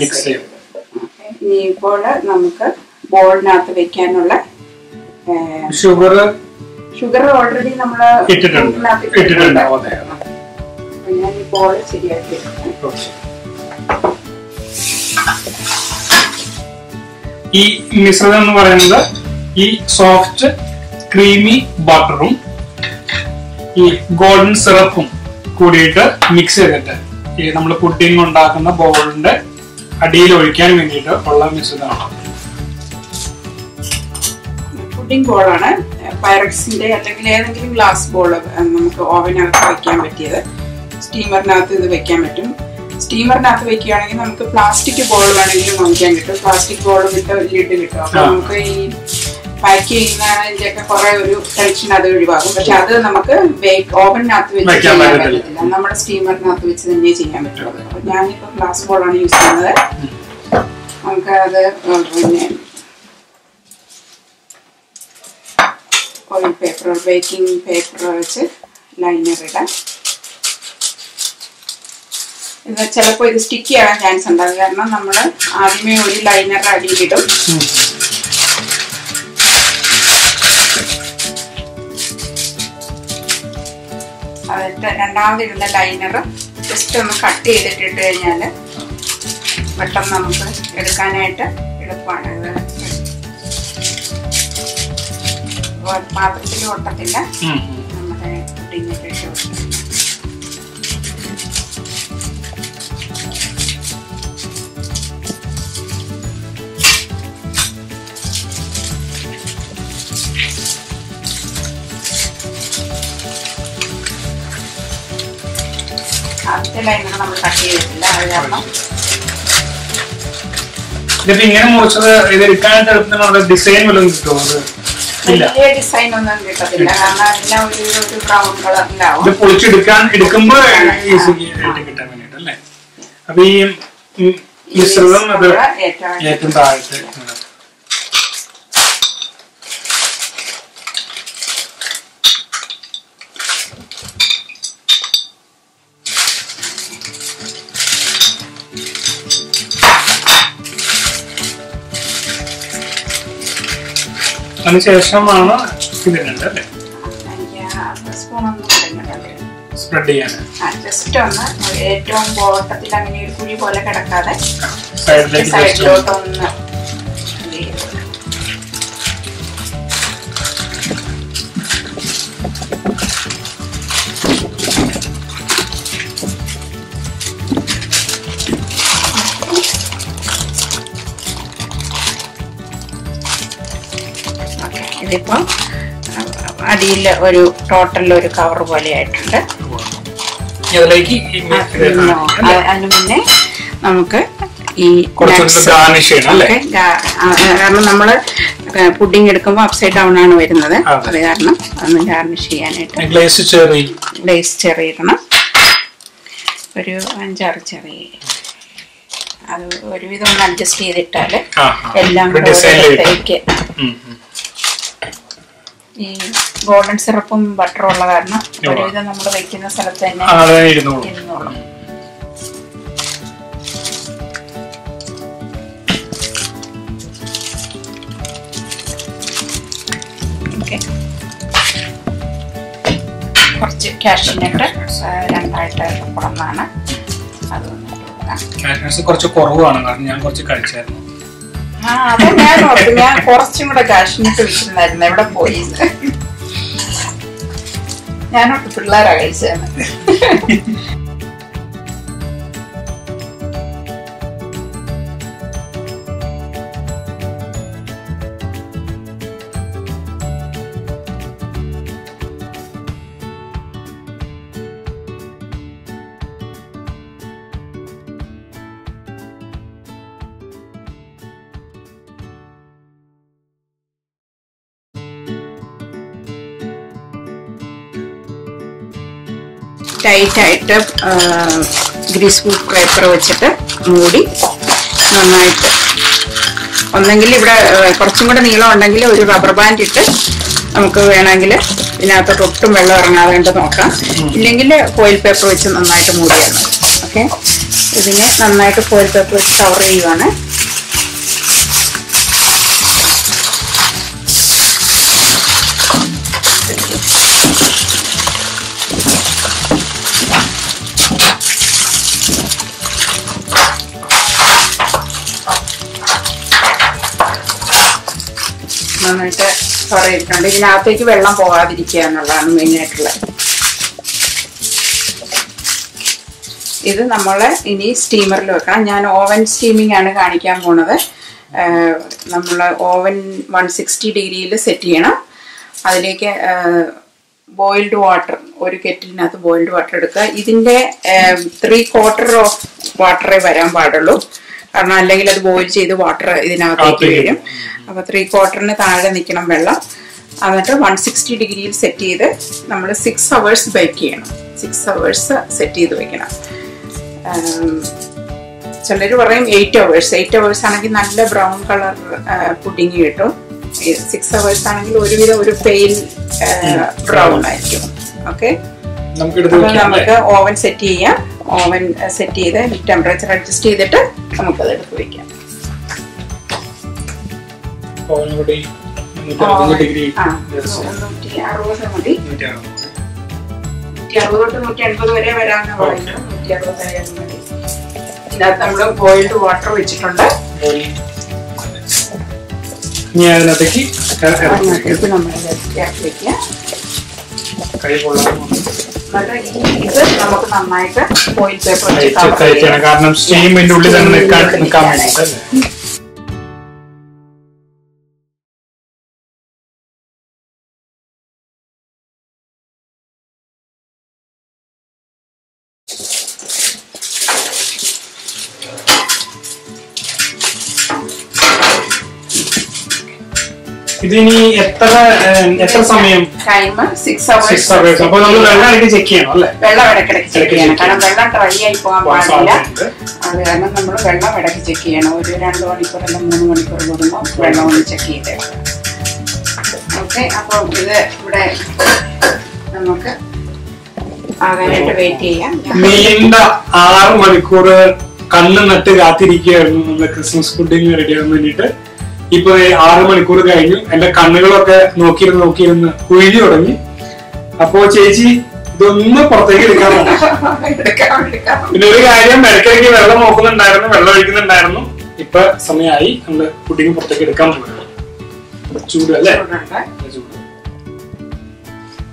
മിക്സ് ചെയ്തു. ഇനിയിപ്പോൾ നമുക്ക് ബോളിനകത്ത് വെക്കാനുള്ള ഷുഗർ ഓൾറെഡി നമ്മള് ഇട്ടിട്ടുണ്ട്. ഞാൻ ഈ ബോൾ ശരിയാക്കി. ഈ മിശ്രിതം എന്ന് പറയുന്നത് ഈ സോഫ്റ്റ് ക്രീമി ബട്ടറും ഈ ഗോൾഡൻ സിറപ്പും കൂടിയിട്ട് മിക്സ് ചെയ്തിട്ട് ഈ നമ്മൾ പുഡിംഗ് ഉണ്ടാക്കുന്ന ബോളിന്റെ അടിയിൽ ഒഴിക്കാൻ വേണ്ടിയിട്ട് ഉള്ള മിശ്രിതമാണ്. പുഡിംഗ് ബോളാണ്. പൈറക്സിന്റെ അല്ലെങ്കിൽ ഏതെങ്കിലും ഗ്ലാസ് ബോൾ നമുക്ക് ഓവനകത്ത് വെക്കാൻ പറ്റിയത്. സ്റ്റീമറിനകത്ത് ഇത് വെക്കാൻ പറ്റും. സ്റ്റീമറിനകത്ത് വെക്കുകയാണെങ്കിൽ നമുക്ക് പ്ലാസ്റ്റിക് ബോൾ വേണമെങ്കിലും വാങ്ങിക്കാൻ കിട്ടും. പ്ലാസ്റ്റിക് ബോൾ വിട്ട് ലിഡ് കിട്ടും. അപ്പൊ നമുക്ക് ഈ പാക്ക് ചെയ്യുന്നതിന്റെ ഒക്കെ കുറെ ഒരു ടെൻഷൻ അത് ഒഴിവാകും. പക്ഷെ അത് നമുക്ക് ഓവനകത്ത് വെച്ച് ചെയ്യാൻ പറ്റത്തില്ല. നമ്മുടെ സ്റ്റീമറിനകത്ത് വെച്ച് തന്നെ ചെയ്യാൻ പറ്റുള്ളൂ. അപ്പൊ ഞാനിപ്പോ ഗ്ലാസ് ബോളാണ് യൂസ് ചെയ്യുന്നത്. നമുക്ക് അത് പിന്നെ ഓയിൽ പേപ്പർ ബേക്കിംഗ് പേപ്പർ വെച്ച് ലൈനർ ഇടാം. ഇത് ചിലപ്പോൾ ഇത് സ്റ്റിക്കി ആകാൻ ചാൻസ് ഉണ്ടാകും. കാരണം നമ്മൾ ആദ്യമേ ഒരു ലൈനർ അടിയിലിടും. അതിട്ട് രണ്ടാമതിടുന്ന ലൈനർ ജസ്റ്റ് ഒന്ന് കട്ട് ചെയ്തിട്ടിട്ട് കഴിഞ്ഞാൽ പെട്ടെന്ന് നമുക്ക് എടുക്കാനായിട്ട് എളുപ്പമാണ്. ഇത് പാത്രത്തിൽ ഒട്ടത്തില്ല. നമ്മുടെ പുഡിങ്ങിട്ട് ഇട്ട് കൊടുക്കും. ആദ്യത്തെ ലൈനർ നമ്മൾ കട്ട് ചെയ്തിട്ടില്ല. അത് കാരണം ഇതിപ്പോ ഇങ്ങനെ മുറിച്ചത് ഇത് എടുക്കാനായിട്ട് എളുപ്പത്തിനുള്ള ഡിസൈൻ വല്ലതും കിട്ടുമോ? വലിയ ഡിസൈൻ ഒന്നും കിട്ടത്തില്ല. കാരണം എല്ലാം ഒരു ബ്രൗൺ കളറിലാവും. ഇത് എടുക്കുമ്പോ ഈസി ആയിട്ട് കിട്ടാൻ വേണ്ടിട്ട് അല്ലേ? അപ്പൊ ഈ മിശ്രിതം അത് ഏറ്റവും താഴത്തെ അതിനുശേഷമാണ് ഇതിനുണ്ട് അല്ലേ സ്പ്രെഡ് ചെയ്യാൻ. ജസ്റ്റ് ഒന്ന് ഏറ്റവും ബോട്ടത്തിൽ അങ്ങനെ ഒരു കുഴി പോലെ കിടക്കാതെ സൈഡിലോട്ടൊന്ന് ഇതിപ്പോ അടിയിൽ ഒരു ടോട്ടൽ ഒരു കവർ പോലെ ആയിട്ടുണ്ട്. അതിന് മുന്നേ നമുക്ക് ഈ കാരണം നമ്മള് പുഡിംഗ് എടുക്കുമ്പോൾ അപ്സൈഡ് ഡൗൺ ആണ് വരുന്നത്. അത് കാരണം അതൊന്ന് ഗാർണിഷ് ചെയ്യാനായിട്ട് ഗ്ലേസ് ചെറി ഇടണം. ഒരു 5-6 ചെറി. അത് ഒരുവിധം ഒന്ന് അഡ്ജസ്റ്റ് ചെയ്തിട്ടാല് എല്ലാം കൂടെ ഈ ഗോൾഡൻ സിറപ്പും ബട്ടറും ഉള്ള കാരണം ഒരുവിധം നമ്മൾ വെക്കുന്ന സ്ഥലത്ത് തന്നെ ഇരുന്നോളും. കുറച്ച് കാഷ്യൂനട്ട് 2ആയിട്ട് കുളന്നാണ്. അതൊന്ന് കുറച്ച് കുറവാണ് കാരണം ഞാൻ കുറച്ച് കഴിച്ചായിരുന്നു. അതെ ഞാൻ കുറച്ചും കൂടെ കാഷ്യൂനട്ട് വെച്ചിരുന്നായിരുന്നു. എവിടെ പോയി? ഞാനോട്ട് പിള്ളേരാ കഴിച്ചതാണ്. ടൈറ്റായിട്ട് ഗ്രീസ് പ്രൂഫ് പേപ്പർ വെച്ചിട്ട് മൂടി നന്നായിട്ട്, ഒന്നെങ്കിൽ ഇവിടെ കുറച്ചും കൂടെ നീളം ഉണ്ടെങ്കിൽ ഒരു റബ്ബർ ബാൻഡ് ഇട്ട് നമുക്ക് വേണമെങ്കിൽ ഇതിനകത്തോട്ട് ഒട്ടും വെള്ളം ഇറങ്ങാതെ കണ്ട് നോക്കാം. ഇല്ലെങ്കിൽ ഫോയിൽ പേപ്പർ വെച്ച് നന്നായിട്ട് മൂടിയാണ്. ഓക്കെ, ഇതിനെ നന്നായിട്ട് ഫോയിൽ പേപ്പർ വെച്ച് കവർ ചെയ്യുവാണ്. നന്നായിട്ട് കവർ ചെയ്തിട്ടുണ്ട്. ഇതിനകത്തേക്ക് വെള്ളം പോകാതിരിക്കുക എന്നുള്ളതാണ് മെയിനായിട്ടുള്ളത്. ഇത് നമ്മൾ ഇനി സ്റ്റീമറിൽ വെക്കണം. ഞാൻ ഓവൻ സ്റ്റീമിംഗ് ആണ് കാണിക്കാൻ പോണത്. നമ്മൾ ഓവൻ 160 ഡിഗ്രിയിൽ സെറ്റ് ചെയ്യണം. അതിലേക്ക് ബോയിൽഡ് വാട്ടർ, ഒരു കെറ്റിലിനകത്ത് ബോയിൽഡ് വാട്ടർ എടുക്കുക. ഇതിൻ്റെ 3/4 ഓഫ് വാട്ടറേ വരാൻ പാടുള്ളൂ, കാരണം അല്ലെങ്കിൽ അത് ബോയിൽ ചെയ്ത് വാട്ടർ ഇതിനകത്തേക്ക് വീഴും. അപ്പോൾ 3/4 താഴെ നിൽക്കണം വെള്ളം. എന്നിട്ട് 160 ഡിഗ്രിയിൽ സെറ്റ് ചെയ്ത് നമ്മൾ 6 hours ബേക്ക് ചെയ്യണം. 6 hours സെറ്റ് ചെയ്ത് വെക്കണം. ചിലർ പറയും 8 hours. 8 hours ആണെങ്കിൽ നല്ല ബ്രൗൺ കളർ പുഡിങ് കിട്ടും. 6 hours ആണെങ്കിൽ ഒരുവിധം ഒരു പെയിൽ ബ്രൗൺ ആയിരിക്കും. ഓക്കെ, നമുക്ക് ഓവൻ സെറ്റ് ചെയ്യാം. ഓവൻ സെറ്റ് ചെയ്ത് ടെമ്പറേച്ചർ അഡ്ജസ്റ്റ് ചെയ്തിട്ട് നമുക്കത് എടുത്ത് വയ്ക്കാം. ഓൾറെഡി 160 ഡിഗ്രി 160 മതി. 160 തൊട്ട് 180 വരെ വരാമെന്ന് പറയുന്നു. 160 ആയാലും മതി. ഇതിനകത്ത് നമ്മൾ ബോയിൽഡ് വാട്ടർ വെച്ചിട്ടുണ്ട്. അതിനകത്തേക്ക് നമ്മൾ ഇറക്കി വെക്കുക. ഇത് നമുക്ക് നന്നായിട്ട് ഫോയിൽ പേപ്പർ വെച്ച് കാരണം സ്റ്റീം ഇതിന്റെ ഉള്ളിൽ തന്നെ നിൽക്കാൻ വേണ്ടിയിട്ട്. ഇതിനി എത്ര സമയം? Time 6 hours. അപ്പൊ നമ്മൾ വെള്ളം ഇടയ്ക്ക് ചെക്ക് ചെയ്യണം അല്ലേ? വെള്ളം ഇടയ്ക്കിടയ്ക്ക് ചെക്ക് ചെയ്യണം. കാരണം വെള്ളം ഡ്രൈ ആയി പോകാൻ പാടില്ല. അത് കാരണം നമ്മൾ വെള്ളം ഇടയ്ക്ക് ചെക്ക് ചെയ്യണം. ഒരു 2 മണിക്കൂർ അല്ല 3 മണിക്കൂർ കൂടുമ്പോൾ വെള്ളം ഒന്ന് ചെക്ക് ചെയ്ത്. ഓക്കെ, അപ്പൊ ഇത് ഇവിടെ നമുക്ക് ആകാനായിട്ട് വെയിറ്റ് ചെയ്യാം. നീണ്ട 6 മണിക്കൂർ കണ്ണ് നട്ട് കാത്തിരിക്കുകയായിരുന്നു നമ്മുടെ ക്രിസ്മസ് പുഡിംഗ് റെഡിയാകാൻ വേണ്ടിയിട്ട്. ഇപ്പൊ 6 മണിക്കൂർ കഴിഞ്ഞു. എന്റെ കണ്ണുകളൊക്കെ നോക്കിയിരുന്ന് കുഴിഞ്ഞു തുടങ്ങി. അപ്പോ ചേച്ചി ഇതൊന്ന് പുറത്തേക്ക് എടുക്കാൻ പിന്നെ ഒരു കാര്യം, ഇടയ്ക്കിടയ്ക്ക് വെള്ളം നോക്കുന്നുണ്ടായിരുന്നു, വെള്ളം ഒഴിക്കുന്നുണ്ടായിരുന്നു. ഇപ്പൊ സമയമായി നമ്മള് പുഡിംഗ് പുറത്തേക്ക് എടുക്കാൻ പോകുന്നത്. ചൂട് അല്ലേ? ചൂട്.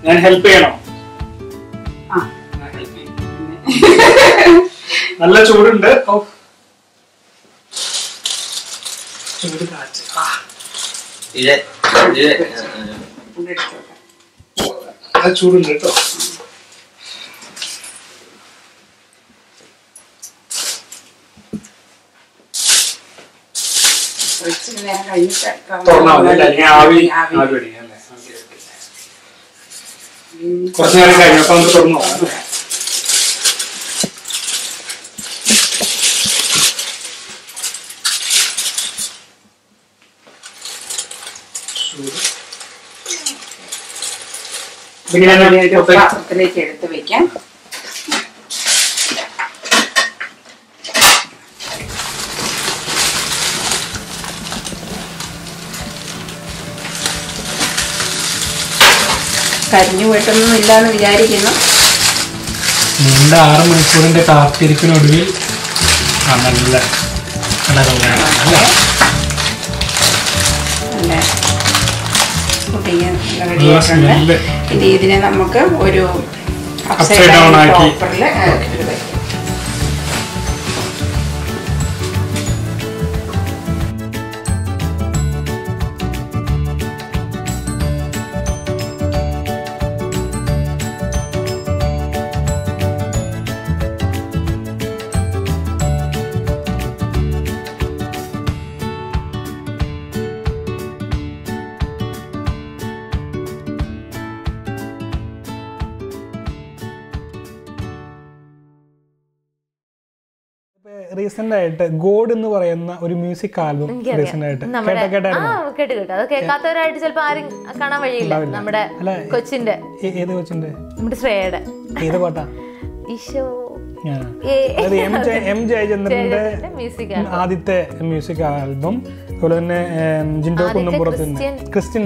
ഞാൻ ഹെൽപ്പ് ചെയ്യണോ? നല്ല ചൂടുണ്ട്. ചൂട് കാറ്റ്. ചൂടുണ്ട് കേട്ടോ. കുറച്ചു നേരം കഴിഞ്ഞപ്പോ നമുക്ക് തുറന്നു പോകാം. പാത്രത്തിലേക്ക് എടുത്ത് വെക്കാം. കരിഞ്ഞു പോയിട്ടൊന്നും ഇല്ലാന്ന് വിചാരിക്കുന്നു. നീണ്ട 6 മണിക്കൂറിന്റെ കാത്തിരിപ്പിനൊടുവിൽ നല്ല റെഡിയായിട്ടുണ്ട്. ഇനി ഇതിനെ നമുക്ക് ഒരു അപ്സൈഡ് ഡൗൺ ആക്കി റീസെന്റ് ആയിട്ട് ഗോഡ് എന്ന് പറയുന്ന ഒരു മ്യൂസിക് ആൽബം റീസെന്റ് ആയിട്ട് കേട്ടു. അത് കേൾക്കാത്തവരായിട്ട് ചിലപ്പോ ആരും കാണാൻ വഴിയില്ല. നമ്മുടെ കൊച്ചിന്റെ ഏത് കൊച്ചിന്റെ? നമ്മുടെ ശ്രേയയുടെ. ഏത് പാട്ടാ? ഈശോ. എം ജയചന്ദ്രന്റെ ആദ്യത്തെ മ്യൂസിക് ആൽബം. അതുപോലെ തന്നെ ജിൻഡോ കുന്നംപുറത്തിന്റെ ക്രിസ്ത്യൻ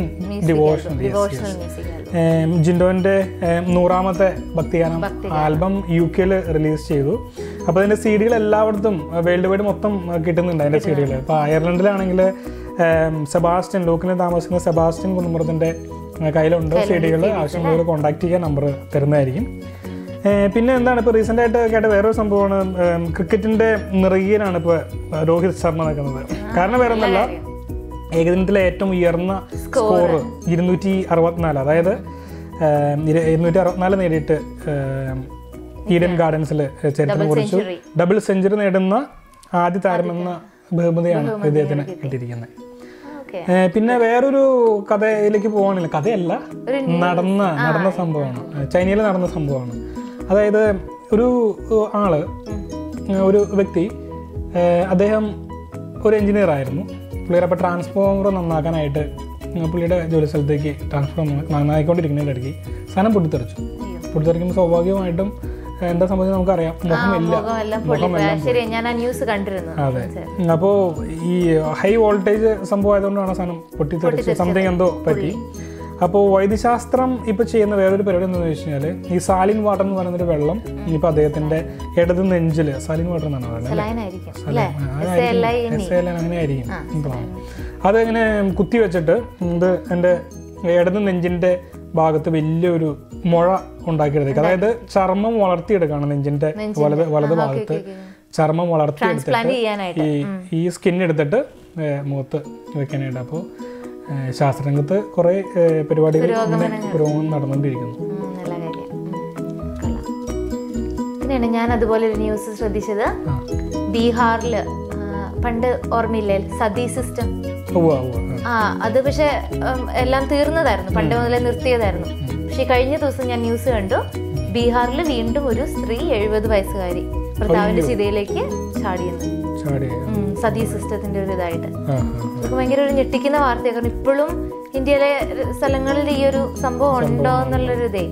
ഡിവോഷണൽ. ജിൻഡോന്റെ 100ാമത്തെ ഭക്തിഗാനം ആൽബം UK റിലീസ് ചെയ്തു. അപ്പോൾ അതിന്റെ CD എല്ലായിടത്തും വേൾഡ് വൈഡ് മൊത്തം കിട്ടുന്നുണ്ട് അതിന്റെ CD. ഇപ്പോൾ അയർലൻഡിലാണെങ്കിൽ സെബാസ്റ്റ്യൻ, ലോക്കിൽ താമസിക്കുന്ന സെബാസ്റ്റ്യൻ കുന്നംപുറത്തിന്റെ കയ്യിലുണ്ട് CD. ആവശ്യമുള്ളവർ കോൺടാക്ട് ചെയ്യാൻ നമ്പർ തരുന്നതായിരിക്കും. പിന്നെ എന്താണ് ഇപ്പോൾ റീസെന്റ് ആയിട്ട് കേട്ട വേറൊരു സംഭവമാണ്, ക്രിക്കറ്റിന്റെ നിറകിലാണ് ഇപ്പോൾ രോഹിത് ശർമ്മ നിൽക്കുന്നത്. കാരണം വേറെ ഒന്നല്ല, ഏകദിനത്തിലെ ഏറ്റവും ഉയർന്ന സ്കോർ 264, അതായത് 264 നേടിയിട്ട് ഈഡൻ ഗാർഡൻസിൽ ചരിത്രം കുറിച്ചു. ഡബിൾ സെഞ്ചുറി നേടുന്ന ആദ്യ താരമെന്ന ബഹുമതിയാണ് ഇദ്ദേഹത്തിന് കിട്ടിയിരിക്കുന്നത്. പിന്നെ വേറൊരു കഥയിലേക്ക് പോവാണില്ല, കഥയല്ല, നടന്ന സംഭവമാണ്. ചൈനയിൽ നടന്ന സംഭവമാണ്. അതായത് ഒരു വ്യക്തി, അദ്ദേഹം ഒരു എഞ്ചിനീയർ ആയിരുന്നു. പുള്ളിയുടെ അപ്പോൾ ട്രാൻസ്ഫോമർ നന്നാക്കാനായിട്ട് പുള്ളിയുടെ ജോലി സ്ഥലത്തേക്ക് ട്രാൻസ്ഫോമർ നന്നായിക്കൊണ്ടിരിക്കുന്നതിൻ്റെ ഇടയ്ക്ക് സാധനം പൊട്ടിത്തെറിക്കുമ്പോൾ സ്വാഭാവികമായിട്ടും എന്താ സംബന്ധിച്ച് നമുക്കറിയാം, മുഖമില്ല. മുഖമെല്ലാം പൊള്ളി. ശരി, ഞാൻ ആ ന്യൂസ് കണ്ടിരുന്നു. അതെ. അപ്പോൾ ഈ ഹൈ വോൾട്ടേജ് സംഭവം ആയതുകൊണ്ടാണ് സാധനം പൊട്ടിത്തെറിച്ച് സംതിങ് എന്തോ പറ്റി. അപ്പോൾ വൈദ്യശാസ്ത്രം ഇപ്പോൾ ചെയ്യുന്ന വേറൊരു പരിപാടി എന്താണെന്ന് വെച്ച് കഴിഞ്ഞാൽ ഈ സാലിൻ വാട്ടർ എന്ന് പറയുന്നൊരു വെള്ളം ഇപ്പോൾ അദ്ദേഹത്തിന്റെ ഇടത് നെഞ്ചിൽ, സാലിൻ വാട്ടർ എന്നാണ് പറയുന്നത്, അങ്ങനെ ആയിരിക്കും, അതെങ്ങനെ കുത്തി വെച്ചിട്ട് ഇത് എൻ്റെ ഇടത് നെഞ്ചിന്റെ ഭാഗത്ത് വലിയൊരു മുഴ ഉണ്ടാക്കിയെടുത്തേക്ക്. അതായത് ചർമ്മം വളർത്തിയെടുക്കുകയാണ് നെഞ്ചിന്റെ വലത് ഭാഗത്ത് ചർമ്മം വളർത്തിയെടുത്തിട്ട് ഈ സ്കിൻ എടുത്തിട്ട് മുഖത്ത് വെക്കാനായിട്ട്. അപ്പോൾ ശാസ്ത്രരംഗത്ത് കുറെ പരിപാടികൾ പുരോഗമനം നടന്നുകൊണ്ടിരിക്കുന്നു. പിന്നെയാണ് ഞാൻ അതുപോലെ ഒരു ന്യൂസ് ശ്രദ്ധിച്ചത്, ബീഹാറില് പണ്ട് ഓർമ്മയില്ലേ സതി സിസ്റ്റം? അത് പക്ഷെ എല്ലാം തീർന്നതായിരുന്നു, പണ്ട് മുതലേ നിർത്തിയതായിരുന്നു. പക്ഷെ കഴിഞ്ഞ ദിവസം ഞാൻ ന്യൂസ് കണ്ടു, ബീഹാറിൽ വീണ്ടും ഒരു സ്ത്രീ 70 വയസ്സുകാരി ഭർത്താവിന്റെ ചിതയിലേക്ക് ചാടിയെന്ന്. സതി സിസ്റ്റത്തിന്റെ ഒരു ഇതായിട്ട് ഭയങ്കര ഒരു ഞെട്ടിക്കുന്ന വാർത്തയാണ്. കാരണം ഇപ്പോഴും ഇന്ത്യയിലെ സ്ഥലങ്ങളിൽ ഈ ഒരു സംഭവം ഉണ്ടോ എന്നുള്ളൊരു ഇതേ.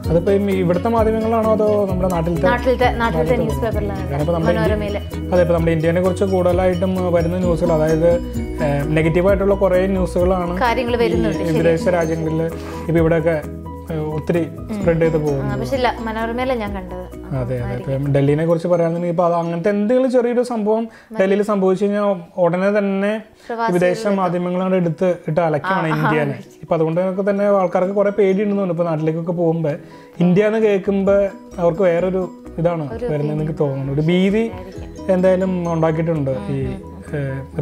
അതിപ്പോ ഇവിടുത്തെ മാധ്യമങ്ങളാണോ അതോ നമ്മുടെ നാട്ടിലത്തെ ന്യൂസ് പേപ്പറിലാണ്, മനോരമയില്? അതെ, ഇപ്പൊ നമ്മുടെ ഇന്ത്യനെ കുറിച്ച് കൂടുതലായിട്ടും വരുന്ന ന്യൂസുകൾ, അതായത് നെഗറ്റീവായിട്ടുള്ള കുറെ ന്യൂസുകളാണ് കാര്യങ്ങൾ വരുന്നുണ്ട് വിദേശ രാജ്യങ്ങളിൽ. ഇപ്പൊ ഇവിടെയൊക്കെ ഒത്തിരി സ്പ്രെഡ് ചെയ്ത് പോകുന്നു. പക്ഷെ മനോരമയില ഞാൻ കണ്ടത്. അതെ അതെ. ഇപ്പം ഡൽഹിനെ കുറിച്ച് പറയുകയാണെന്നുണ്ടെങ്കിൽ ഇപ്പൊ അങ്ങനത്തെ എന്തെങ്കിലും ചെറിയൊരു സംഭവം ഡൽഹിയിൽ സംഭവിച്ചു കഴിഞ്ഞാൽ ഉടനെ തന്നെ വിദേശ മാധ്യമങ്ങളാണ് എടുത്ത് ഇട്ട് അലക്കാണ് ഇന്ത്യനെ. ഇപ്പൊ അതുകൊണ്ടൊക്കെ തന്നെ ആൾക്കാർക്ക് കുറെ പേടിയുണ്ടെന്നുണ്ട്. ഇപ്പൊ നാട്ടിലേക്കൊക്കെ പോകുമ്പോ ഇന്ത്യ എന്ന് കേൾക്കുമ്പോ അവർക്ക് വേറൊരു ഇതാണ് വരുന്നത് എനിക്ക് തോന്നുന്നു. ഒരു ഭീതി എന്തായാലും ഉണ്ടാക്കിയിട്ടുണ്ട് ഈ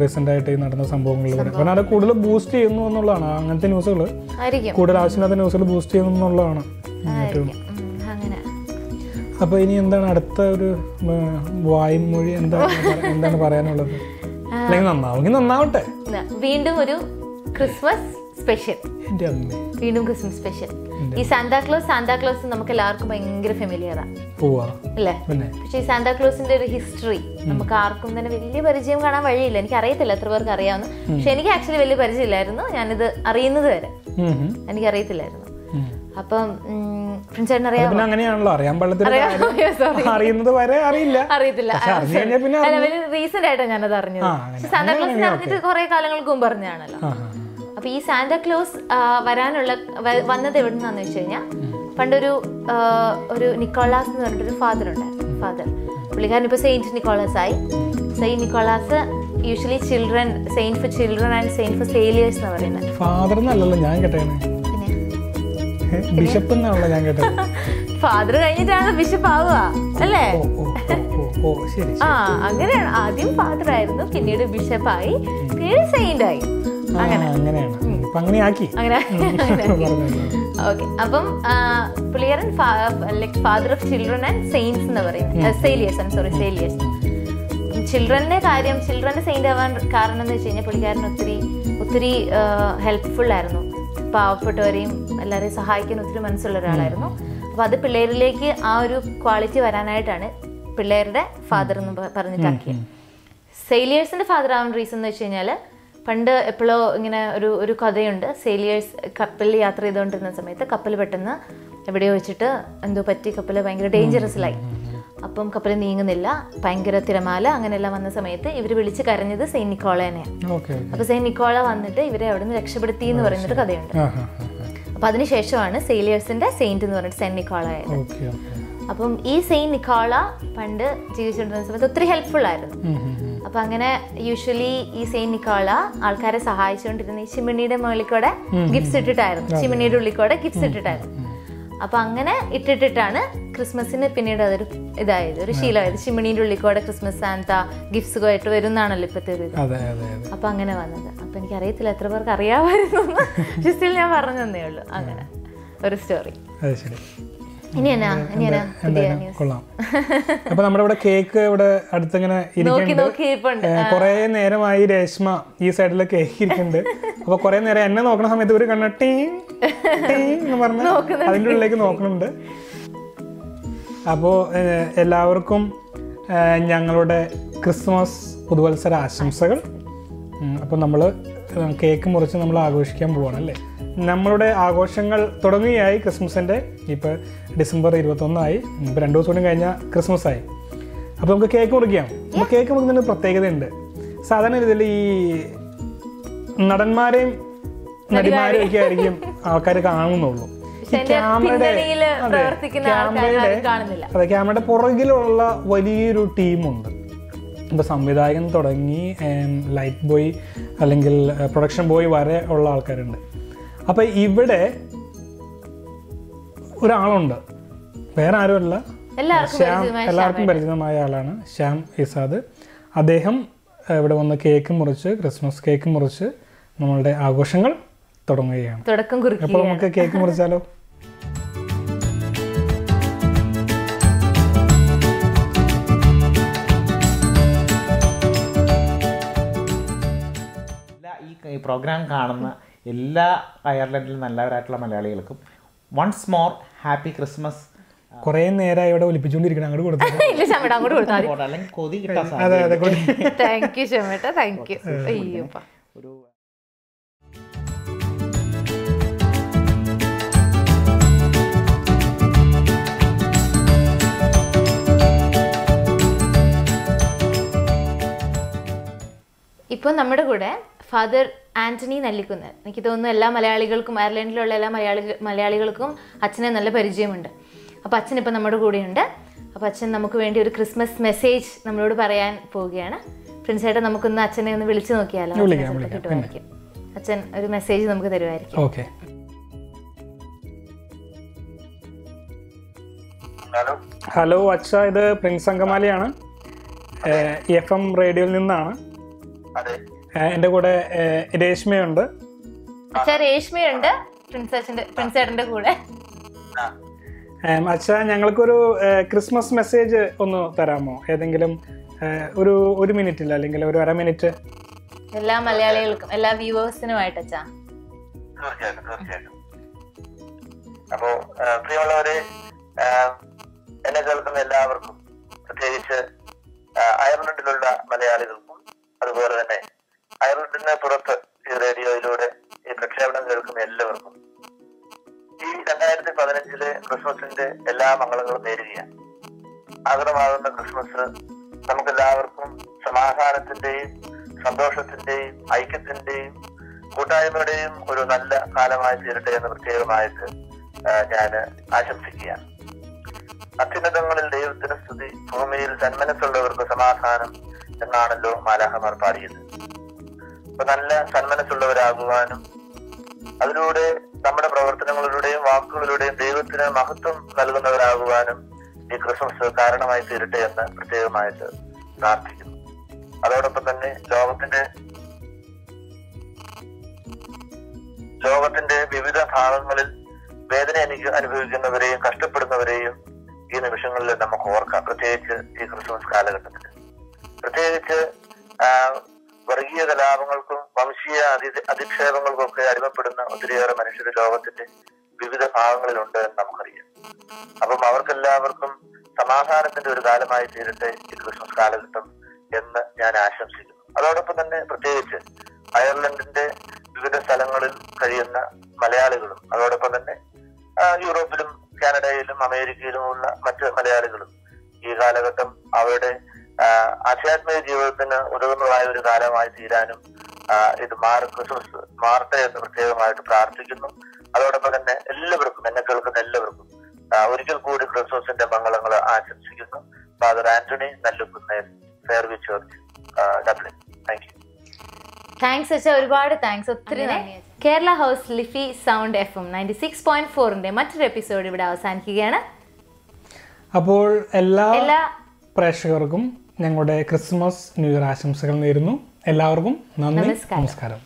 റീസെന്റ് ആയിട്ട് നടന്ന സംഭവങ്ങളിലൂടെ. കാരണം അത് കൂടുതൽ ബൂസ്റ്റ് ചെയ്യുന്നു എന്നുള്ളതാണ്. അങ്ങനത്തെ ന്യൂസുകൾ കൂടുതൽ ആവശ്യമില്ലാത്ത ന്യൂസുകൾ ബൂസ്റ്റ് ചെയ്യുന്നു എന്നുള്ളതാണ് ഏറ്റവും. അപ്പൊ ഇനി എന്താണ് അടുത്ത ഒരു വായ്മൊഴി, എന്താണ് പറയാനുള്ളത്? അല്ലെങ്കിൽ നന്നാവുമെങ്കിൽ നന്നാവട്ടെ. വീണ്ടും ഒരു ക്രിസ്മസ് സ്പെഷ്യൽ. വീണ്ടും ക്രിസ്മസ് സ്പെഷ്യൽ. ഈ സാന്താക്ലോസ് നമുക്ക് എല്ലാവർക്കും ഭയങ്കര ഫെമിലിയറാണ് അല്ലേ? പക്ഷെ ഈ സാന്താക്ലോസിന്റെ ഒരു ഹിസ്റ്ററി നമുക്ക് ആർക്കും തന്നെ വലിയ പരിചയം കാണാൻ വഴിയില്ല. എനിക്ക് അറിയത്തില്ല എത്ര പേർക്ക് അറിയാവുന്ന. പക്ഷെ എനിക്ക് ആക്ച്വലി വലിയ പരിചയമില്ലായിരുന്നു. ഞാനിത് അറിയുന്നത് വരെ എനിക്ക് അറിയത്തില്ലായിരുന്നു. അപ്പം അങ്ങനെയാണല്ലോ, അറിയാൻ അറിയുന്നത് വരെ അറിയത്തില്ല. റീസെന്റ് ആയിട്ടാണ് ഞാനത് അറിഞ്ഞത്. സാന്താക്ലോസിനെ അറിഞ്ഞിട്ട് കുറെ കാലങ്ങൾക്ക് മുമ്പ് അറിഞ്ഞാണല്ലോ. അപ്പൊ ഈ സാന്താക്ലോസ് വന്നത് എവിടുന്നാന്ന് വെച്ച് കഴിഞ്ഞാൽ, പണ്ടൊരു നിക്കോളാസ് എന്ന് പറഞ്ഞിട്ടൊരു ഫാദർ ഉണ്ടായിരുന്നു. പുള്ളിക്കാരൻ ഇപ്പൊ സെയിന്റ് നിക്കോളാസ് ആയി. Saint Nicholas usually saint for children and saint for failures എന്ന് പറയുന്നത്. ഫാദർ കഴിഞ്ഞിട്ടാണ് ബിഷപ്പ് ആവുക അല്ലേ? അങ്ങനെയാണ്. ആദ്യം ഫാദർ ആയിരുന്നു, പിന്നീട് ബിഷപ്പായി, പിന്നീട് സെയിന്റ് ആയി. ഓക്കെ. അപ്പം പുള്ളിക്കാരൻ father of children and saints എന്ന് പറയുന്നത് സേലിയേഴ്സ്. ചിൽഡ്രന്റെ സെയിന്റ് ആവാൻ കാരണം എന്ന് വെച്ച് കഴിഞ്ഞാൽ പുള്ളിക്കാരൻ ഒത്തിരി ഹെൽപ്ഫുൾ ആയിരുന്നു. പാവപ്പെട്ടവരെയും എല്ലാവരെയും സഹായിക്കാൻ ഒത്തിരി മനസ്സുള്ള ഒരാളായിരുന്നു. അപ്പൊ അത് പിള്ളേരിലേക്ക് ആ ഒരു ക്വാളിറ്റി വരാനായിട്ടാണ് പിള്ളേരുടെ ഫാദർ എന്ന് പറഞ്ഞിട്ടാക്കിയത്. സെയിലിയേഴ്സിന്റെ ഫാദർ ആവാൻ റീസൺ എന്ന് വെച്ച് കഴിഞ്ഞാൽ, പണ്ട് എപ്പോഴോ ഇങ്ങനെ ഒരു കഥയുണ്ട്. സെയിലിയേഴ്സ് കപ്പലിൽ യാത്ര ചെയ്തുകൊണ്ടിരുന്ന സമയത്ത് കപ്പൽ പെട്ടെന്ന് എവിടെയോ വെച്ചിട്ട് എന്തോ പറ്റി, കപ്പൽ ഭയങ്കര ഡേഞ്ചറസിലായി. അപ്പം കപ്പൽ നീങ്ങുന്നില്ല, ഭയങ്കര തിരമാല, അങ്ങനെയെല്ലാം വന്ന സമയത്ത് ഇവർ വിളിച്ച് കരഞ്ഞത് സെയിന്റ് നിക്കോളനെയാണ്. അപ്പൊ സെയിന്റ് നിക്കോള വന്നിട്ട് ഇവരെ അവിടെ നിന്ന് രക്ഷപ്പെടുത്തി എന്ന് പറയുന്നൊരു കഥയുണ്ട്. അപ്പൊ അതിനുശേഷമാണ് സെയിലിയേഴ്സിന്റെ സെയിന്റ് എന്ന് പറഞ്ഞിട്ട് സെയിന്റ് നിക്കോള ആയത്. അപ്പം ഈ സെയിന്റ് നിക്കോള പണ്ട് ജീവിച്ചുകൊണ്ടിരുന്ന സമയത്ത് ഒത്തിരി ഹെൽപ്ഫുൾ ആയിരുന്നു. അപ്പൊ അങ്ങനെ യൂഷ്വലി ഈ സെയിന്റ് നിക്കോള ആൾക്കാരെ സഹായിച്ചുകൊണ്ടിരുന്ന ഈ ചിമ്മിണിയുടെ മുകളിൽ കൂടെ ഗിഫ്റ്റ്സ് ഇട്ടിട്ടായിരുന്നു, ചിമ്മിണിയുടെ ഉള്ളിൽ കൂടെ ഗിഫ്റ്റ്സ് ഇട്ടിട്ടായിരുന്നു. അപ്പൊ അങ്ങനെ ഇട്ടിട്ടാണ് ക്രിസ്മസിന് പിന്നീട് അതൊരു ഇതായത്, ഒരു ശീലമായത്. ചിമ്മിണിയുടെ ഉള്ളിൽ കൂടെ ക്രിസ്മസ് സാന്ത ഗിഫ്റ്റ്സ് ആയിട്ട് വരുന്നാണല്ലോ ഇപ്പത്തെ ഒരു ഇത്. അപ്പൊ അങ്ങനെ വന്നത്. അപ്പൊ എനിക്ക് അറിയത്തില്ല എത്ര പേർക്ക് അറിയാമായിരുന്നു, ജസ്റ്റ് ഞാൻ പറഞ്ഞു തന്നേ ഉള്ളൂ. അങ്ങനെ ഒരു സ്റ്റോറി. അപ്പൊ നമ്മുടെ ഇവിടെ കേക്ക് ഇവിടെ അടുത്തിങ്ങനെ ഇരിക്കുന്നുണ്ട്. കൊറേ നേരമായി രേഷ്മ ഈ സൈഡില് കേക്ക് ഇരിക്കുന്നുണ്ട്. അപ്പൊ കൊറേ നേരം എന്നെ നോക്കുന്ന സമയത്ത് ഒരു കണ്ണ ടീ എന്ന് പറഞ്ഞ് അതിൻ്റെ ഉള്ളിലേക്ക് നോക്കുന്നുണ്ട്. അപ്പോൾ എല്ലാവർക്കും ഞങ്ങളുടെ ക്രിസ്മസ് പുതുവത്സര ആശംസകൾ. അപ്പോൾ നമ്മൾ കേക്ക് മുറിച്ച് നമ്മൾ ആഘോഷിക്കാൻ പോവാണ് അല്ലേ. നമ്മളുടെ ആഘോഷങ്ങൾ തുടങ്ങുകയായി ക്രിസ്മസിൻ്റെ. ഇപ്പോൾ ഡിസംബർ 21 ഇപ്പോൾ 2 ദിവസം കൂടി കഴിഞ്ഞാൽ ക്രിസ്മസ് ആയി. അപ്പോൾ നമുക്ക് കേക്ക് മുറിക്കാം. അപ്പോൾ കേക്ക് മുറിക്കുന്നതിന് പ്രത്യേകതയുണ്ട്. സാധാരണ രീതിയിൽ ഈ നടന്മാരെയും നടിമാരെയും ഒക്കെ ആയിരിക്കും ആൾക്കാർ കാണുന്നുള്ളൂ. ക്യാമറയുടെ പുറകിലുള്ള വലിയൊരു ടീമുണ്ട്. ഇപ്പോൾ സംവിധായകൻ തുടങ്ങി ലൈറ്റ് ബോയ് അല്ലെങ്കിൽ പ്രൊഡക്ഷൻ ബോയ് വരെ ഉള്ള ആൾക്കാരുണ്ട്. അപ്പോൾ ഇവിടെ ഒരാളുണ്ട്, വേറെ ആരുമല്ല, എല്ലാവർക്കും പരിചിതമായ ആളാണ് ശ്യാം ഇസാദ്. അദ്ദേഹം ഇവിടെ വന്ന് കേക്ക് മുറിച്ച്, ക്രിസ്മസ് കേക്ക് മുറിച്ച് നമ്മളുടെ ആഘോഷങ്ങൾ തുടങ്ങുകയാണ്. അപ്പോൾ നമുക്ക് കേക്ക് മുറിച്ചാലോ? ഈ പ്രോഗ്രാം കാണുന്ന എല്ലാ അയർലൻഡിലും നല്ലവരായിട്ടുള്ള മലയാളികൾക്കും വൺസ് മോർ ഹാപ്പി ക്രിസ്മസ്. കുറേ നേരമായി ഇവിടെ ഒലിപ്പിച്ചുകൊണ്ടിരിക്കണം. അങ്ങോട്ട് കൊടുത്തു അല്ലെങ്കിൽ കൊതി കിട്ടാൻ ഒരു ഇപ്പോൾ നമ്മുടെ കൂടെ ഫാദർ ആന്റണി നെല്ലിക്കുന്ന്. എനിക്ക് തോന്നുന്നു എല്ലാ മലയാളികൾക്കും, അയർലൻഡിലുള്ള എല്ലാ മലയാളികൾക്കും അച്ഛനെ നല്ല പരിചയമുണ്ട്. അപ്പോൾ അച്ഛൻ ഇപ്പോൾ നമ്മുടെ കൂടെയുണ്ട്. അപ്പോൾ അച്ഛൻ നമുക്ക് വേണ്ടി ഒരു ക്രിസ്മസ് മെസ്സേജ് നമ്മളോട് പറയാൻ പോവുകയാണ്. പ്രിൻസ് ചേട്ടൻ നമുക്കൊന്ന് അച്ഛനെ ഒന്ന് വിളിച്ചു നോക്കിയാലോ? കിട്ടുമായിരിക്കും. അച്ഛൻ ഒരു മെസ്സേജ് നമുക്ക് തരുമായിരിക്കും. ഓക്കെ. ഹലോ അച്ഛ, ഇത് പ്രിൻസ് അങ്കമാലിയാണ്. FM റേഡിയോയിൽ നിന്നാണ്. എൻ്റെ കൂടെ രേഷ്മയുണ്ട്. രേഷ്മയുണ്ട് പ്രിൻസ് ചേട്ടൻ്റെ കൂടെ. അച്ഛാ, ഞങ്ങൾക്കൊരു ക്രിസ്മസ് മെസ്സേജ് ഒന്ന് തരാമോ? ഏതെങ്കിലും ഒരു മിനിറ്റില്ല, അല്ലെങ്കിൽ ഒരു 1/2 മിനിറ്റ്. എല്ലാ മലയാളികൾക്കും, എല്ലാ വ്യൂവേഴ്സിനുമായിട്ട് അച്ഛാ. തീർച്ചയായിട്ടും. അപ്പോ പ്രിയമുള്ളവരെ, എന്നെ കേൾക്കുന്ന എല്ലാവർക്കും, പ്രത്യേകിച്ച് അയർലൻഡിലുള്ള മലയാളികൾക്കും, അതുപോലെ തന്നെ അയർലൻഡിന് പുറത്ത് ഈ റേഡിയോയിലൂടെ ഈ പ്രക്ഷേപണം കേൾക്കുന്ന എല്ലാവർക്കും ഈ 2015 ക്രിസ്മസിന്റെ എല്ലാ മംഗളങ്ങളും നേരുകയാണ്. ആഗ്രഹമാകുന്ന ക്രിസ്മസ് നമുക്കെല്ലാവർക്കും സമാധാനത്തിന്റെയും സന്തോഷത്തിന്റെയും ഐക്യത്തിന്റെയും കൂട്ടായ്മയുടെയും ഒരു നല്ല കാലമായി തീരട്ടെ എന്ന് പ്രത്യേകമായിട്ട് ഞാൻ ആശംസിക്കുകയാണ്. അത്യുന്നതങ്ങളിൽ ദൈവത്തിന് സ്തുതി, ഭൂമിയിൽ സന്മനസ്സുള്ളവർക്ക് സമാധാനം എന്നാണല്ലോ മാലാഖമാർ പാടിയത്. അപ്പൊ നല്ല സന്മനസ്സുള്ളവരാകുവാനും അതിലൂടെ നമ്മുടെ പ്രവർത്തനങ്ങളിലൂടെയും വാക്കുകളിലൂടെയും ദൈവത്തിന് മഹത്വം നൽകുന്നവരാകുവാനും ഈ ക്രിസ്മസ് കാരണമായി തീരട്ടെ എന്ന് പ്രത്യേകമായിട്ട് പ്രാർത്ഥിക്കുന്നു. അതോടൊപ്പം തന്നെ ലോകത്തിന്റെ വിവിധ ഭാഗങ്ങളിൽ വേദന അനുഭവിക്കുന്നവരെയും കഷ്ടപ്പെടുന്നവരെയും ഈ നിമിഷങ്ങളിൽ നമുക്ക് ഓർക്കാം. പ്രത്യേകിച്ച് ഈ ക്രിസ്മസ് കാലഘട്ടത്തിൽ, പ്രത്യേകിച്ച് വർഗീയ കലാപങ്ങൾക്കും വംശീയ അധിക്ഷേപങ്ങൾക്കും ഒക്കെ അടിമപ്പെടുന്ന ഒത്തിരിയേറെ മനുഷ്യർ ലോകത്തിന്റെ വിവിധ ഭാഗങ്ങളിലുണ്ട് എന്ന് നമുക്കറിയാം. അപ്പം അവർക്കെല്ലാവർക്കും സമാധാനത്തിന്റെ ഒരു കാലമായി തീരട്ടെ ഈ ക്രിസ്മസ് കാലഘട്ടം എന്ന് ഞാൻ ആശംസിക്കുന്നു. അതോടൊപ്പം തന്നെ പ്രത്യേകിച്ച് അയർലൻഡിന്റെ വിവിധ സ്ഥലങ്ങളിൽ കഴിയുന്ന മലയാളികളും, അതോടൊപ്പം തന്നെ യൂറോപ്പിലും കാനഡയിലും അമേരിക്കയിലുമുള്ള മറ്റ് മലയാളികളും ഈ കാലഘട്ടം അവരുടെ ആധ്യാത്മിക ജീവിതത്തിന് ഉതകുന്നതായ ഒരു കാലമായി തീരാനും ഇത് ക്രിസ്മസ് മാറട്ടെ എന്ന് പ്രത്യേകമായിട്ട് പ്രാർത്ഥിക്കുന്നു. അതോടൊപ്പം തന്നെ എല്ലാവർക്കും, എന്നെ കേൾക്കുന്ന എല്ലാവർക്കും ഒരിക്കൽ കൂടി ക്രിസ്മസിന്റെ മംഗളങ്ങൾ ആശംസിക്കുന്നു. Father Antony Nellikunnel, Fairview church, Dublin. Thank you. Thanks അച്ഛാ, ഒരുപാട് താങ്ക്സ്, ഒത്തിരി നന്ദി. Kerala house Liffey sound FM 96.4 മറ്റൊരു എപ്പിസോഡ് ഇവിടെ അവസാനിക്കുകയാണ്. അപ്പോൾ എല്ലാ പ്രേക്ഷകർക്കും ഞങ്ങളുടെ ക്രിസ്മസ് ന്യൂ ഇയർ ആശംസകൾ നേരുന്നു. എല്ലാവർക്കും നന്ദി, നമസ്കാരം.